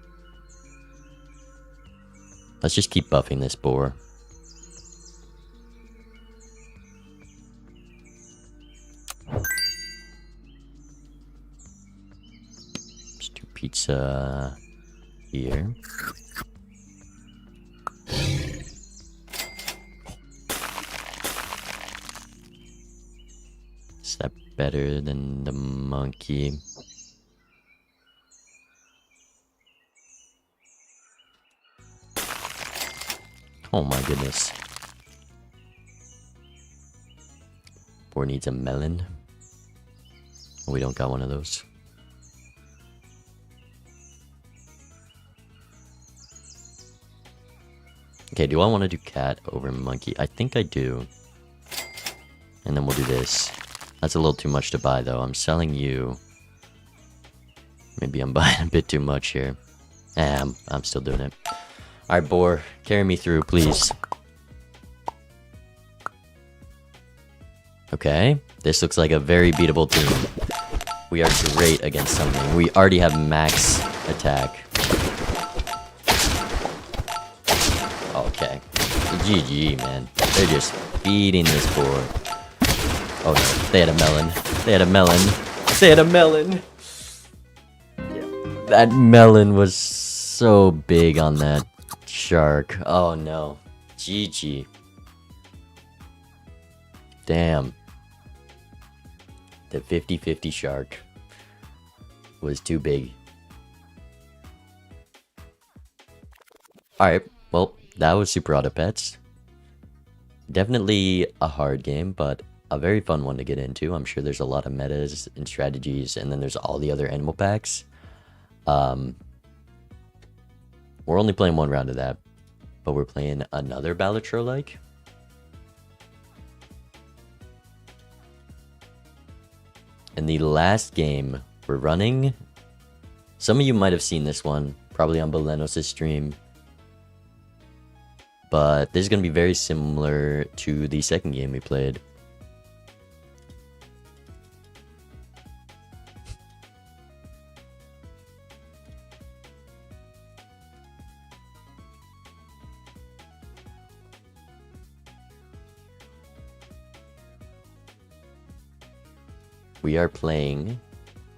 Let's just keep buffing this boar. Let's do pizza here. Is that better than the monkey? Oh my goodness. Boar needs a melon. We don't got one of those. Okay, do I want to do cat over monkey? I think I do. And then we'll do this. That's a little too much to buy though. I'm selling you. Maybe I'm buying a bit too much here. I'm still doing it. Alright, boar, carry me through, please. Okay, this looks like a very beatable team. We are great against something. We already have max attack. Okay. GG, man. They're just feeding this boar. Oh no, they had a melon. They had a melon. They had a melon! Yeah. That melon was so big on that shark. Oh no. GG. Damn. The 50-50 shark was too big. Alright, well, that was Super Auto Pets. Definitely a hard game, but a very fun one to get into. I'm sure there's a lot of metas and strategies, and then there's all the other animal packs. We're only playing 1 round of that, but we're playing another Balatro like. In the last game we're running, some of you might have seen this one, probably on Balenos' stream. But this is going to be very similar to the second game we played. We are playing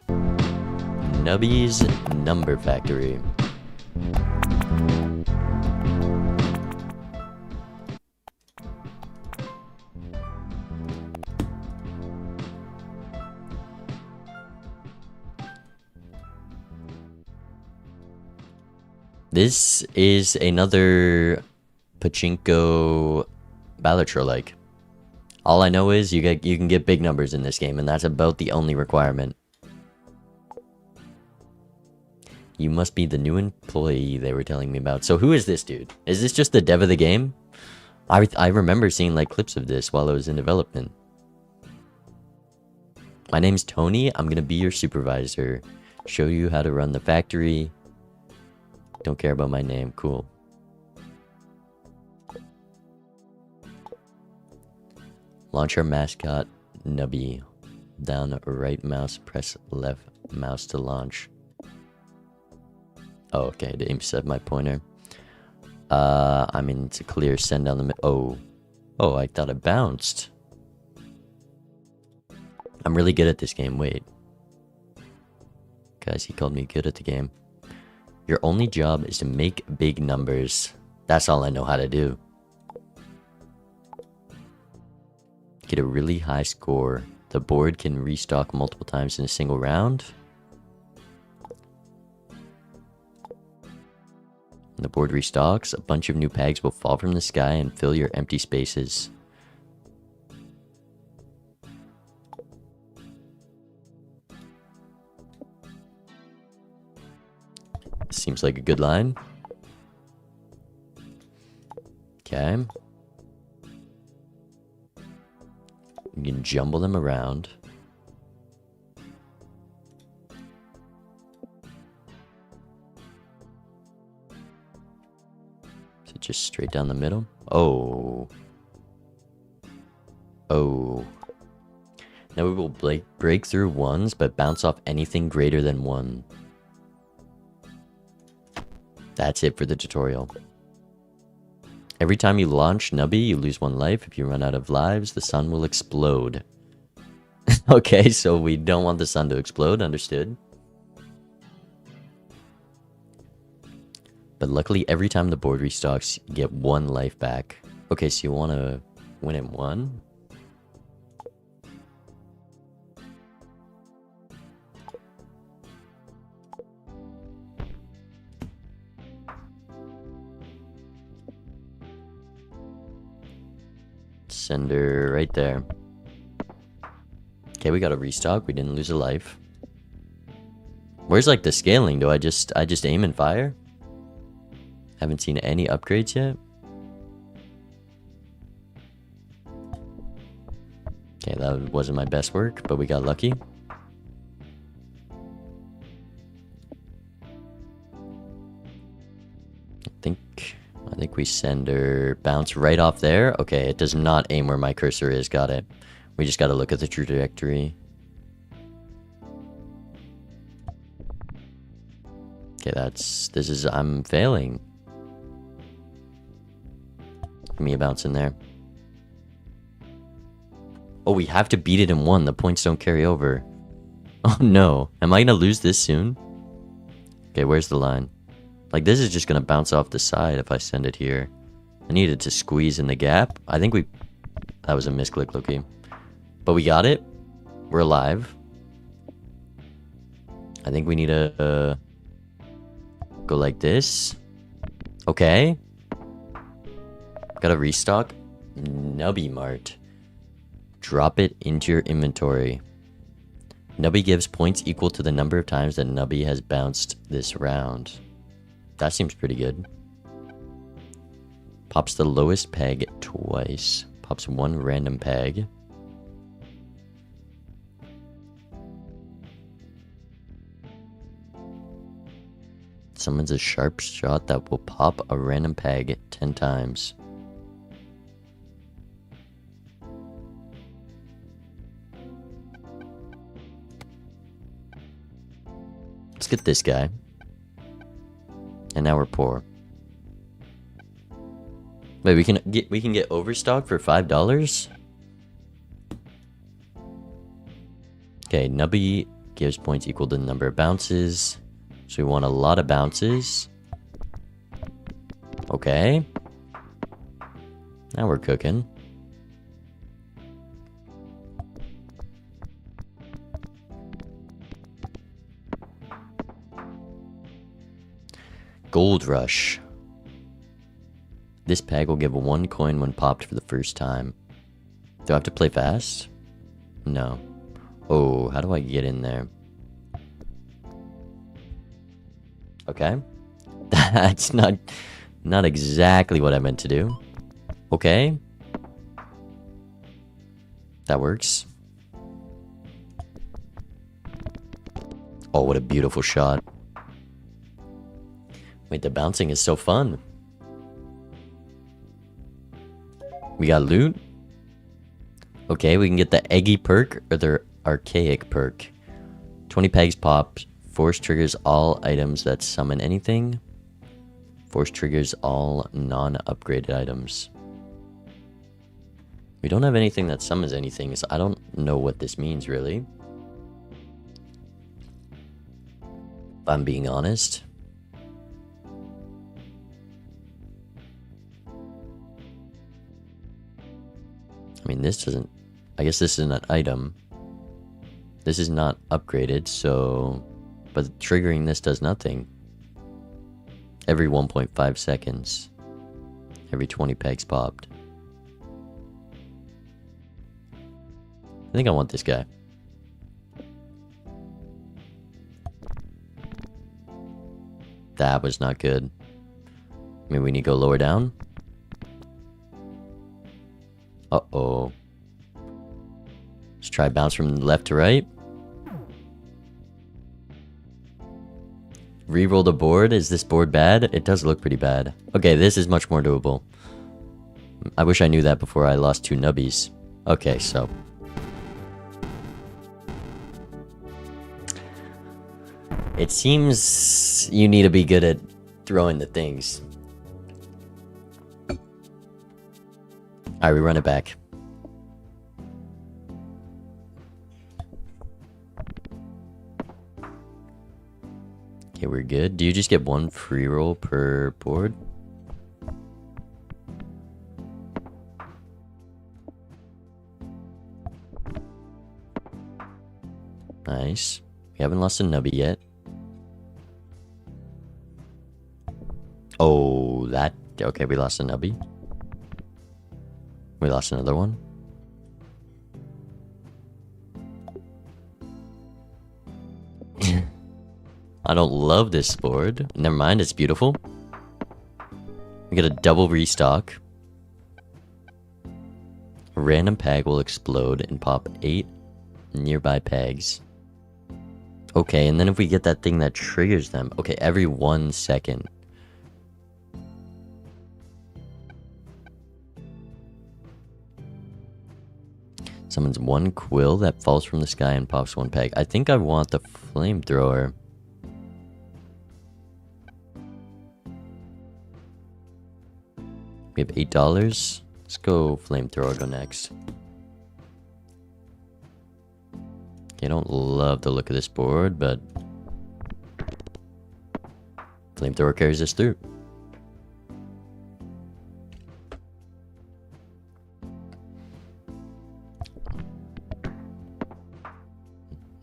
Nubby's Number Factory. This is another pachinko Balatro like. All I know is you can get big numbers in this game, and that's about the only requirement. You must be the new employee they were telling me about. So who is this dude? Is this just the dev of the game? I remember seeing like clips of this while it was in development. My name's Tony. I'm gonna be your supervisor. Show you how to run the factory. Don't care about my name. Cool. Launch our mascot, Nubby. Down right mouse, press left mouse to launch. Oh, okay, I didn't set my pointer. I mean, to clear, send down the oh. Oh, I thought it bounced. I'm really good at this game, wait. Guys, he called me good at the game. Your only job is to make big numbers. That's all I know how to do. Get a really high score. The board can restock multiple times in a single round. When the board restocks, a bunch of new pegs will fall from the sky and fill your empty spaces. Seems like a good line. Okay. You can jumble them around. So just straight down the middle. Oh. Oh. Now we will break through ones, but bounce off anything greater than one. That's it for the tutorial. Every time you launch Nubby, you lose 1 life. If you run out of lives, the sun will explode. Okay, so we don't want the sun to explode, understood. But luckily, every time the board restocks, you get 1 life back. Okay, so you want to win in 1? Send her right there. Okay, we got a restock. We didn't lose a life. Where's like the scaling? Do I just aim and fire? Haven't seen any upgrades yet. Okay, that wasn't my best work, but we got lucky. I think we send her bounce right off there. Okay, it does not aim where my cursor is. Got it. We just got to look at the trajectory. Okay, I'm failing. Give me a bounce in there. Oh, we have to beat it in 1. The points don't carry over. Oh no. Am I gonna lose this soon? Okay, where's the line? Like, this is just gonna bounce off the side if I send it here. I needed to squeeze in the gap. I think that was a misclick, Loki. But we got it. We're alive. I think we need to go like this. Okay. Got a restock. Nubby Mart. Drop it into your inventory. Nubby gives points equal to the number of times that Nubby has bounced this round. That seems pretty good. Pops the lowest peg twice. Pops 1 random peg. Summons a sharp shot that will pop a random peg 10 times. Let's get this guy. And now we're poor. Wait, we can get overstock for $5? Okay, Nubby gives points equal to the number of bounces. So we want a lot of bounces. Okay. Now we're cooking. Gold Rush. This peg will give 1 coin when popped for the first time. Do I have to play fast? No. Oh, how do I get in there? Okay. That's not exactly what I meant to do. Okay. That works. Oh, what a beautiful shot. Wait, the bouncing is so fun. We got loot. Okay, we can get the eggy perk or the archaic perk. 20 pegs pop. Force triggers all items that summon anything. Force triggers all non-upgraded items. We don't have anything that summons anything, so I don't know what this means, really. If I'm being honest. I mean, this doesn't... I guess this isn't an item. This is not upgraded, so... But triggering this does nothing. Every 1.5 seconds. Every 20 pegs popped. I think I want this guy. That was not good. Maybe we need to go lower down? Uh-oh. Let's try bounce from left to right. Reroll the board. Is this board bad? It does look pretty bad. Okay, this is much more doable. I wish I knew that before I lost 2 nubbies. Okay, so... It seems you need to be good at throwing the things. Alright, we run it back. Okay, we're good. Do you just get 1 free roll per board? Nice. We haven't lost a nubby yet. Oh, that... Okay, we lost a nubby. We lost another one. I don't love this board. Never mind, it's beautiful. We get a double restock. A random peg will explode and pop 8 nearby pegs. Okay, and then if we get that thing that triggers them. Okay, every 1 second. Summons 1 quill that falls from the sky and pops 1 peg. I think I want the flamethrower. We have $8. Let's go flamethrower, go next. Okay, I don't love the look of this board, but flamethrower carries us through.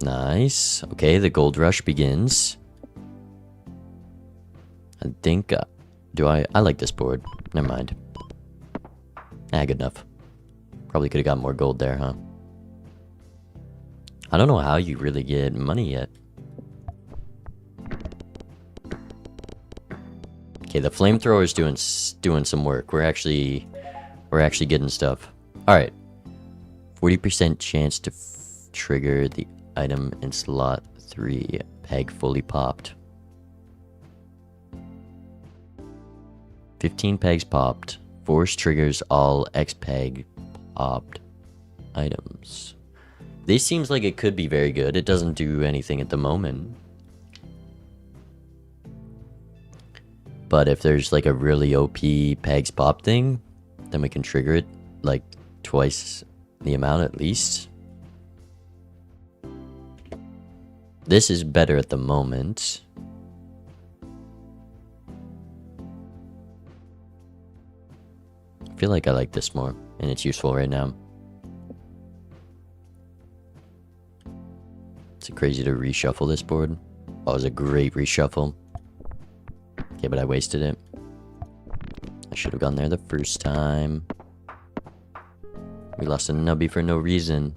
Nice. Okay, the gold rush begins. I think... I like this board. Never mind. Good enough. Probably could have got more gold there, huh? I don't know how you really get money yet. Okay, the flamethrower is doing some work. We're actually getting stuff. All right. 40% chance to trigger the item in slot 3. Peg fully popped. 15 pegs popped. Force triggers all X peg popped items. This seems like it could be very good. It doesn't do anything at the moment. But if there's like a really OP pegs pop thing, then we can trigger it like twice the amount at least. This is better at the moment. I feel like I like this more, and it's useful right now. Is it crazy to reshuffle this board? Oh, it was a great reshuffle. Okay, but I wasted it. I should have gone there the first time. We lost a Nubby for no reason.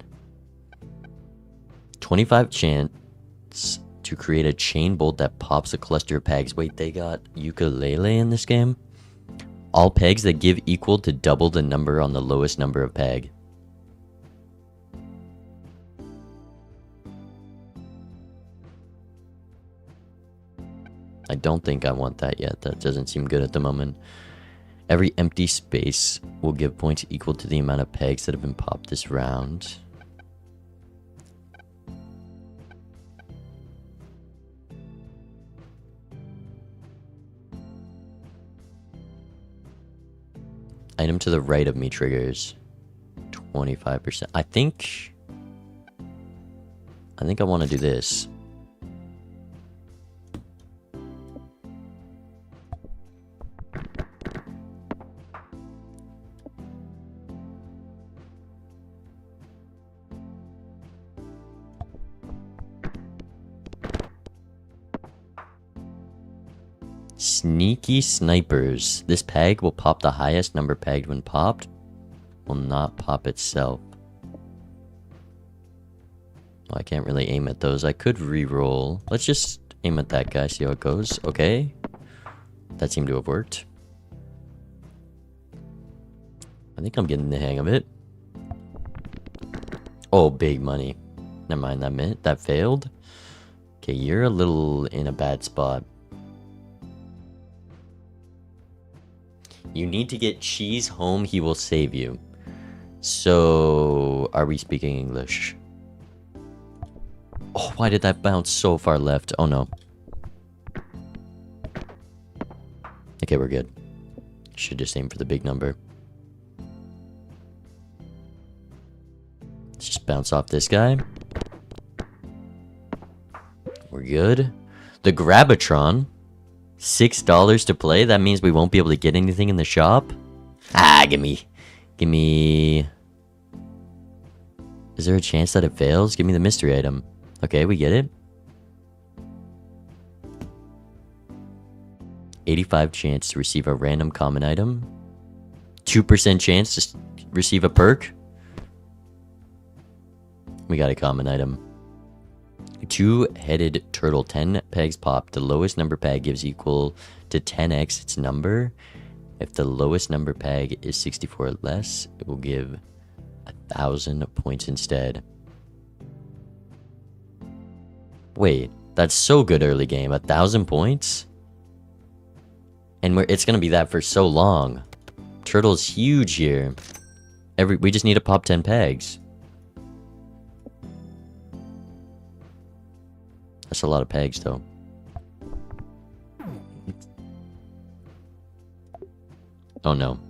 25 chance to create a chain bolt that pops a cluster of pegs. Wait, they got ukulele in this game? All pegs that give equal to double the number on the lowest number of peg. I don't think I want that yet. That doesn't seem good at the moment. Every empty space will give points equal to the amount of pegs that have been popped this round. Item to the right of me triggers 25%. I think I want to do this. Sneaky snipers. This peg will pop the highest number pegged when popped. Will not pop itself. Well, I can't really aim at those. I could re-roll. Let's just aim at that guy, see how it goes. Okay. That seemed to have worked. I think I'm getting the hang of it. Oh, big money. Never mind, that failed. Okay, you're a little in a bad spot. You need to get Cheese home, he will save you. So, are we speaking English? Oh, why did that bounce so far left? Oh no. Okay, we're good. Should just aim for the big number. Let's just bounce off this guy. We're good. The Grabatron. $6 to play? That means we won't be able to get anything in the shop? Ah, give me... Is there a chance that it fails? Give me the mystery item. Okay, we get it. 85 chance to receive a random common item. 2% chance to receive a perk. We got a common item. Two-headed turtle. 10 pegs pop. The lowest number peg gives equal to 10x its number. If the lowest number peg is 64 or less, it will give 1,000 points instead. Wait, that's so good early game. 1,000 points? And it's gonna be that for so long. Turtle's huge here. We just need to pop 10 pegs. That's a lot of pegs, though. Oh no.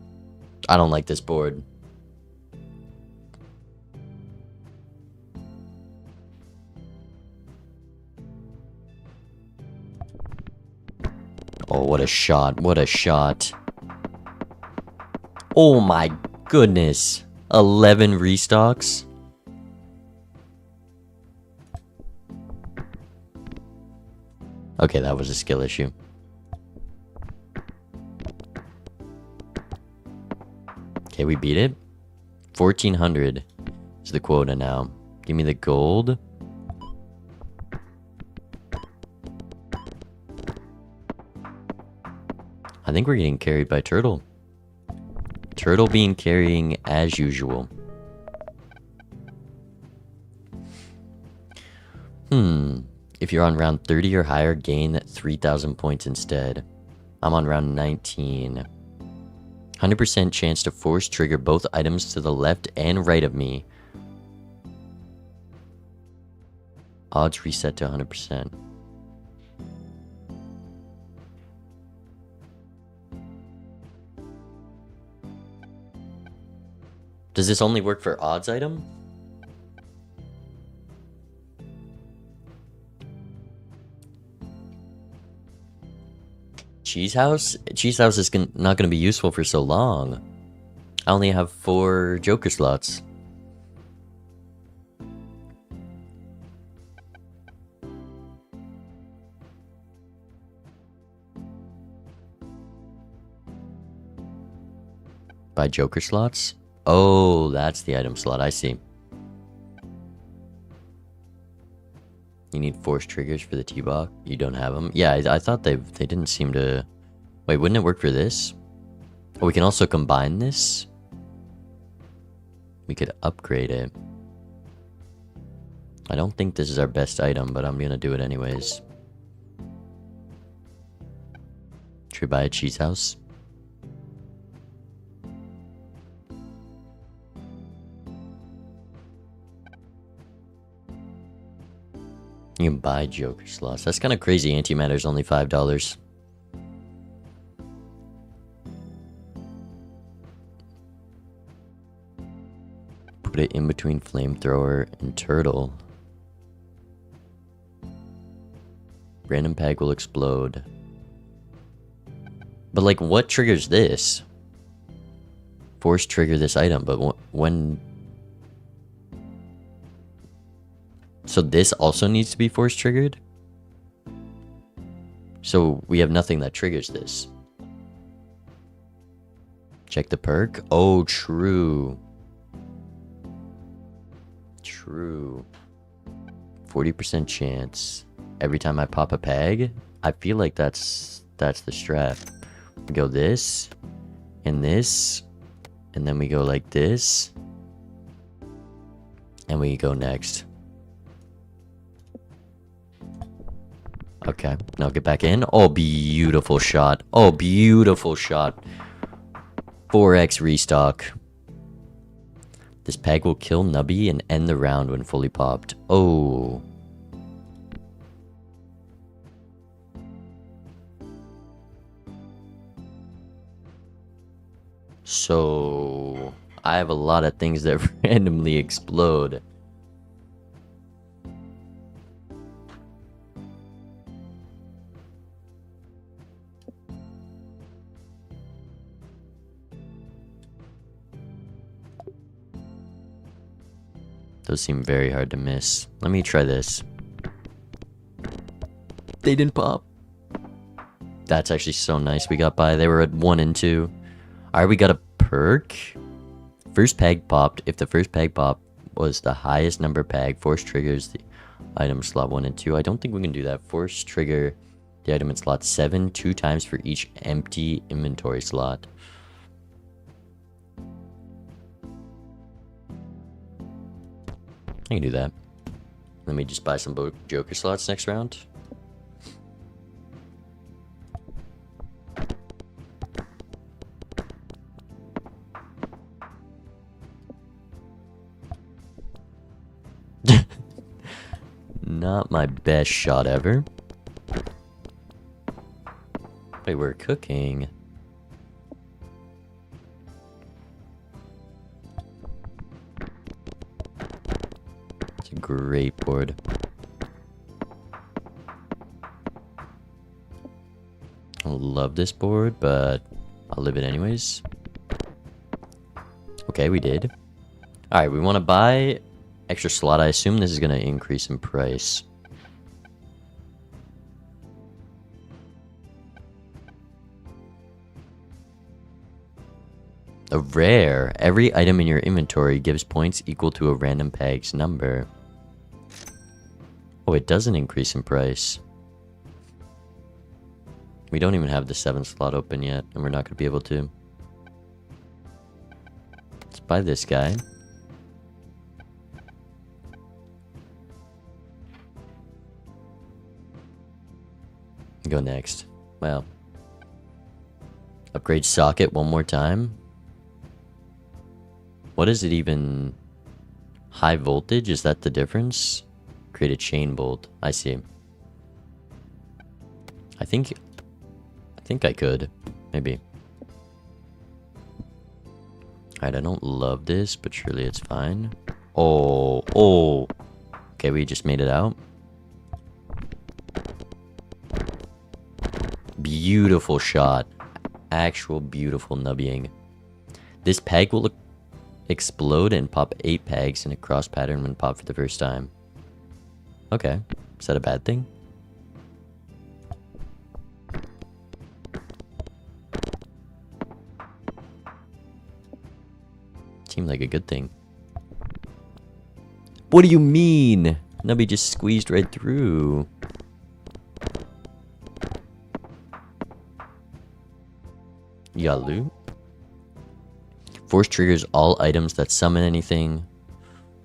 I don't like this board. Oh, what a shot. What a shot. Oh my goodness. 11 restocks. Okay, that was a skill issue. Okay, we beat it. 1,400 is the quota now. Give me the gold. I think we're getting carried by Turtle. Turtle being carrying as usual. If you're on round 30 or higher, gain 3,000 points instead. I'm on round 19. 100% chance to force trigger both items to the left and right of me. Odds reset to 100%. Does this only work for odds item? Cheese house? Cheese house is not going to be useful for so long. I only have 4 Joker slots. Buy Joker slots? Oh, that's the item slot. I see. You need force triggers for the T-Box? You don't have them? Yeah, I thought they didn't seem to... Wait, wouldn't it work for this? Oh, we can also combine this? We could upgrade it. I don't think this is our best item, but I'm gonna do it anyways. Should we buy a cheese house? You can buy Joker slots. That's kind of crazy. Antimatter's only $5. Put it in between flamethrower and turtle. Random peg will explode. But like, what triggers this? Force trigger this item, but when... So this also needs to be force triggered? So we have nothing that triggers this. Check the perk. Oh, true. True. 40% chance. Every time I pop a peg? I feel like that's the strat. We go this, and then we go like this, and we go next. Okay, now get back in. Oh, beautiful shot. Oh, beautiful shot. 4x restock. This peg will kill Nubby and end the round when fully popped. Oh. So, I have a lot of things that randomly explode. Those seem very hard to miss. Let me try this. They didn't pop. That's actually so nice. We got by. They were at 1 and 2. Alright, we got a perk. First peg popped. If the first peg pop was the highest number peg, force triggers the item slot 1 and 2. I don't think we can do that. Force trigger the item in slot 7 2 times for each empty inventory slot. I can do that. Let me just buy some Joker slots next round. Not my best shot ever. Wait, we're cooking. It's a great board. I love this board, but I'll live it anyways. Okay, we did. Alright, we want to buy extra slot. I assume this is going to increase in price. A rare. Every item in your inventory gives points equal to a random peg's number. Oh, it doesn't increase in price. We don't even have the 7th slot open yet, and we're not going to be able to. Let's buy this guy. Go next. Well. Upgrade socket one more time. What is it even? High voltage? Is that the difference? Create a chain bolt. I see. I think I could. Maybe. Alright, I don't love this, but surely it's fine. Oh, oh. Okay, we just made it out. Beautiful shot. Actual beautiful nubbying. This peg will explode and pop 8 pegs in a cross pattern when popped for the first time. Okay. Is that a bad thing? Seemed like a good thing. What do you mean? Nubby just squeezed right through. You got loot? Force triggers all items that summon anything.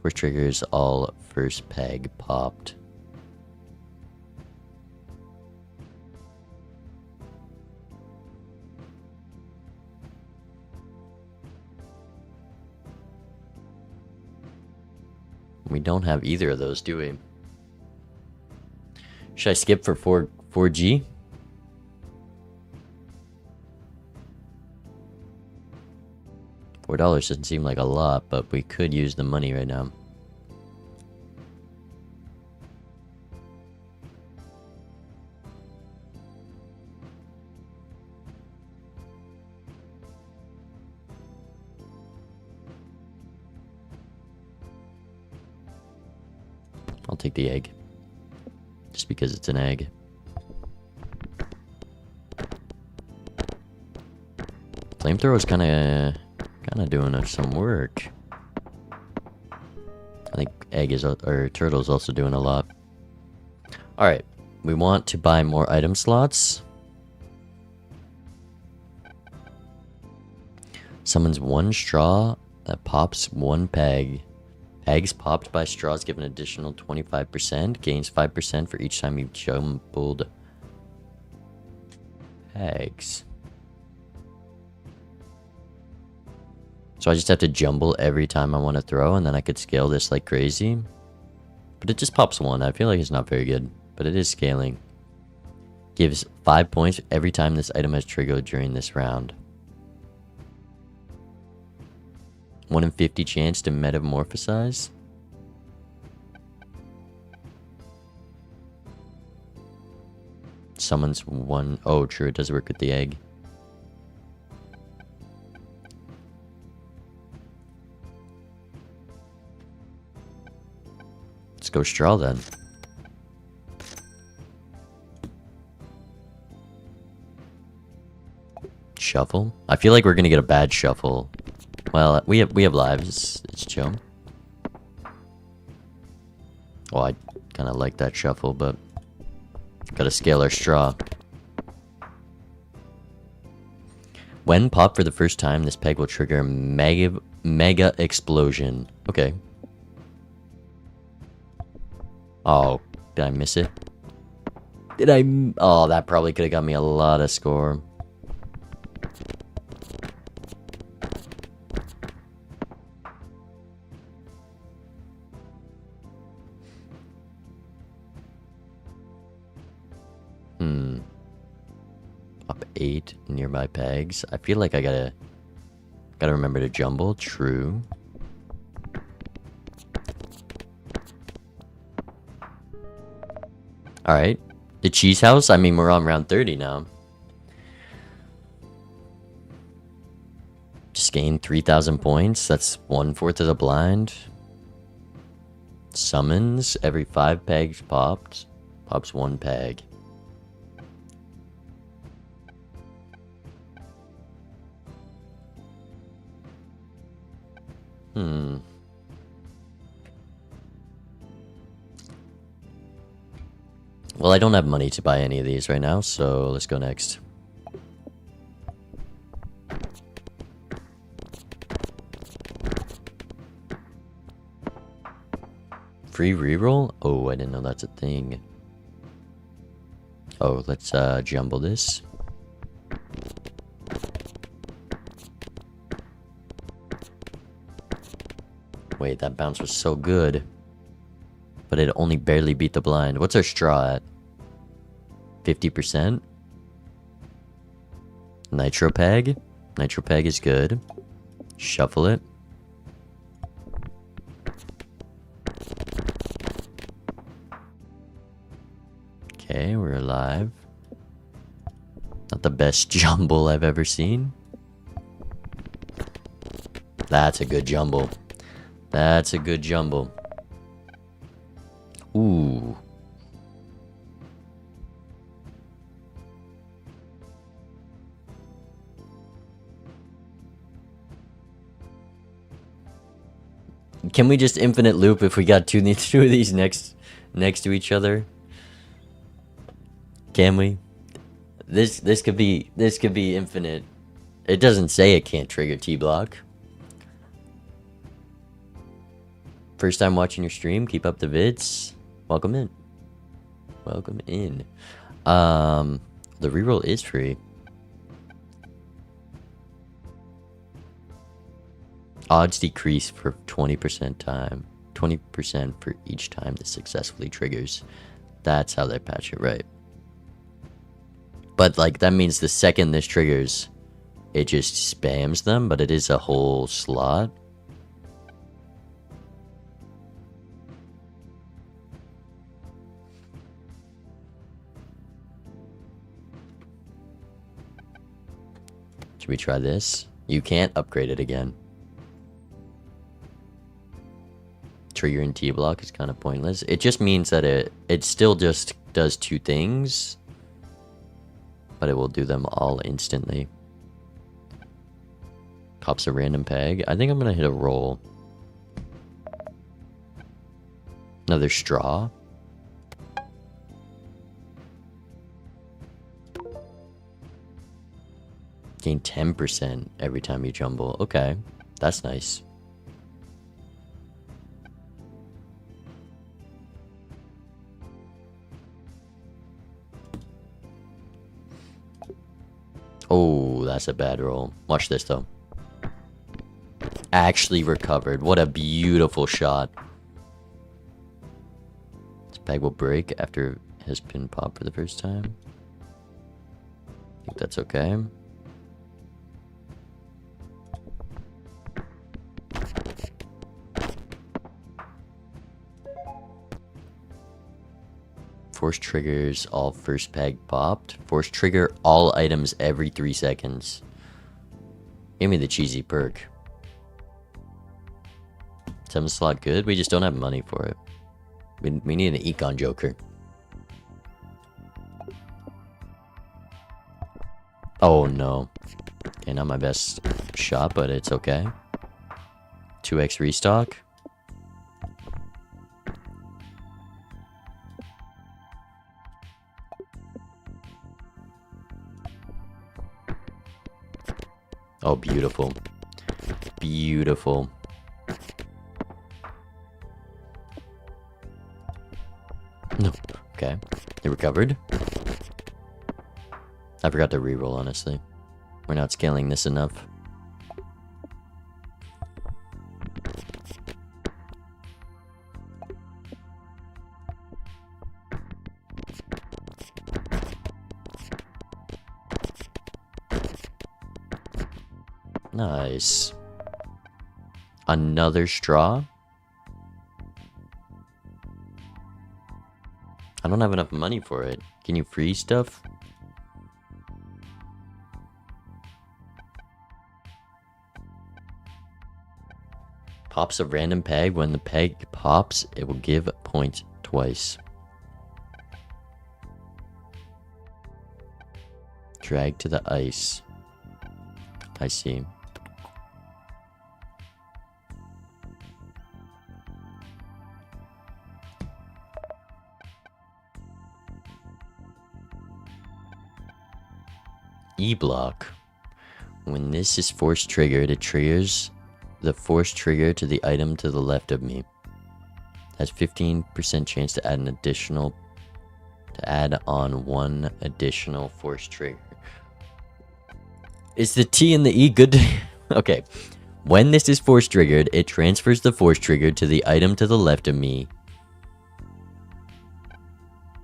Force triggers all first peg popped. We don't have either of those, do we? Should I skip for 4G? $4 doesn't seem like a lot, but we could use the money right now. I'll take the egg. Just because it's an egg. Flamethrower is kind of doing us some work. I think egg is, or turtle is also doing a lot. All right, we want to buy more item slots. Summons 1 straw that pops 1 peg. Pegs popped by straws give an additional 25%. Gains 5% for each time you've jumbled pegs. So I just have to jumble every time I want to throw, and then I could scale this like crazy. But it just pops 1. I feel like it's not very good, but it is scaling. Gives 5 points every time this item has triggered during this round. 1 in 50 chance to metamorphosize. Summons 1. Oh, true, it does work with the egg. Let's go straw then. Shuffle? I feel like we're gonna get a bad shuffle. Well, we have lives. It's chill. Oh, I kind of like that shuffle, but gotta scale our straw. When popped for the first time, this peg will trigger a mega explosion. Okay. Oh, did I miss it? Did I? Oh, that probably could have got me a lot of score. Up 8 nearby pegs. I feel like I gotta remember to jumble. True. Alright. The cheese house? I mean, we're on round 30 now. Just gained 3,000 points. That's 1/4 of the blind. Summons. Every 5 pegs popped. Pops 1 peg. Well, I don't have money to buy any of these right now, so let's go next. Free reroll? Oh, I didn't know that's a thing. Oh, let's jumble this. Wait, that bounce was so good. But it only barely beat the blind. What's our straw at? 50%? Nitro peg? Nitro peg is good. Shuffle it. Okay, we're alive. Not the best jumble I've ever seen. That's a good jumble. That's a good jumble. Ooh. Can we just infinite loop if we got two of these next to each other? Can we? This could be infinite. It doesn't say it can't trigger T-block. First time watching your stream, keep up the vids. Welcome in. Welcome in. The reroll is free. Odds decrease for 20% time. 20% for each time this successfully triggers. That's how they patch it, right? But like that means the second this triggers, it just spams them, but it is a whole slot. Should we try this? You can't upgrade it again. Triggering T-block is kind of pointless. It just means that it still just does two things, but it will do them all instantly. Pops a random peg. I think I'm gonna hit a roll. Another straw. Gain 10% every time you jumble. Okay, that's nice. Oh, that's a bad roll. Watch this, though. Actually recovered. What a beautiful shot. This bag will break after it has been popped for the first time. I think that's okay. Force triggers all first peg popped. Force trigger all items every 3 seconds. Give me the cheesy perk. 7 slot good? We just don't have money for it. We need an econ joker. Oh no. Okay, not my best shot, but it's okay. 2x restock. Oh, beautiful. Beautiful. No. Okay. It recovered. I forgot to reroll, honestly. We're not scaling this enough. Nice. Another straw. I don't have enough money for it. Can you freeze stuff? Pops a random peg. When the peg pops, it will give points twice. Drag to the ice. I see. E-block. When this is force triggered, it triggers the force trigger to the item to the left of me. Has 15% chance to add on one additional force trigger. Is the T and the E good to... Okay. When this is force triggered, it transfers the force trigger to the item to the left of me.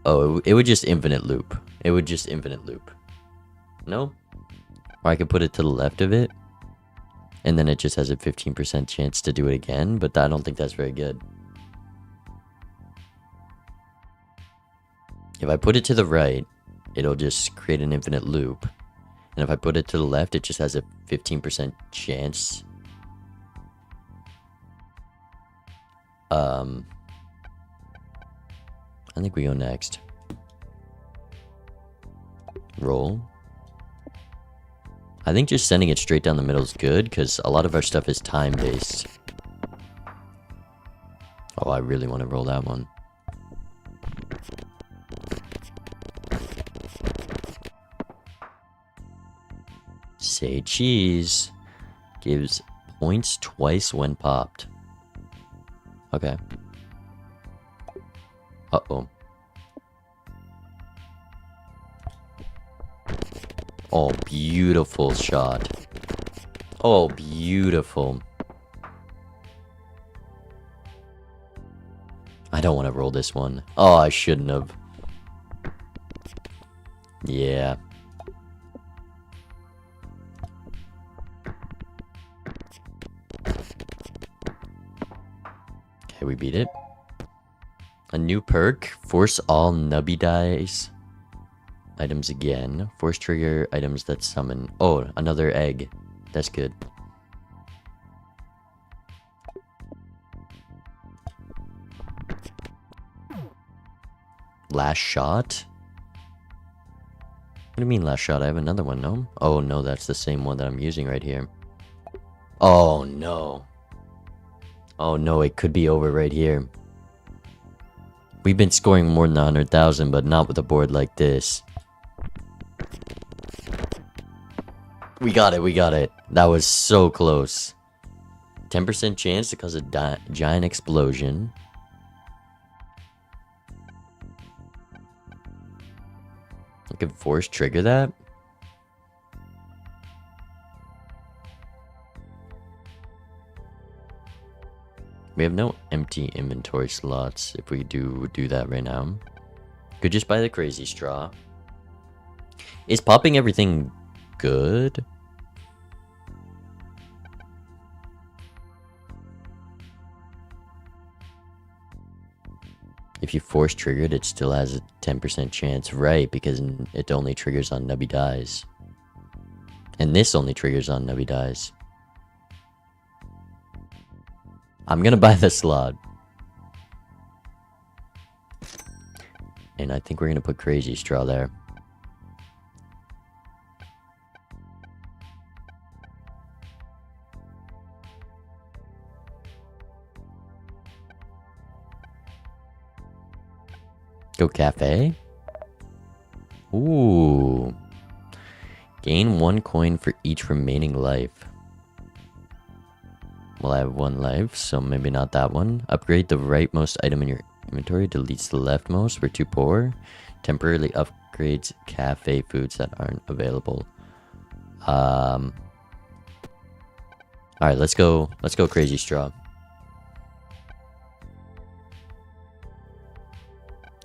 Oh, it would just infinite loop. It would just infinite loop. No? Or I could put it to the left of it. And then it just has a 15% chance to do it again, but I don't think that's very good. If I put it to the right, it'll just create an infinite loop. And if I put it to the left, it just has a 15% chance. I think we go next. Roll. I think just sending it straight down the middle is good, because a lot of our stuff is time-based. Oh, I really want to roll that one. Say cheese. Gives points twice when popped. Okay. Uh-oh. Oh, beautiful shot. Oh, beautiful. I don't want to roll this one. Oh, I shouldn't have. Yeah. Okay, we beat it. A new perk. Force all Nubby dice items again. Force trigger items that summon. Oh, another egg. That's good. Last shot? What do you mean last shot? I have another one, no? Oh no, that's the same one that I'm using right here. Oh no. Oh no, it could be over right here. We've been scoring more than 100,000, but not with a board like this. We got it, we got it. That was so close. 10% chance to cause a giant explosion. I could force trigger that. We have no empty inventory slots if we do that right now. Could just buy the crazy straw. Is popping everything good? If you force triggered, it still has a 10% chance, right? Because it only triggers on Nubby dies. And this only triggers on Nubby dies. I'm gonna buy the slot. And I think we're gonna put crazy straw there. Go cafe. Ooh. Gain 1 coin for each remaining life. Well, I have 1 life, so maybe not that one. Upgrade the rightmost item in your inventory. Deletes the leftmost. We're too poor. Temporarily upgrades cafe foods that aren't available. Alright, let's go crazy straw.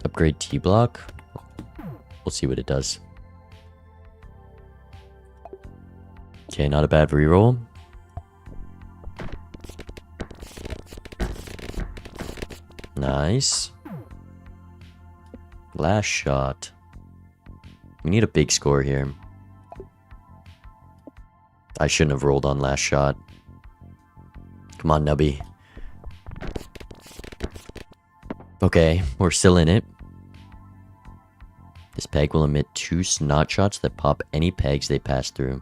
Upgrade T-block. We'll see what it does. Okay, not a bad reroll. Nice. Last shot. We need a big score here. I shouldn't have rolled on last shot. Come on, Nubby. Okay, we're still in it. This peg will emit 2 snot shots that pop any pegs they pass through.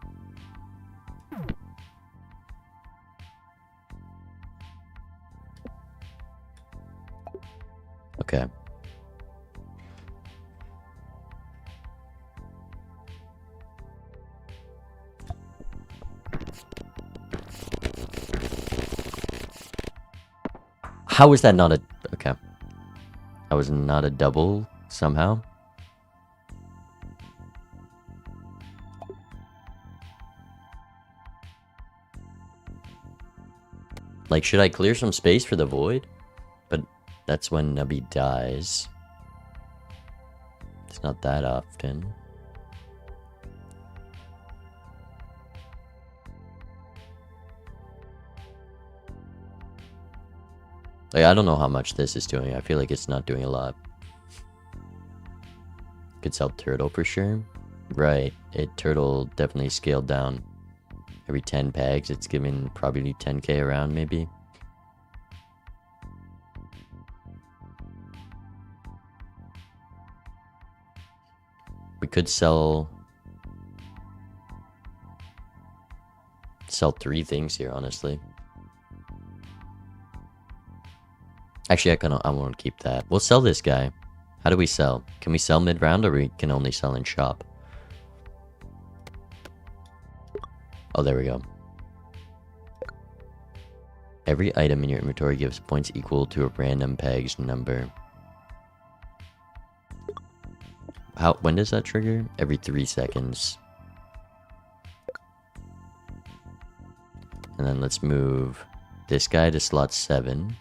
Okay. How is that not a... Okay. That was not a double somehow. Like, should I clear some space for the void? But that's when Nubby dies. It's not that often. Like, I don't know how much this is doing. I feel like it's not doing a lot. Could sell turtle for sure. Right. Turtle definitely scaled down. Every 10 pegs, it's giving probably 10k around, maybe. We could sell 3 things here, honestly. Actually, I won't keep that. We'll sell this guy. How do we sell? Can we sell mid-round, or we can only sell in shop? Oh, there we go. Every item in your inventory gives points equal to a random peg's number. When does that trigger? Every 3 seconds. And then let's move this guy to slot 7.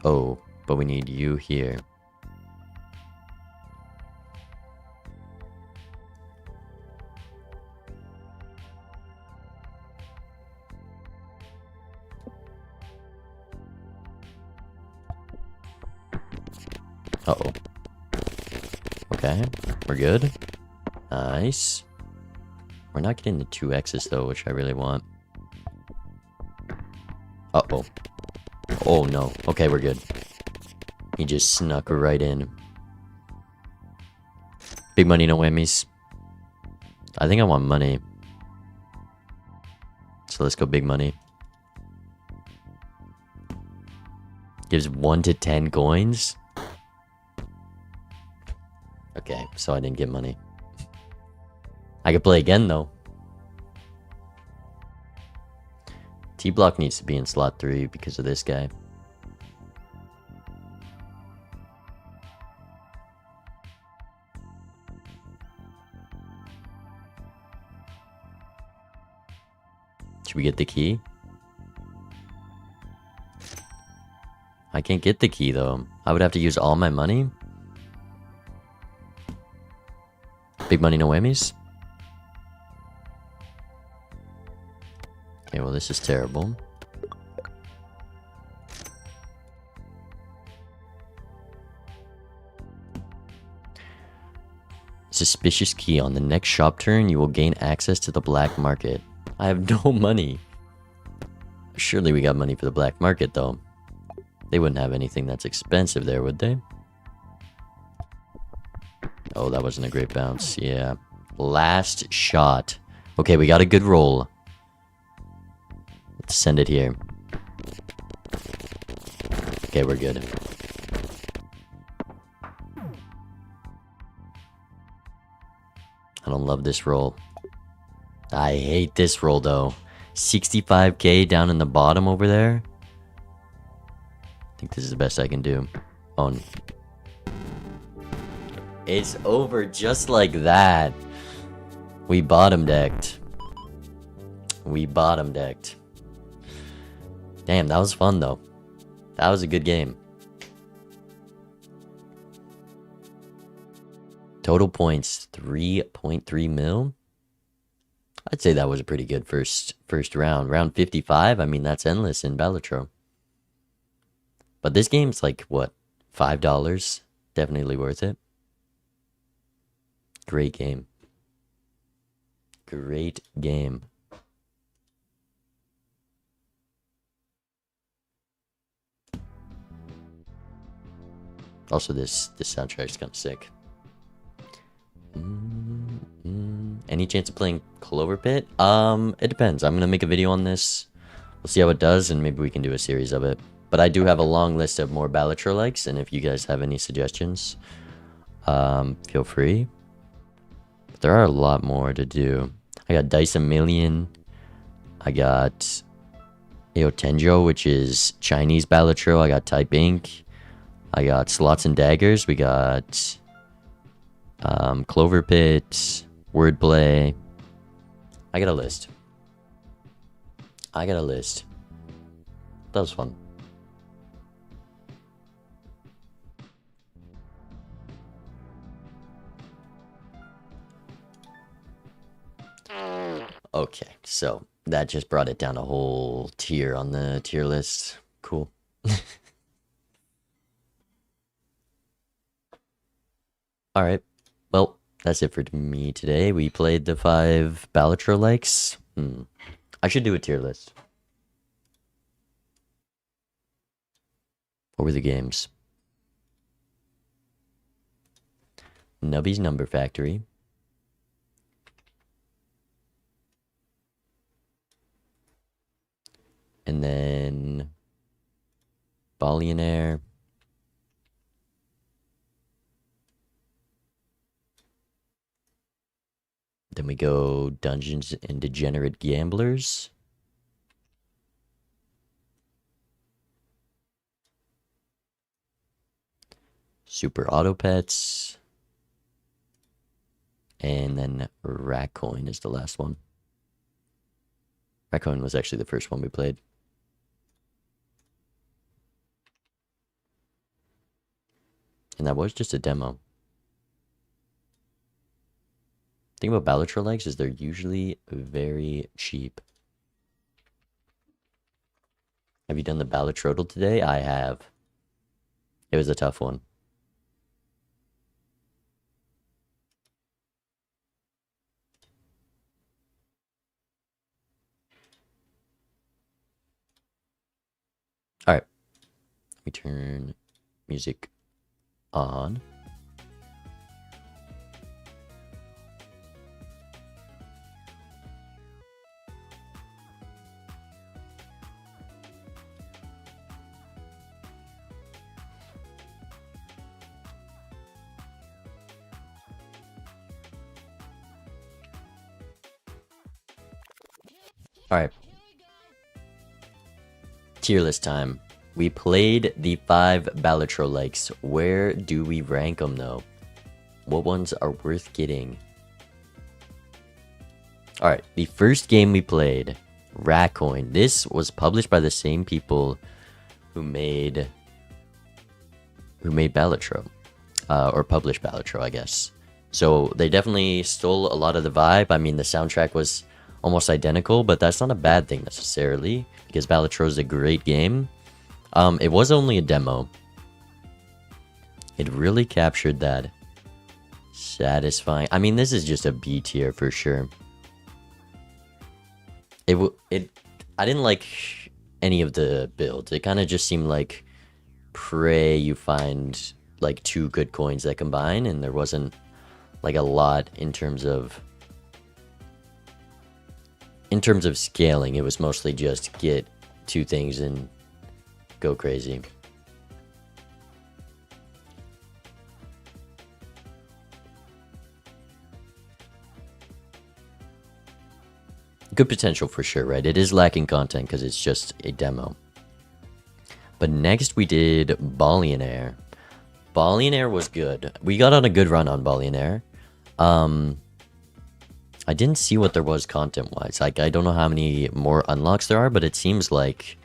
Oh, but we need you here. Uh-oh. Okay, we're good. Nice. We're not getting the 2x's though, which I really want. Uh-oh. Oh no. Okay, we're good. He just snuck right in. Big money, no whammies. I think I want money. So let's go big money. Gives 1 to 10 coins. Okay, so I didn't get money. I could play again though. T-block needs to be in slot 3 because of this guy. Should we get the key? I can't get the key though. I would have to use all my money. Big money, no whammies. Okay, well this is terrible. Suspicious key. On the next shop turn, you will gain access to the black market. I have no money. Surely we got money for the black market though. They wouldn't have anything that's expensive there, would they? Oh, that wasn't a great bounce. Yeah. Last shot. Okay, we got a good roll. Let's send it here. Okay, we're good. I don't love this roll. I hate this roll though. 65k down in the bottom over there. I think this is the best I can do. Oh, it's over just like that. We bottom decked. We bottom decked. Damn, that was fun though. That was a good game. Total points 3.3 mil. I'd say that was a pretty good first round. Round 55, I mean that's endless in Balatro. But this game's like what, $5? Definitely worth it. Great game. Great game. Also, this soundtrack's kind of sick. Any chance of playing Clover Pit? It depends. I'm gonna make a video on this. We'll see how it does, and maybe we can do a series of it. But I do have a long list of more Balatro likes, and if you guys have any suggestions, feel free. But there are a lot more to do. I got Dice a Million. I got Aotenjo, which is Chinese Balatro. I got Type Inc. I got Slots and Daggers. We got Clover Pit, Wordplay. I got a list. That was fun. Okay, so That just brought it down a whole tier on the tier list. Cool. Alright. Well, that's it for me today. We played the 5 Balatro likes. I should do a tier list. What were the games? Nubby's Number Factory. And then Billionaire. Then we go Dungeons and Degenerate Gamblers. Super Auto Pets. And then Ratcoin is the last one. Ratcoin was actually the first one we played. And that was just a demo. The thing about Balatro likes is they're usually very cheap. Have you done the Balatrodal today? I have. It was a tough one. Alright. We turn music on. Alright. Tier list time. We played the 5 Balatro likes. Where do we rank them though? What ones are worth getting? Alright, the first game we played, Ratcoin. This was published by the same people who made Balatro. Or published Balatro, I guess. So they definitely stole a lot of the vibe. I mean, the soundtrack was almost identical, but that's not a bad thing necessarily, because Balatro is a great game. It was only a demo. It really captured that satisfying. I mean, this is just a B tier for sure. I didn't like any of the builds. It kind of just seemed like pray you find like 2 good coins that combine, and there wasn't like a lot in terms of scaling. It was mostly just get 2 things and go crazy. Good potential for sure, right? It is lacking content because it's just a demo. But next we did Billionaire. Billionaire was good. We got on a good run on Billionaire. I didn't see what there was content-wise. Like, I don't know how many more unlocks there are, but it seems like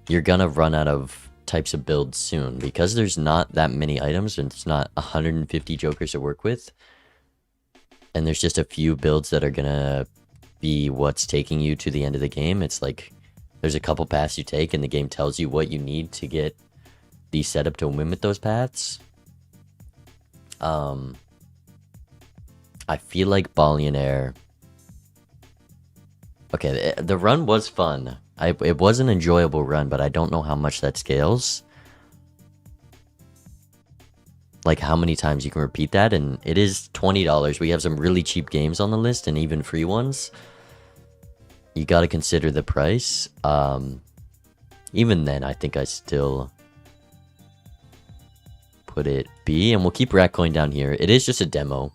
you're gonna run out of types of builds soon. Because there's not that many items, and it's not 150 jokers to work with. And there's just a few builds that are gonna be what's taking you to the end of the game. It's like, there's a couple paths you take, and the game tells you what you need to get the setup to win with those paths. I feel like Billionaire. Okay, the run was fun. It was an enjoyable run, but I don't know how much that scales. Like how many times you can repeat that, and it is $20. We have some really cheap games on the list, and even free ones. You got to consider the price. Even then, I think I still put it B, and we'll keep Ratcoin down here. It is just a demo.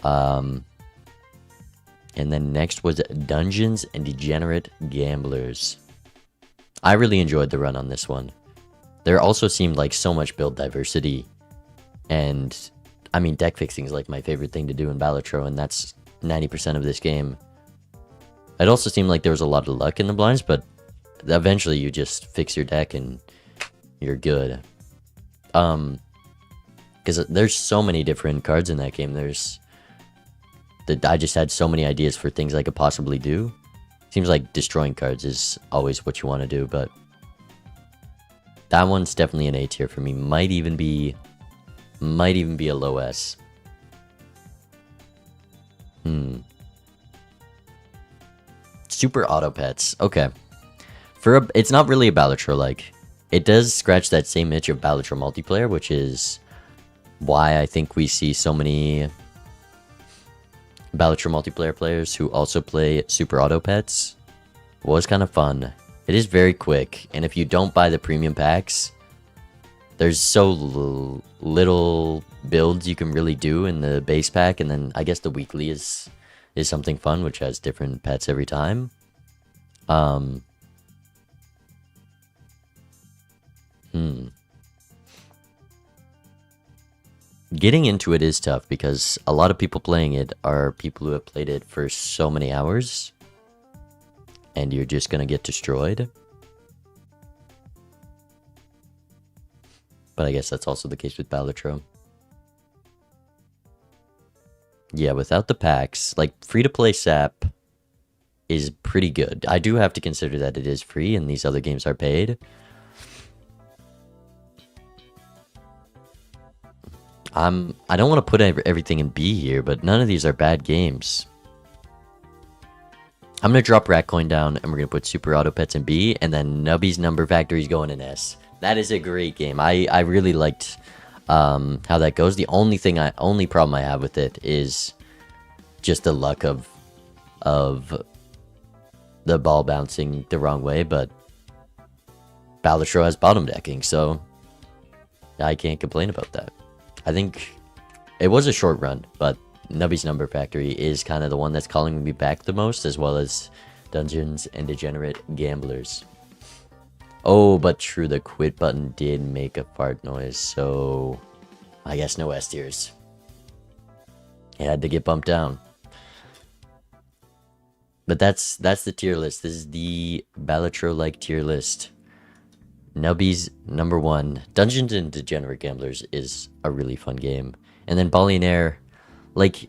And then next was Dungeons and Degenerate Gamblers. I really enjoyed the run on this one. There also seemed like so much build diversity. And, I mean, deck fixing is like my favorite thing to do in Balatro, and that's 90% of this game. It also seemed like there was a lot of luck in the blinds, but eventually you just fix your deck and you're good. Because there's so many different cards in that game. There's I just had so many ideas for things I could possibly do. Seems like destroying cards is always what you want to do, but that one's definitely an A tier for me. Might even be a low S. Super auto pets. Okay. It's not really a Balatro like. It does scratch that same itch of Balatro multiplayer, which is why I think we see so many Balatro multiplayer players who also play Super Auto Pets. Was kind of fun. It is very quick, and if you don't buy the premium packs, there's so little builds you can really do in the base pack, and then I guess the weekly is something fun, which has different pets every time. Getting into it is tough because a lot of people playing it are people who have played it for so many hours, and you're just gonna get destroyed. But I guess that's also the case with Balatro. Yeah, without the packs, like, free-to-play SAP is pretty good. I do have to consider that it is free and these other games are paid. I don't want to put everything in B here, but none of these are bad games. I'm going to drop Rat Coin down, and we're going to put Super Auto Pets in B, and then Nubby's Number Factory's going in S. That is a great game. I really liked how that goes. The only problem I have with it is just the luck of the ball bouncing the wrong way, but Balatro has bottom decking, so I can't complain about that. I think it was a short run, but Nubby's Number Factory is kind of the one that's calling me back the most, as well as Dungeons and Degenerate Gamblers. Oh, but true, the quit button did make a fart noise, so I guess no S tiers. It had to get bumped down. But that's the tier list. This is the Balatro-like tier list. Nubby's number 1. Dungeons and Degenerate Gamblers is a really fun game. And then Billionaire, like,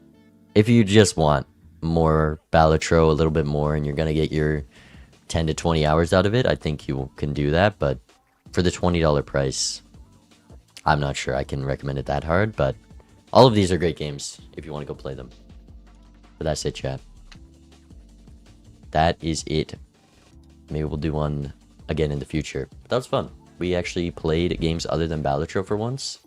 if you just want more Balatro, a little bit more, and you're going to get your 10 to 20 hours out of it, I think you can do that. But for the $20 price, I'm not sure I can recommend it that hard. But all of these are great games if you want to go play them. But that's it, chat. That is it. Maybe we'll do one again in the future. But that was fun. We actually played games other than Balatro for once.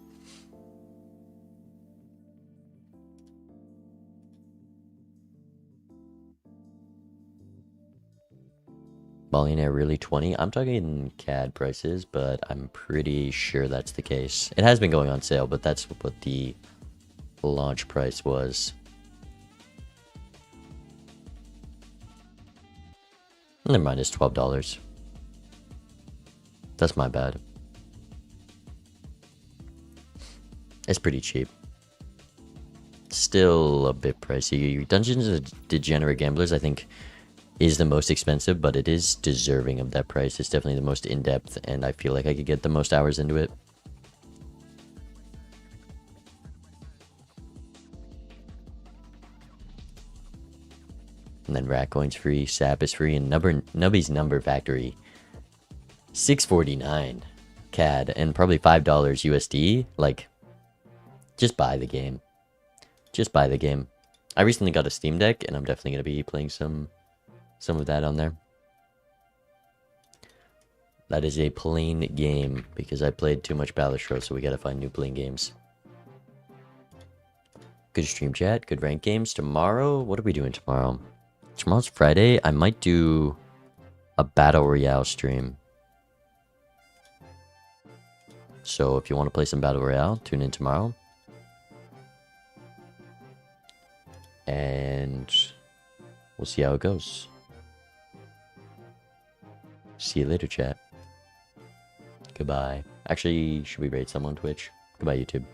Billionaire really 20? I'm talking CAD prices, but I'm pretty sure that's the case. It has been going on sale, but that's what the launch price was. Never mind, it's $12. That's my bad. It's pretty cheap. Still a bit pricey. Dungeons and Degenerate Gamblers, I think, is the most expensive, but it is deserving of that price. It's definitely the most in-depth, and I feel like I could get the most hours into it. And then Rat Coin's free, SAP is free, and Nubby's Number Factory, $6.49 CAD, and probably $5 USD. Like, just buy the game. Just buy the game. I recently got a Steam Deck, and I'm definitely going to be playing some of that on there. That is a plain game, because I played too much Balatro, so we got to find new plain games. Good stream chat, good rank games. Tomorrow, what are we doing tomorrow? Tomorrow's Friday. I might do a Battle Royale stream. So if you want to play some Battle Royale, tune in tomorrow. And we'll see how it goes. See you later, chat. Goodbye. Actually, should we rate someone on Twitch? Goodbye, YouTube.